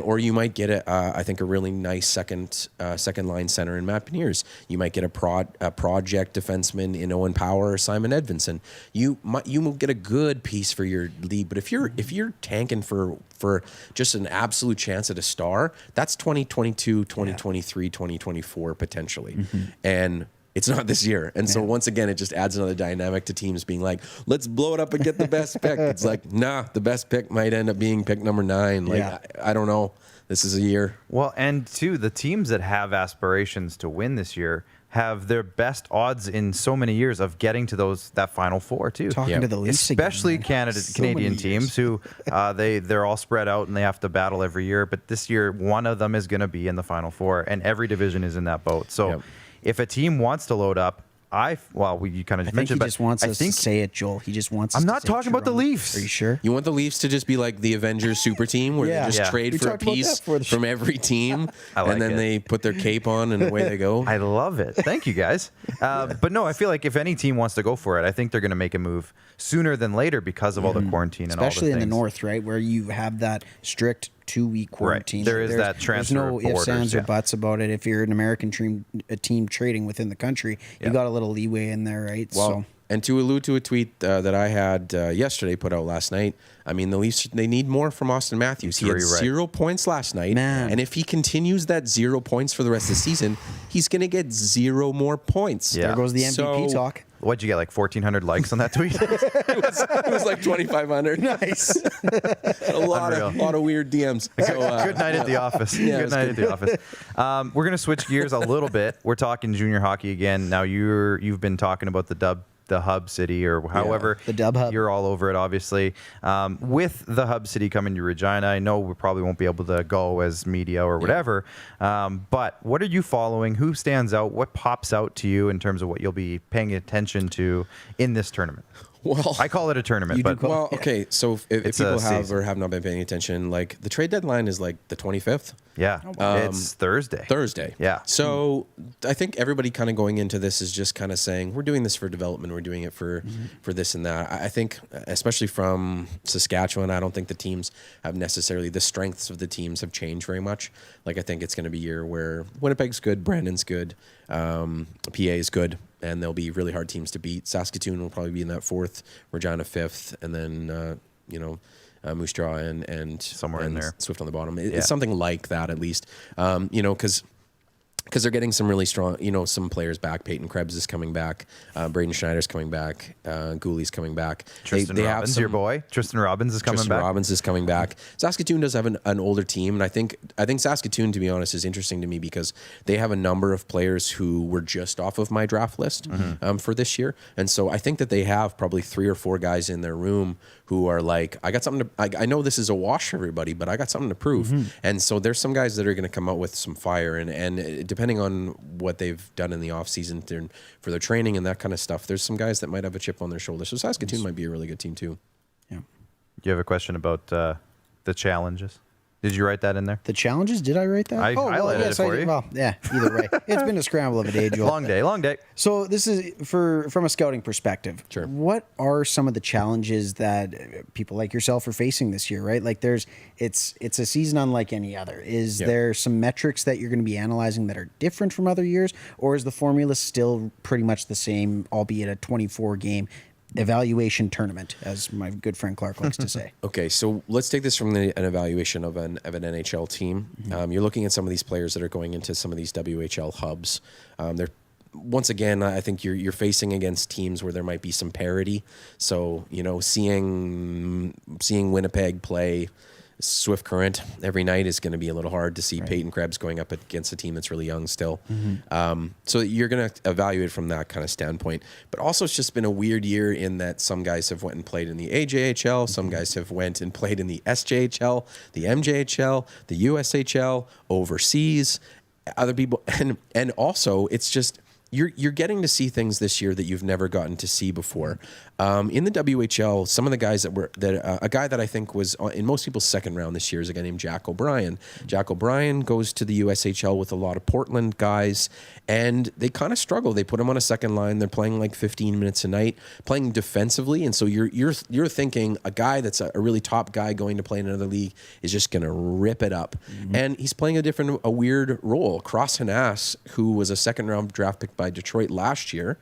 or you might get I think a really nice second line center in Matt Beniers. You might get a project defenseman in Owen Power or Simon Edmondson. You will get a good piece for your league. But if you're tanking for just an absolute chance at a star, that's 2022, 2023, 2024 potentially. And it's not this year. And so once again, it just adds another dynamic to teams being like, let's blow it up and get the best pick. It's like, nah, the best pick might end up being pick number 9. Like, I don't know. This is a year. Well, and two, the teams that have aspirations to win this year have their best odds in so many years of getting to that Final Four too. Talking to the Leafs especially again, Canadian teams who they're all spread out and they have to battle every year. But this year, one of them is going to be in the Final Four, and every division is in that boat. So if a team wants to load up, you kind of mentioned, he just wants us to say it, Joel. He just wants. I'm not talking about the Leafs. Are you sure? You want the Leafs to just be like the Avengers super team, where they just trade for a piece from every team, and then they put their cape on and away they go. I love it. Thank you, guys. But no, I feel like if any team wants to go for it, I think they're going to make a move sooner than later because of all the quarantine and all the things. Especially in the north, right, where you have that strict 2-week quarantine. Right. There's that transfer. There's no ifs, ands, or buts about it. If you're an American team trading within the country, you got a little leeway in there, right? Well, and to allude to a tweet that I had yesterday, put out last night, I mean, the Leafs, they need more from Austin Matthews. He had 0 points last night. And if he continues that 0 points for the rest of the season, he's going to get 0 more points. There goes the MVP talk. What'd you get, like 1,400 likes on that tweet? it was like 2,500. Nice. a lot of weird DMs. So, good night at the office. Good night at the office. We're going to switch gears a little bit. We're talking junior hockey again. Now, you've been talking about the Hub City, or however, the Dub Hub. You're all over it, obviously. With the Hub City coming to Regina, I know we probably won't be able to go as media or whatever, but what are you following? Who stands out? What pops out to you in terms of what you'll be paying attention to in this tournament? Well, I call it a tournament, but okay. So if people have or have not been paying attention, like the trade deadline is like the 25th. Yeah, it's Thursday. Yeah. So I think everybody kind of going into this is just kind of saying, we're doing this for development. We're doing it for this and that. I think, especially from Saskatchewan, I don't think the teams have necessarily, the strengths of the teams have changed very much. Like, I think it's going to be a year where Winnipeg's good, Brandon's good, PA is good, and there'll be really hard teams to beat. Saskatoon will probably be in that 4th, Regina 5th, and then, Moose Jaw and somewhere in there, Swift on the bottom. It's something like that, at least. Because because they're getting some really strong, some players back. Peyton Krebs is coming back. Braden Schneider's coming back. Gooley's coming back. Tristan Robbins, your boy. Tristan Robbins is coming back. Tristan Robbins is coming back. Saskatoon does have an older team, and I think Saskatoon, to be honest, is interesting to me because they have a number of players who were just off of my draft list for this year, and so I think that they have probably 3 or 4 guys in their room who are like, I got something to. I know this is a wash for everybody, but I got something to prove, and so there's some guys that are going to come out with some fire, and depending on what they've done in the offseason for their training and that kind of stuff, there's some guys that might have a chip on their shoulder. So Saskatoon might be a really good team too. Yeah. You have a question about the challenges? Did you write that in there? The challenges? Did I write that? I highlighted it for you. Well, yeah, either way. It's been a scramble of a day, Joel. Long day. So this is from a scouting perspective. Sure. What are some of the challenges that people like yourself are facing this year, right? Like it's a season unlike any other. Is there some metrics that you're going to be analyzing that are different from other years, or is the formula still pretty much the same, albeit a 24-game evaluation tournament, as my good friend Clark likes to say? Okay, so let's take this from an evaluation of an NHL team. You're looking at some of these players that are going into some of these WHL hubs. They're once again, I think you're facing against teams where there might be some parity. So seeing Winnipeg play Swift Current every night is going to be a little hard to see. Right. Peyton Krebs going up against a team that's really young still. So you're going to evaluate from that kind of standpoint. But also, it's just been a weird year in that some guys have went and played in the AJHL, some guys have went and played in the SJHL, the MJHL, the USHL, overseas. Other people, and also it's just you're getting to see things this year that you've never gotten to see before. In the WHL, some of the guys a guy that I think was in most people's second round this year is a guy named Jack O'Brien. Jack O'Brien goes to the USHL with a lot of Portland guys, and they kind of struggle. They put him on a second line. They're playing like 15 minutes a night, playing defensively, and so you're thinking a guy that's a really top guy going to play in another league is just going to rip it up, and he's playing a weird role. Cross Hanas, who was a second round draft pick by Detroit last year,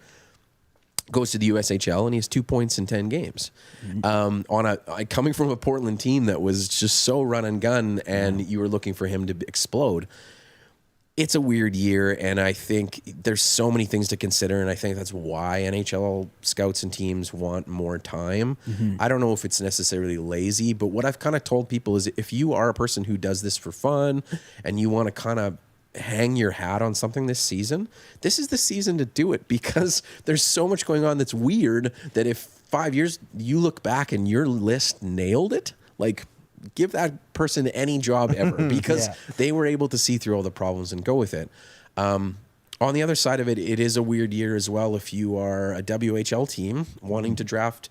goes to the USHL and he has 2 points in 10 games. Coming from a Portland team that was just so run and gun, and you were looking for him to explode. It's a weird year, and I think there's so many things to consider, and I think that's why NHL scouts and teams want more time. I don't know if it's necessarily lazy, but what I've kind of told people is if you are a person who does this for fun and you want to kind of hang your hat on something this season, this is the season to do it, because there's so much going on that's weird that if 5 years you look back and your list nailed it, like give that person any job ever because they were able to see through all the problems and go with it. On the other side of it, it is a weird year as well if you are a WHL team wanting to draft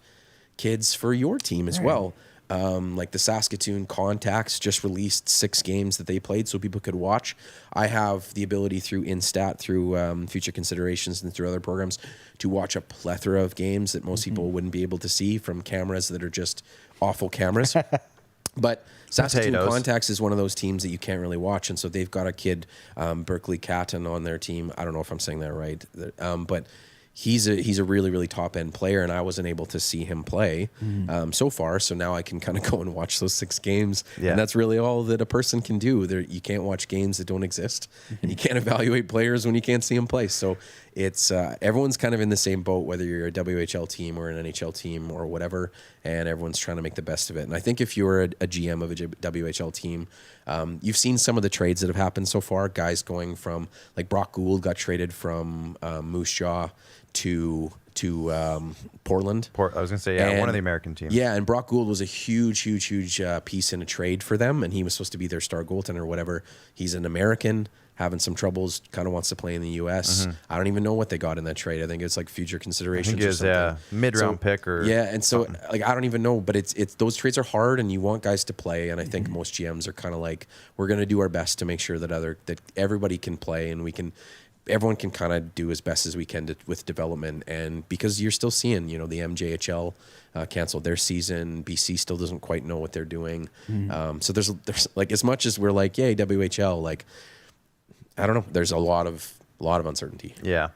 kids for your team as well. Like the Saskatoon Contacts just released 6 games that they played so people could watch. I have the ability through Instat, through Future Considerations, and through other programs to watch a plethora of games that most people wouldn't be able to see from cameras that are just awful cameras. But Saskatoon Contacts is one of those teams that you can't really watch, and so they've got a kid, Berkeley Catton, on their team. I don't know if I'm saying that right, but he's a really, really top end player, and I wasn't able to see him play so far. So now I can kind of go and watch those 6 games, and that's really all that a person can do. You can't watch games that don't exist, and you can't evaluate players when you can't see them play. So it's everyone's kind of in the same boat, whether you're a WHL team or an NHL team or whatever, and everyone's trying to make the best of it. And I think if you're a GM of a WHL team, you've seen some of the trades that have happened so far. Guys going from, like, Brock Gould got traded from Moose Jaw to Portland. I was going to say, one of the American teams. Yeah, and Brock Gould was a huge piece in a trade for them, and he was supposed to be their star goaltender or whatever. He's an American, having some troubles, kind of wants to play in the U.S. I don't even know what they got in that trade. I think it's like Future Considerations. I think it's mid-round pick or and so like I don't even know, but it's those trades are hard, and you want guys to play, and I think most GMs are kind of like, we're going to do our best to make sure that everybody can play, and everyone can kind of do as best as we can with development. And because you're still seeing, the MJHL canceled their season, BC still doesn't quite know what they're doing. So there's like, as much as we're like, yay, WHL, like, I don't know, there's a lot of uncertainty. Yeah.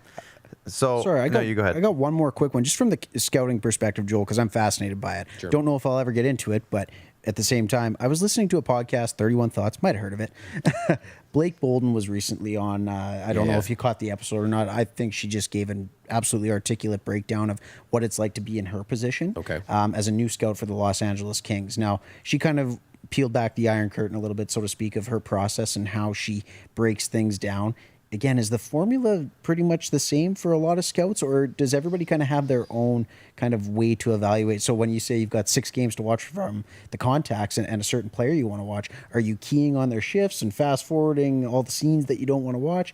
So sorry, you go ahead. I got one more quick one, just from the scouting perspective, Joel, because I'm fascinated by it. Sure. Don't know if I'll ever get into it, but at the same time, I was listening to a podcast, 31 Thoughts, might have heard of it. Blake Bolden was recently on, I don't know if you caught the episode or not. I think she just gave an absolutely articulate breakdown of what it's like to be in her position as a new scout for the Los Angeles Kings. Now, she kind of peeled back the Iron Curtain a little bit, so to speak, of her process and how she breaks things down. Again, is the formula pretty much the same for a lot of scouts, or does everybody kind of have their own kind of way to evaluate? So when you say you've got 6 games to watch from the contacts and a certain player you want to watch, are you keying on their shifts and fast forwarding all the scenes that you don't want to watch?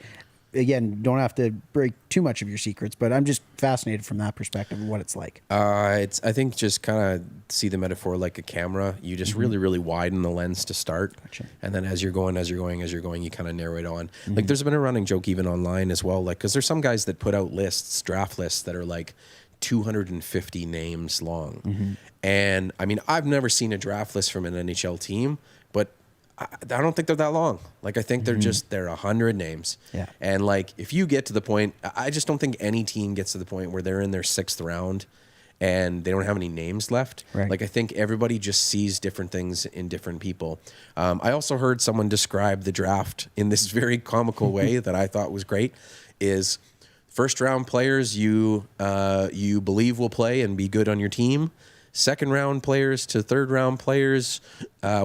Again, don't have to break too much of your secrets, but I'm just fascinated from that perspective of what it's like. I think just kind of see the metaphor like a camera. You just really, really widen the lens to start. Gotcha. And then as you're going, you kind of narrow it on. Like there's been a running joke even online as well. Like, cause there's some guys that put out lists, draft lists that are like 250 names long. And I mean, I've never seen a draft list from an NHL team, but I don't think they're that long. Like, I think they're 100 names. Yeah. And like, if you get to the point, I just don't think any team gets to the point where they're in their 6th round and they don't have any names left. Right. Like, I think everybody just sees different things in different people. I also heard someone describe the draft in this very comical way that I thought was great, is first round players you believe will play and be good on your team. Second round players to third round players,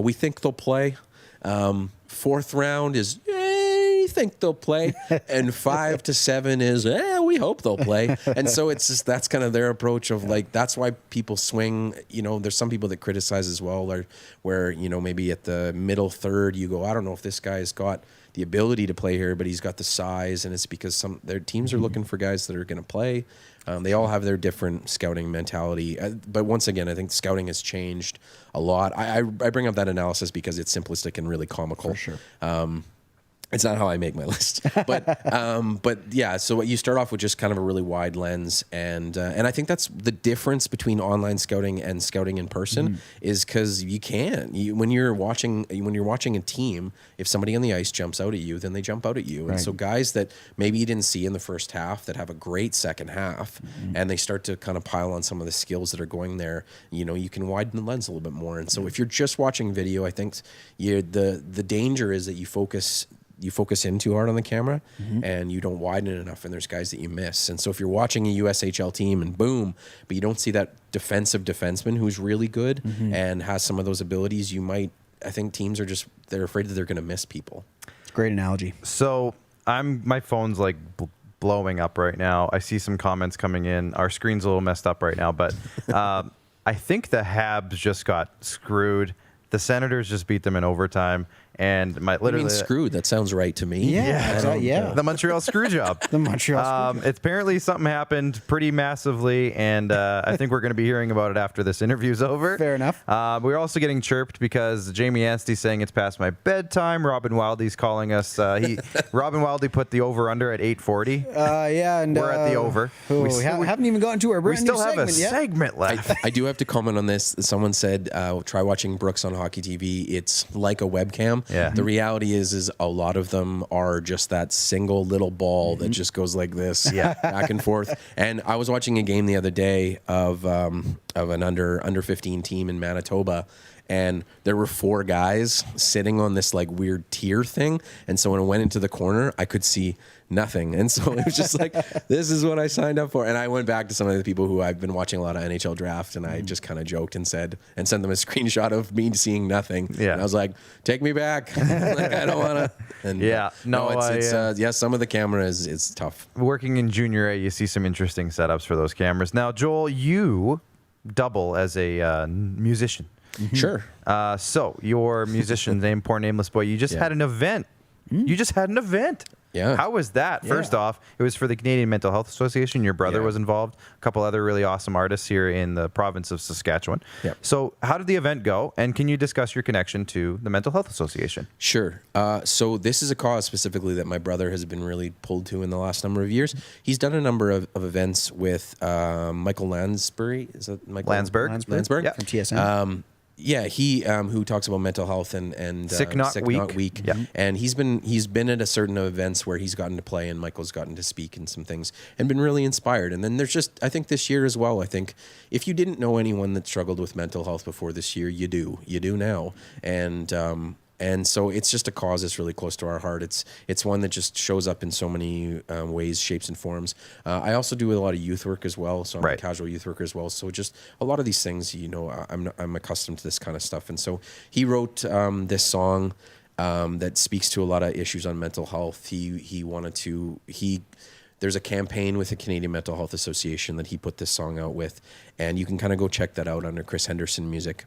we think they'll play. 4th round is, you think they'll play. And 5 to 7 is, we hope they'll play. And so it's just, that's kind of their approach of like, that's why people swing. You know, there's some people that criticize as well, or where, you know, maybe at the middle third, you go, I don't know if this guy's got the ability to play here, but he's got the size, and it's because their teams are looking for guys that are going to play. They all have their different scouting mentality. But once again, I think scouting has changed a lot. I bring up that analysis because it's simplistic and really comical. For sure. It's not how I make my list, but yeah. So you start off with just kind of a really wide lens, and I think that's the difference between online scouting and scouting in person is because when you're watching a team, if somebody on the ice jumps out at you, then they jump out at you, and so guys that maybe you didn't see in the first half that have a great second half, and they start to kind of pile on some of the skills that are going there. You know, you can widen the lens a little bit more, and so if you're just watching video, I think the danger is that you focus in too hard on the camera and you don't widen it enough, and there's guys that you miss. And so if you're watching a USHL team and boom, but you don't see that defensive defenseman who's really good and has some of those abilities, I think teams are they're afraid that they're going to miss people. Great analogy. So my phone's like blowing up right now. I see some comments coming in. Our screen's a little messed up right now, but I think the Habs just got screwed. The Senators just beat them in overtime. And literally, I mean, screwed. That sounds right to me. Yeah. The Montreal screw job. The Montreal screw job. It's apparently something happened pretty massively, and I think we're going to be hearing about it after this interview's over. Fair enough. We're also getting chirped because Jamie Anstey's saying it's past my bedtime. Robin Wildey's calling us. Robin Wildey put the over/under at 8:40. Yeah, and we're at the over. We haven't even gotten to our brand new segment yet. We still have a segment left. I do have to comment on this. Someone said, try watching Brooks on Hockey TV. It's like a webcam. Yeah. The reality is a lot of them are just that single little ball that just goes like this, back and forth. And I was watching a game the other day of an under 15 team in Manitoba, and there were 4 guys sitting on this like weird tier thing. And so when I went into the corner, I could see nothing. And so it was just like, this is what I signed up for. And I went back to some of the people who I've been watching a lot of NHL Draft, and I just kind of joked and sent them a screenshot of me seeing nothing. Yeah. And I was like, take me back. Like, I don't want to. And it's some of the cameras, it's tough. Working in Junior A, you see some interesting setups for those cameras. Now, Joel, you double as a musician. Sure. So your musician name, Poor Nameless Boy, you just had an event. You just had an event. Yeah. How was that? First off, it was for the Canadian Mental Health Association. Your brother was involved. A couple other really awesome artists here in the province of Saskatchewan. Yep. So how did the event go? And can you discuss your connection to the Mental Health Association? Sure. So this is a cause specifically that my brother has been really pulled to in the last number of years. He's done a number of events with Michael Lansbury. Is that Michael? Landsberg. Landsberg? Yeah, from TSN. Yeah, he who talks about mental health and Sick Not Weak. Yeah. And he's been at a certain events where he's gotten to play and Michael's gotten to speak in some things and been really inspired. And then there's just, I think this year as well, I think if you didn't know anyone that struggled with mental health before this year, you do now. And so it's just a cause that's really close to our heart. It's one that just shows up in so many ways, shapes, and forms. I also do a lot of youth work as well, so I'm a casual youth worker as well. So just a lot of these things, I'm accustomed to this kind of stuff. And so he wrote this song that speaks to a lot of issues on mental health. There's a campaign with the Canadian Mental Health Association that he put this song out with, and you can kind of go check that out under Chris Henderson Music.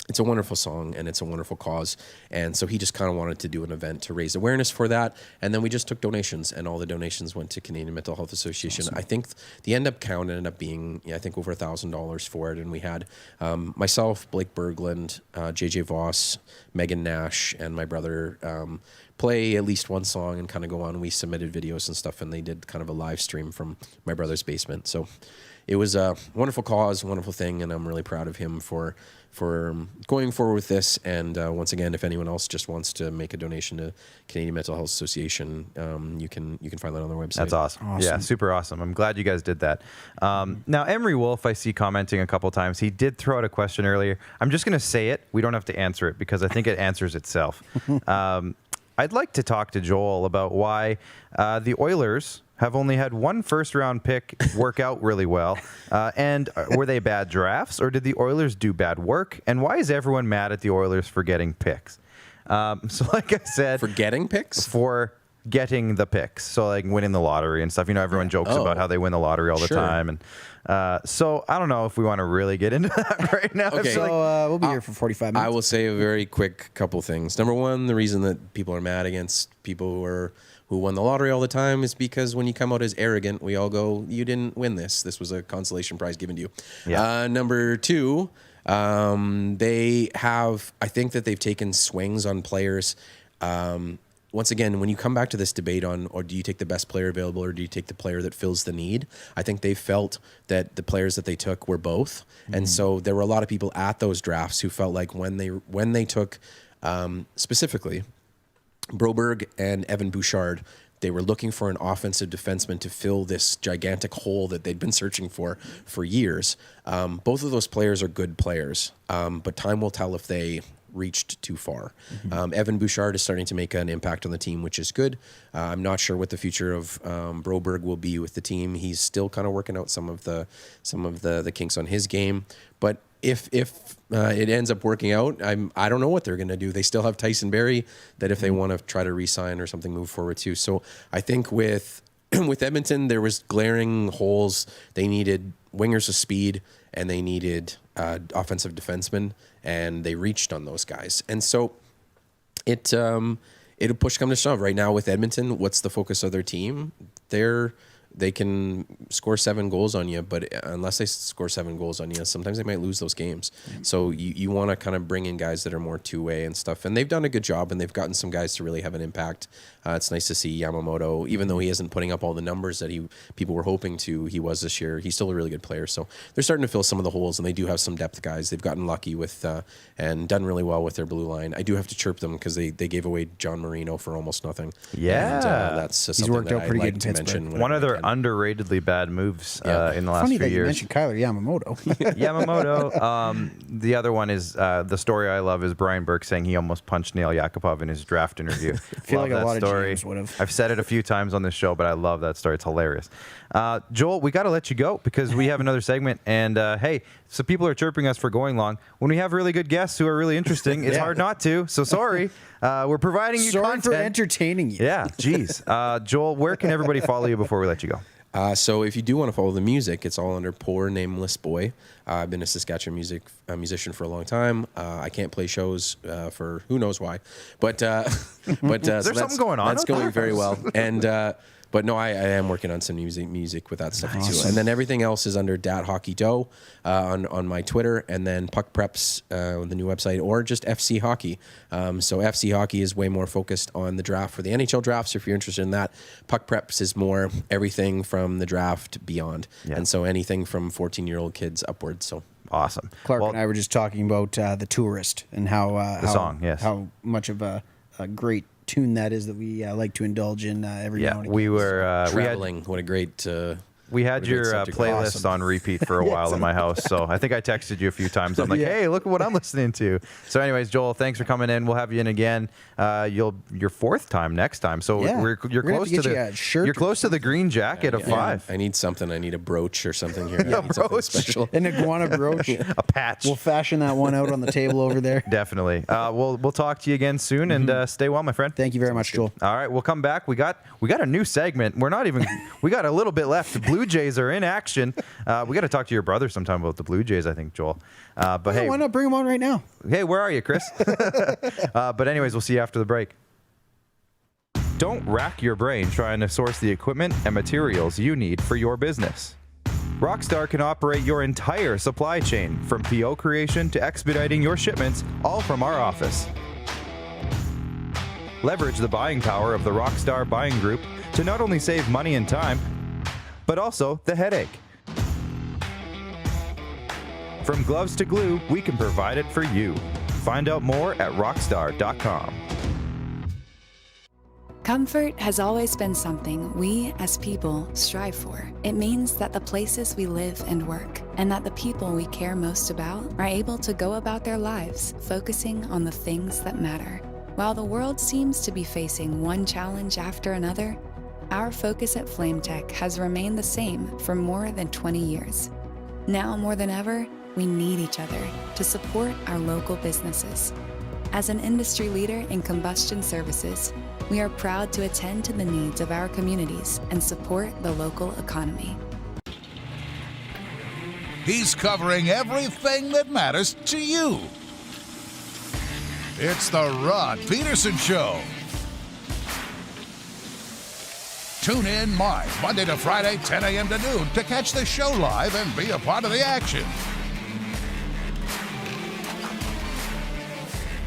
It's a wonderful song and it's a wonderful cause. And so he just kind of wanted to do an event to raise awareness for that. And then we just took donations, and all the donations went to Canadian Mental Health Association. Awesome. I think the count ended up being, I think over $1,000 for it. And we had myself, Blake Berglund, JJ Voss, Megan Nash, and my brother play at least one song and kind of go on. We submitted videos and stuff, and they did kind of a live stream from my brother's basement. So it was a wonderful cause, wonderful thing, and I'm really proud of him for going forward with this. And once again, if anyone else just wants to make a donation to Canadian Mental Health Association, you can find that on their website. That's awesome. Yeah, super awesome. I'm glad you guys did that. Now, Emery Wolf, I see commenting a couple times. He did throw out a question earlier. I'm just going to say it. We don't have to answer it because I think it answers itself. I'd like to talk to Joel about why the Oilers have only had one first-round pick work out really well. And were they bad drafts, or did the Oilers do bad work? And why is everyone mad at the Oilers for getting picks? So like I said... For getting picks? For getting the picks. So like winning the lottery and stuff. Everyone jokes about how they win the lottery all the time. And so I don't know if we want to really get into that right now. Okay. So we'll be here for 45 minutes. I will say a very quick couple things. Number one, the reason that people are mad against people who won the lottery all the time is because when you come out as arrogant, we all go, you didn't win this. This was a consolation prize given to you. Yeah. Number two, I think that they've taken swings on players. Once again, when you come back to this debate on, or do you take the best player available, or do you take the player that fills the need? I think they felt that the players that they took were both. Mm-hmm. And so there were a lot of people at those drafts who felt like when they took specifically Broberg and Evan Bouchard, they were looking for an offensive defenseman to fill this gigantic hole that they'd been searching for years. Both of those players are good players, but time will tell if they reached too far. Mm-hmm. Evan Bouchard is starting to make an impact on the team, which is good. I'm not sure what the future of Broberg will be with the team. He's still kind of working out some of the kinks on his game, but if it ends up working out, I don't know what they're going to do. They still have Tyson Barrie that if they want to try to re-sign or something, move forward too. So I think with Edmonton, there was glaring holes. They needed wingers of speed, and they needed offensive defensemen, and they reached on those guys. And so it'll push come to shove. Right now with Edmonton, what's the focus of their team? They can score 7 goals on you, but unless they score 7 goals on you, sometimes they might lose those games. Mm-hmm. So you want to kind of bring in guys that are more two-way and stuff. And they've done a good job, and they've gotten some guys to really have an impact. It's nice to see Yamamoto, even though he isn't putting up all the numbers that people were hoping he was this year. He's still a really good player. So they're starting to fill some of the holes, and they do have some depth guys. They've gotten lucky with and done really well with their blue line. I do have to chirp them because they gave away John Marino for almost nothing. Yeah. And that's something worked that out pretty I'd like good to in mention. One of their underratedly bad moves in the last Funny few that you years. mentioned Kyler Yamamoto. Yamamoto. The other one is the story I love is Brian Burke saying he almost punched Neil Yakupov in his draft interview. I feel love like a that lot story. of GMs would have. I've said it a few times on this show, but I love that story. It's hilarious. Joel, we got to let you go because we have another segment. And hey, so people are chirping us for going long. When we have really good guests who are really interesting, it's hard not to. So sorry. We're providing you Sorry content. for entertaining you. Yeah, geez. Joel, where can everybody follow you before we let you go? So if you do want to follow the music, it's all under Poor Nameless Boy. I've been a Saskatchewan musician for a long time. I can't play shows for who knows why, but There's something going on. That's going very well. And but no, I am working on some music with that stuff too. And then everything else is under Dat Hockey Doe on my Twitter, and then Puck Preps on the new website, or just FC Hockey. So FC Hockey is way more focused on the draft for the NHL draft. So if you're interested in that, Puck Preps is more everything from the draft beyond, and so anything from 14-year-old kids upwards. So. Awesome. Clark Well, and I were just talking about The Tourist and how song, yes. how much of a great tune that is that we like to indulge in every now and again. we were Traveling. What a great. We had your subject. playlist Awesome. on repeat for a while in my house, so I think I texted you a few times. I'm like, Yeah. hey, look at what I'm listening to. So anyways, Joel, thanks for coming in. We'll have you in again. Your fourth time next time. So Yeah. you're We're gonna close have to to get you a shirt you're or close to the green jacket of 5. I need something. I need a brooch or something here. I need something brooch. special. An iguana brooch. A patch. We'll fashion that one out on the table over there. Definitely. We'll talk to you again soon, and stay well, my friend. Thank you very much, Joel. All right, we'll come back. We got a new segment. We're not even. We got a little bit left. The Blue Jays are in action. We got to talk to your brother sometime about the Blue Jays, I think, Joel. But hey, Why not bring him on right now? hey, where are you, Chris? But anyways, we'll see you after the break. Don't rack your brain trying to source the equipment and materials you need for your business. Rockstar can operate your entire supply chain, from PO creation to expediting your shipments, all from our office. Leverage the buying power of the Rockstar Buying Group to not only save money and time, but also the headache. From gloves to glue, we can provide it for you. Find out more at rockstar.com. Comfort has always been something we, as people, strive for. It means that the places we live and work, and that the people we care most about, are able to go about their lives focusing on the things that matter. While the world seems to be facing one challenge after another, our focus at FlameTech has remained the same for more than 20 years. Now more than ever, we need each other to support our local businesses. As an industry leader in combustion services, we are proud to attend to the needs of our communities and support the local economy. He's covering everything that matters to you. It's the Rod Peterson Show. Tune in live Monday to Friday, 10 a.m. to noon to catch the show live and be a part of the action.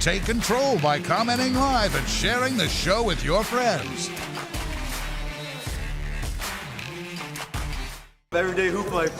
Take control by commenting live and sharing the show with your friends. Everyday hoop life.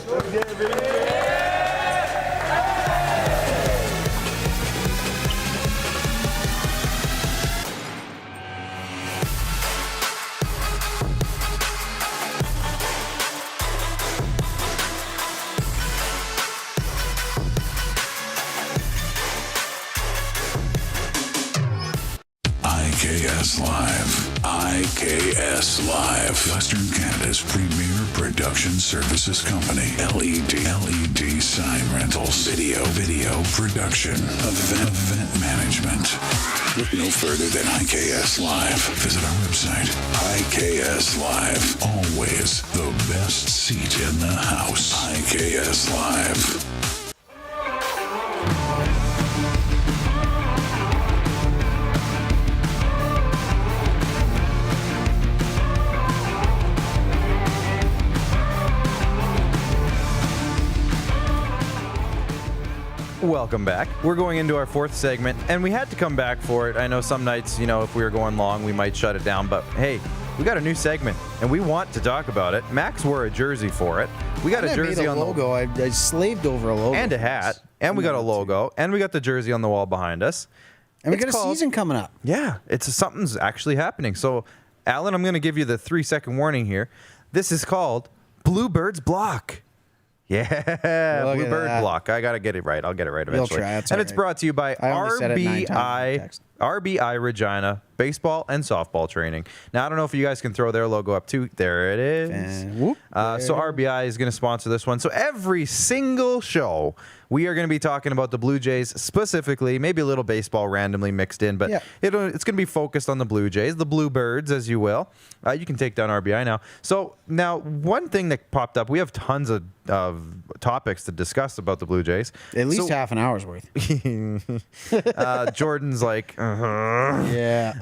IKS Live. IKS Live. Western Canada's premier production services company. LED sign rentals. Video production. Event management. Look no further than IKS Live. Visit our website. IKS Live. Always the best seat in the house. IKS Live. Welcome back. We're going into our fourth segment, and we had to come back for it. I know some nights, if we were going long, we might shut it down, but hey, we got a new segment, and we want to talk about it. Max wore a jersey for it. We got a jersey on the logo. I slaved over a logo. and a hat, and we got a logo, and we got the jersey on the wall behind us. And we It's got a called- season coming up. Yeah, something's actually happening. So, Alan, I'm going to give you the 3-second warning here. This is called Bluebird's Block. Yeah, Look at Bluebird that. Block. I got to get it right. I'll get it right You'll eventually. try. That's And all it's right. brought to you by I only said it 9 times in the text. RBI Regina baseball and softball training. Now, I don't know if you guys can throw their logo up too. There it is. And whoop, So RBI is going to sponsor this one. So every single show, we are going to be talking about the Blue Jays specifically, maybe a little baseball randomly mixed in, but Yeah. it's going to be focused on the Blue Jays, the Bluebirds, as you will. You can take down RBI now. So now, one thing that popped up, we have tons of topics to discuss about the Blue Jays. At least So- half an hour's worth. Jordan's like, Yeah.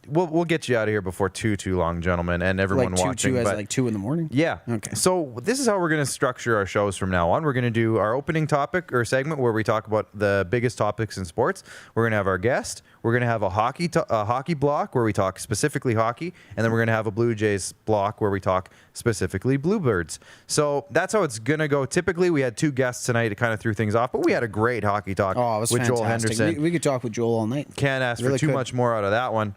we'll get you out of here before too long, gentlemen, and everyone like watching. two as but like 2 in the morning. yeah. Okay. So this is how we're going to structure our shows from now on. We're going to do our opening topic. topic or segment where we talk about the biggest topics in sports. We're going to have our guest. We're going to have a hockey block where we talk specifically hockey. And then we're going to have a Blue Jays block where we talk specifically Bluebirds. So that's how it's going to go. Typically, we had 2 guests tonight to kind of threw things off, but we had a great hockey talk it was with fantastic. Joel Henderson. We could talk with Joel all night. Can't ask Really for too could. much more out of that one.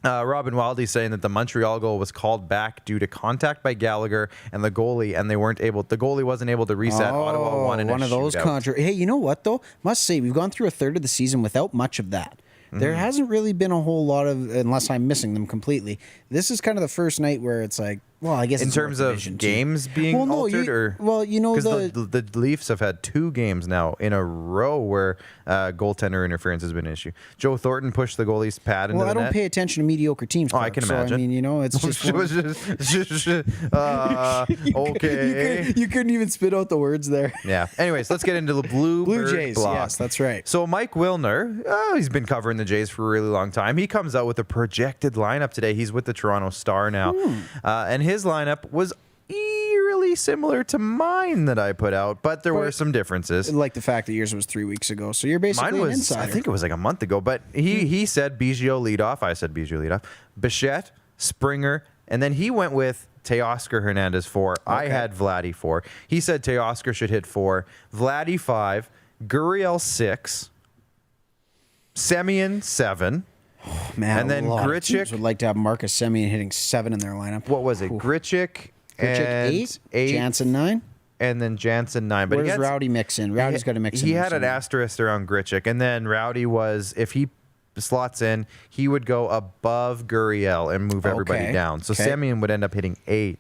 Robin Wildy saying that the Montreal goal was called back due to contact by Gallagher and the goalie, and the goalie wasn't able to reset. Ottawa won in one a of those shootout. Hey, you know what though? Must say we've gone through a third of the season without much of that. There hasn't really been a whole lot of, unless I'm missing them completely. This is kind of the first night where it's like, well, I guess In it's terms North of Division, games too. being Well, no, altered, because the Leafs have had 2 games now in a row where goaltender interference has been an issue. Joe Thornton pushed the goalie's pad into Well, the I don't net. pay attention to mediocre teams. Oh, I can imagine. So, I mean, it's just okay. you couldn't even spit out the words there. Yeah. Anyways, let's get into the Blue Jays. block. Yes, that's right. So Mike Wilner, he's been covering the Jays for a really long time. He comes out with a projected lineup today. He's with the Toronto Star now. And his lineup was eerily similar to mine that I put out, but there were some differences. Like the fact that yours was 3 weeks ago. So you're basically Mine was, an insider. I think it was like a month ago, but he said Biggio leadoff. I said Biggio leadoff. Bichette, Springer, and then he went with Teoscar Hernandez 4. I had Vladdy 4. He said Teoscar should hit 4. Vladdy 5. Gurriel 6. Semyon 7. Man, and then a lot of teams Grichuk- would like to have Marcus Semien hitting 7 in their lineup. What was it? Ooh. Grichuk and 8, Jansen 9. and then Jansen 9. But Where he does had, Rowdy mix in? Rowdy's got to mix in. He there had an somewhere. asterisk around Grichuk, and then Rowdy was, if he slots in, he would go above Gurriel and move everybody Okay. down. So Okay. Semyon would end up hitting 8th.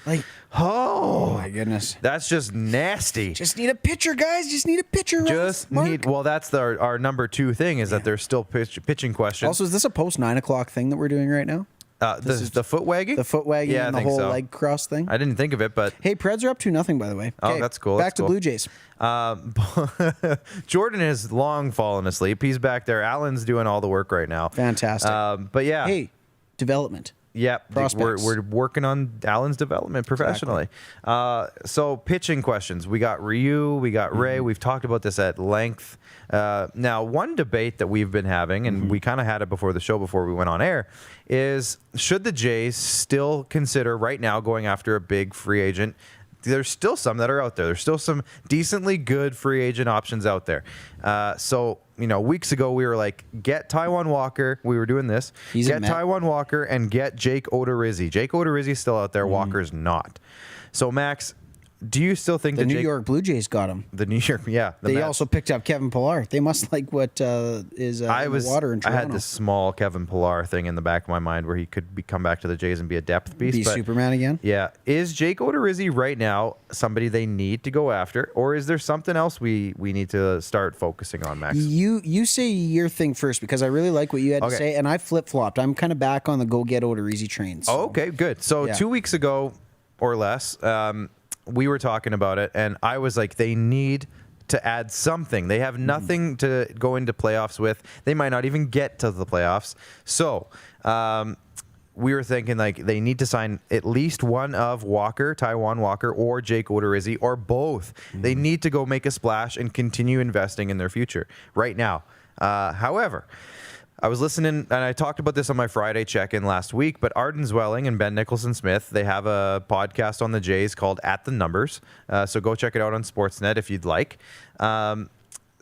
Like, Oh, my goodness. that's just nasty. Just need a pitcher, guys. Just need a pitcher. Just Mark. need. Well, that's our number 2 thing is that there's still pitching questions. Also, is this a post 9 o'clock thing that we're doing right now? The foot wagging. The foot wagging Yeah, I and the think whole so. leg cross thing? I didn't think of it, but Hey, Preds are up 2-0, by the way. Oh, Okay, that's cool. Back That's to cool. Blue Jays. Jordan has long fallen asleep. He's back there. Allen's doing all the work right now. Fantastic. But yeah. Hey, development. Yeah, Prospects. we're working on Allen's development professionally. So pitching questions. We got Ryu, we got Ray. We've talked about this at length. Now, one debate that we've been having, and we kind of had it before the show, before we went on air, is should the Jays still consider right now going after a big free agent? There's still some that are out there. There's still some decently good free agent options out there. So, weeks ago we were like, get Taijuan Walker. We were doing this. He's get a Met. Taijuan Walker and get Jake Odorizzi. Jake Odorizzi's still out there. Walker's not. So, Max, do you still think The that New York Blue Jays got him. the New York, yeah, the They Mets. also picked up Kevin Pillar. They must like what is in the water in I Toronto. had this small Kevin Pillar thing in the back of my mind where he could come back to the Jays and be a depth piece. Be but Superman again? Yeah. Is Jake Odorizzi right now somebody they need to go after, or is there something else we need to start focusing on, Max? You say your thing first because I really like what you had Okay. to say, and I flip-flopped. I'm kind of back on the go get Odorizzi train. So. Oh, okay, good. So Yeah. 2 weeks ago or less, we were talking about it, and I was like, they need to add something. They have nothing to go into playoffs with. They might not even get to the playoffs. So we were thinking like they need to sign at least one of Walker, Taijuan Walker, or Jake Odorizzi, or both. They need to go make a splash and continue investing in their future right now. However, I was listening, and I talked about this on my Friday check-in last week, but Arden Zwelling and Ben Nicholson-Smith, they have a podcast on the Jays called At the Numbers, so go check it out on Sportsnet if you'd like.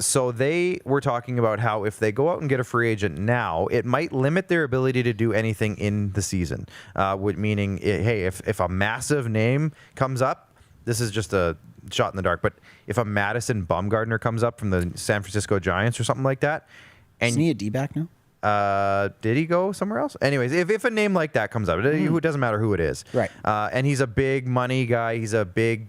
So they were talking about how if they go out and get a free agent now, it might limit their ability to do anything in the season, meaning, hey, if a massive name comes up, this is just a shot in the dark, but if a Madison Bumgarner comes up from the San Francisco Giants or something like that, and Isn't he a D-back now? did he go somewhere else? Anyways, if a name like that comes up, it doesn't matter who it is. Right. And he's a big money guy. He's a big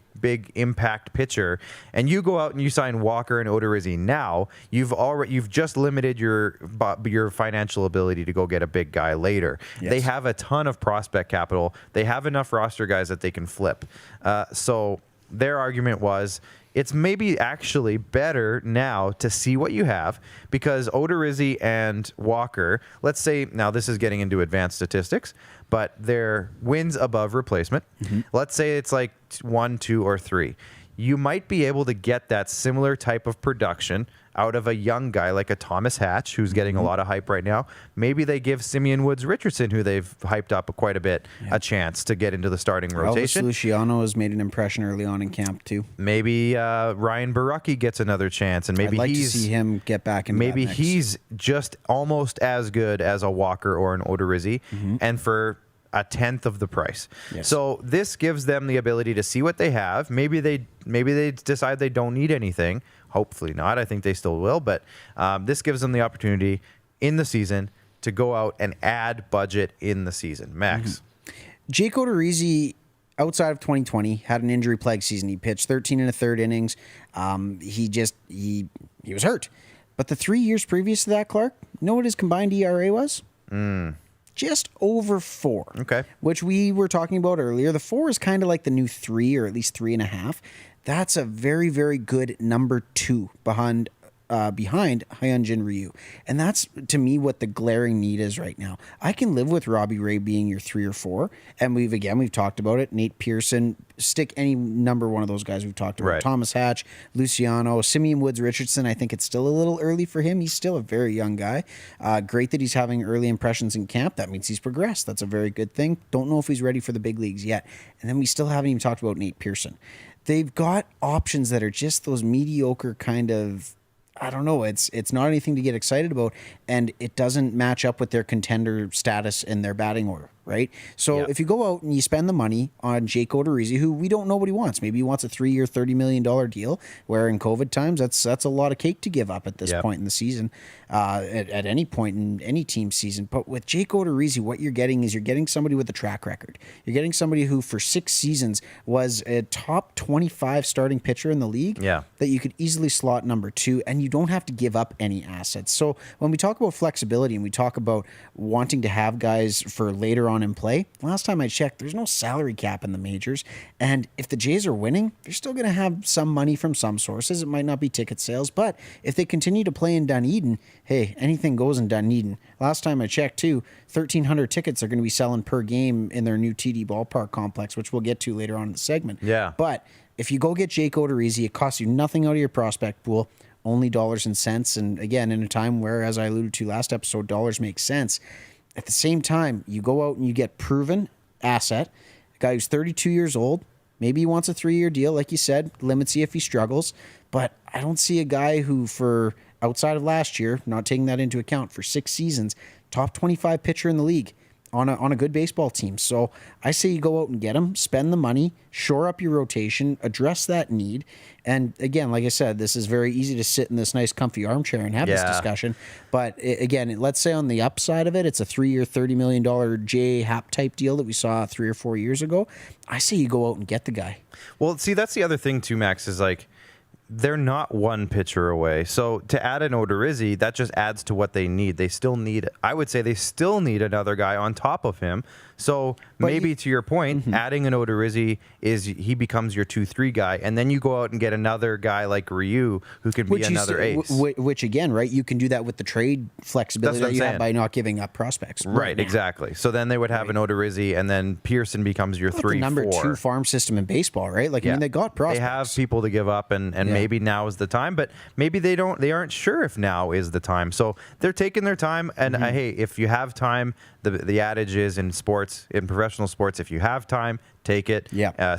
impact pitcher. And you go out and you sign Walker and Odorizzi now, you've just limited your financial ability to go get a big guy later. Yes. They have a ton of prospect capital. They have enough roster guys that they can flip. So their argument was, it's maybe actually better now to see what you have, because Odorizzi and Walker, let's say, now this is getting into advanced statistics, but their wins above replacement. Let's say it's like 1, 2, or 3. you might be able to get that similar type of production out of a young guy like a Thomas Hatch, who's getting a lot of hype right now. Maybe they give Simeon Woods-Richardson, who they've hyped up quite a bit, a chance to get into the starting rotation. Elvis Luciano has made an impression early on in camp too. Maybe Ryan Barucki gets another chance, and maybe I'd like to see him get back in. Maybe that mix. he's just almost as good as a Walker or an Odorizzi, and for a tenth of the price. Yes. So this gives them the ability to see what they have. Maybe they decide they don't need anything. Hopefully not. I think they still will. But this gives them the opportunity in the season to go out and add budget in the season. Max. Jake Odorizzi, outside of 2020, had an injury-plagued season. He pitched 13 1/3 innings. He was hurt. But the 3 years previous to that, Clark, you know what his combined ERA was? Just over 4. Okay. Which we were talking about earlier. The 4 is kind of like the new 3, or at least 3.5. That's a very, very good number 2 behind Hyunjin Ryu. And that's, to me, what the glaring need is right now. I can live with Robbie Ray being your 3 or 4. And we've talked about it. Nate Pearson, stick any number one of those guys we've talked about. Right. Thomas Hatch, Luciano, Simeon Woods-Richardson. I think it's still a little early for him. He's still a very young guy. Great that he's having early impressions in camp. That means he's progressed. That's a very good thing. Don't know if he's ready for the big leagues yet. And then we still haven't even talked about Nate Pearson. They've got options that are just those mediocre kind of, I don't know, it's not anything to get excited about, and it doesn't match up with their contender status in their batting order, right? So if you go out and you spend the money on Jake Odorizzi, who we don't know what he wants. Maybe he wants a 3-year, $30 million deal, where in COVID times, that's a lot of cake to give up at this point in the season, at any point in any team's season. But with Jake Odorizzi, what you're getting somebody with a track record. You're getting somebody who for 6 seasons was a top 25 starting pitcher in the league that you could easily slot number 2, and you don't have to give up any assets. So when we talk about flexibility and we talk about wanting to have guys for later on in play, last time I checked, there's no salary cap in the majors. And if the Jays are winning, they're still going to have some money from some sources. It might not be ticket sales, but if they continue to play in Dunedin, hey, anything goes in Dunedin. Last time I checked too, 1,300 tickets are going to be selling per game in their new TD ballpark complex, which we'll get to later on in the segment. Yeah. But if you go get Jake Odorizzi, it costs you nothing out of your prospect pool, only dollars and cents. And again, in a time where, as I alluded to last episode, dollars make sense. At the same time, you go out and you get proven asset, a guy who's 32 years old. Maybe he wants a 3-year deal, like you said. Limit, see if he struggles. But I don't see a guy who, for outside of last year, not taking that into account, for 6 seasons, top 25 pitcher in the league on a good baseball team. So I say you go out and get him, spend the money, shore up your rotation, address that need. And again, like I said, this is very easy to sit in this nice comfy armchair and have this discussion. But again, let's say on the upside of it, it's a 3-year, $30 million J Happ type deal that we saw 3 or 4 years ago. I say you go out and get the guy. Well, see, that's the other thing too, Max, is like, they're not one pitcher away. So to add an Odorizzi, that just adds to what they need. They still need, I would say they still need another guy on top of him. So maybe to your point, adding an Odorizzi is he becomes your 2-3 guy, and then you go out and get another guy like Ryu who can be another ace. Which again, right? You can do that with the trade flexibility that you have by not giving up prospects. Right, exactly. So then they would have an Odorizzi, and then Pearson becomes your 3-4. The number 2 farm system in baseball, right? Like I mean, they got prospects. They have people to give up, and maybe now is the time, but maybe they aren't sure if now is the time. So they're taking their time, and hey, if you have time, the adage is in sports, in professional sports, if you have time, take it.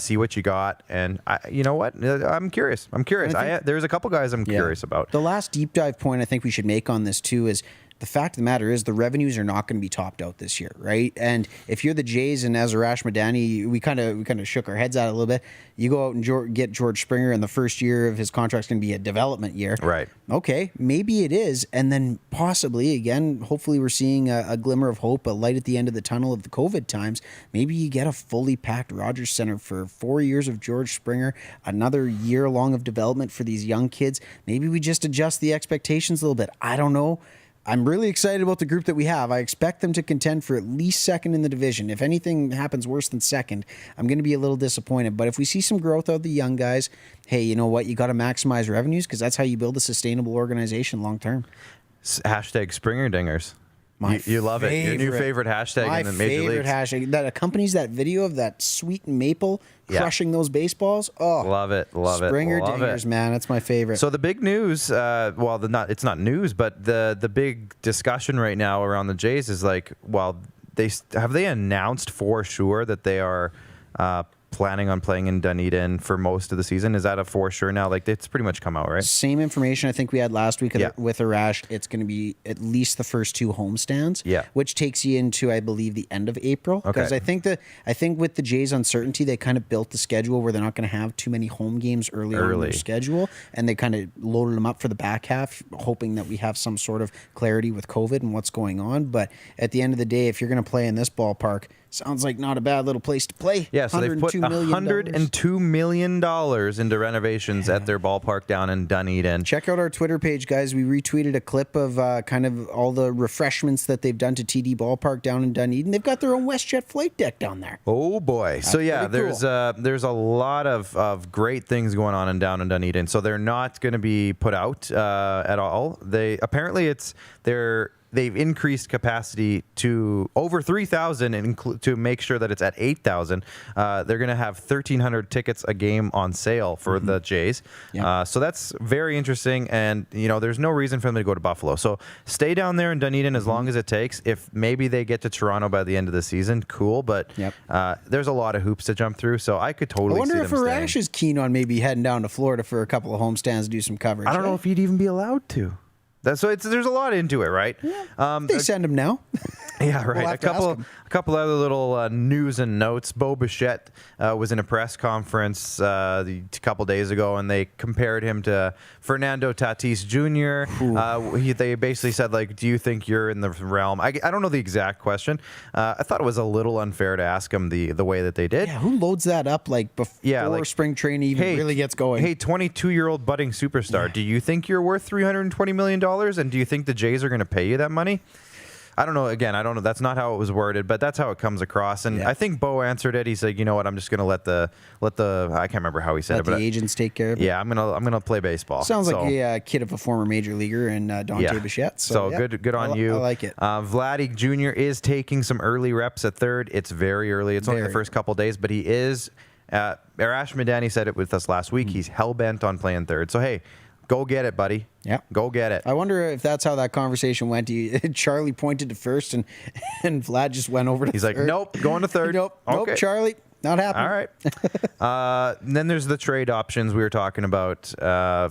See what you got, and you know what? I'm curious. There's a couple guys I'm curious about. The last deep dive point I think we should make on this too is the fact of the matter is the revenues are not going to be topped out this year, right? And if you're the Jays and Azarash Madani, we kind of shook our heads at it a little bit. You go out and get George Springer, and the first year of his contract's going to be a development year. Right. Okay, maybe it is, and then possibly, again, hopefully we're seeing a glimmer of hope, a light at the end of the tunnel of the COVID times. Maybe you get a fully packed Rogers Center for 4 years of George Springer, another year long of development for these young kids. Maybe we just adjust the expectations a little bit. I don't know. I'm really excited about the group that we have. I expect them to contend for at least second in the division. If anything happens worse than second, I'm going to be a little disappointed. But if we see some growth out of the young guys, hey, you know what? You got to maximize revenues because that's how you build a sustainable organization long term. Hashtag Springer Dingers. You love it. Your new favorite hashtag in the Major Leagues. My favorite hashtag that accompanies that video of that sweet maple crushing those baseballs. Oh, love it. Springer dingers, man. That's my favorite. So the big news, it's not news, but the big discussion right now around the Jays is like, well, they announced for sure that they are planning on playing in Dunedin for most of the season. Is that a for sure now? Like, it's pretty much come out, right? Same information I think we had last week with Arash. It's going to be at least the first 2 homestands, which takes you into, I believe, the end of April. Because I think with the Jays' uncertainty, they kind of built the schedule where they're not going to have too many home games early on in their schedule, and they kind of loaded them up for the back half, hoping that we have some sort of clarity with COVID and what's going on. But at the end of the day, if you're going to play in this ballpark, sounds like not a bad little place to play. Yeah, so they've put $102 million into renovations at their ballpark down in Dunedin. Check out our Twitter page, guys. We retweeted a clip of kind of all the refreshments that they've done to TD Ballpark down in Dunedin. They've got their own WestJet flight deck down there. Oh, boy. That's there's a lot of great things going on down in Dunedin. So they're not going to be put out at all. They've increased capacity to over 3,000 to make sure that it's at 8,000. They're going to have 1,300 tickets a game on sale for the Jays. So that's very interesting. And, there's no reason for them to go to Buffalo. So stay down there in Dunedin as long as it takes. If maybe they get to Toronto by the end of the season, cool. But there's a lot of hoops to jump through. So I could totally see them staying. I wonder if Arash is keen on maybe heading down to Florida for a couple of homestands to do some coverage. I don't know if he'd even be allowed to. So there's a lot into it, right? Yeah. They send him now. Yeah, right. We'll a couple other little news and notes. Bo Bichette was in a press conference a couple days ago, and they compared him to Fernando Tatis Jr. They basically said, like, do you think you're in the realm? I don't know the exact question. I thought it was a little unfair to ask him the way that they did. Yeah, who loads that up before spring training even really gets going? Hey, 22-year-old budding superstar, do you think you're worth $320 million? And do you think the Jays are going to pay you that money? I don't know. Again, I don't know. That's not how it was worded, but that's how it comes across. And I think Bo answered it. He said, "You know what? I'm just going to let the I can't remember how he said it, but the agents take care of it." Yeah, I'm gonna play baseball. Sounds like a kid of a former major leaguer and Dante Bichette. So good on you. I like it. Vladdy Jr. is taking some early reps at third. It's very early. It's only the first couple days, but he is. Arash Madani said it with us last week. He's hell bent on playing third. So hey. Go get it, buddy. Yeah, go get it. I wonder if that's how that conversation went. Charlie pointed to first, and Vlad just went over to He's third. Like, nope, going to third. Nope, Charlie, not happening. All right. Then there's the trade options we were talking about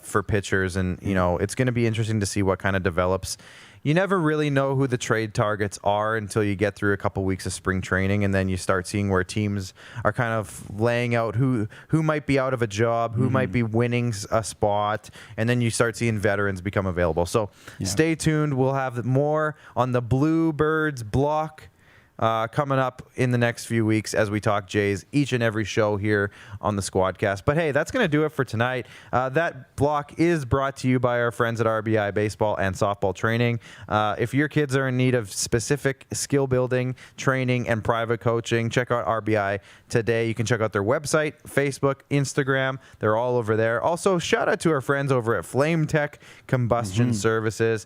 for pitchers, and it's going to be interesting to see what kind of develops. You never really know who the trade targets are until you get through a couple weeks of spring training, and then you start seeing where teams are kind of laying out who might be out of a job, who might be winning a spot, and then you start seeing veterans become available. So stay tuned. We'll have more on the Bluebirds block coming up in the next few weeks as we talk Jays each and every show here on the SquadCast. But hey, that's going to do it for tonight. That block is brought to you by our friends at RBI Baseball and Softball Training. If your kids are in need of specific skill building, training, and private coaching, check out RBI today. You can check out their website, Facebook, Instagram. They're all over there. Also, shout out to our friends over at Flame Tech Combustion Services.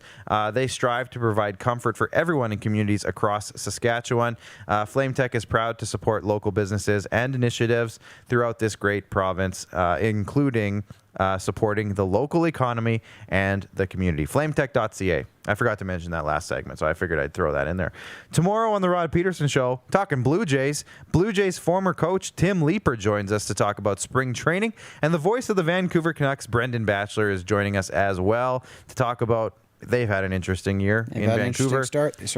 They strive to provide comfort for everyone in communities across Saskatchewan. Flame Tech is proud to support local businesses and initiatives throughout this great province, including supporting the local economy and the community. Flametech.ca. I forgot to mention that last segment, so I figured I'd throw that in there. Tomorrow on the Rod Peterson Show, talking Blue Jays. Blue Jays former coach Tim Leeper joins us to talk about spring training, and the voice of the Vancouver Canucks, Brendan Batchelor, is joining us as well to talk about. They've had an interesting year in Vancouver.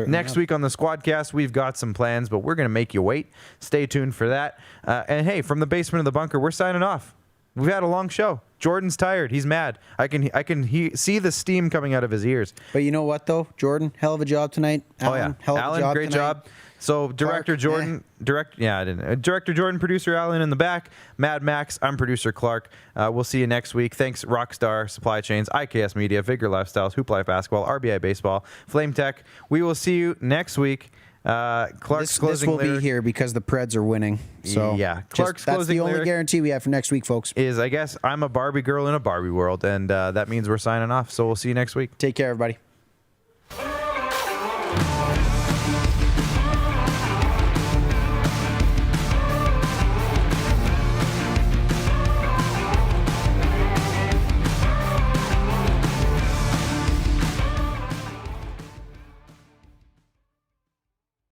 Next week on the SquadCast, we've got some plans, but we're going to make you wait. Stay tuned for that. And hey, from the basement of the bunker, we're signing off. We've had a long show. Jordan's tired. He's mad. I can see the steam coming out of his ears. But you know what, though? Jordan, hell of a job tonight. Alan, Alan, great job. So Director Jordan, Director Jordan, producer Alan in the back, Mad Max, I'm producer Clark. We'll see you next week. Thanks Rockstar Supply Chains, IKS Media, Vigor Lifestyles, Hoop Life Basketball, RBI Baseball, Flame Tech. We will see you next week. Clark's this will be here because the Preds are winning. So yeah, Clark's that's closing the only guarantee we have for next week, folks. Is I guess I'm a Barbie girl in a Barbie world, and that means we're signing off. So we'll see you next week. Take care, everybody.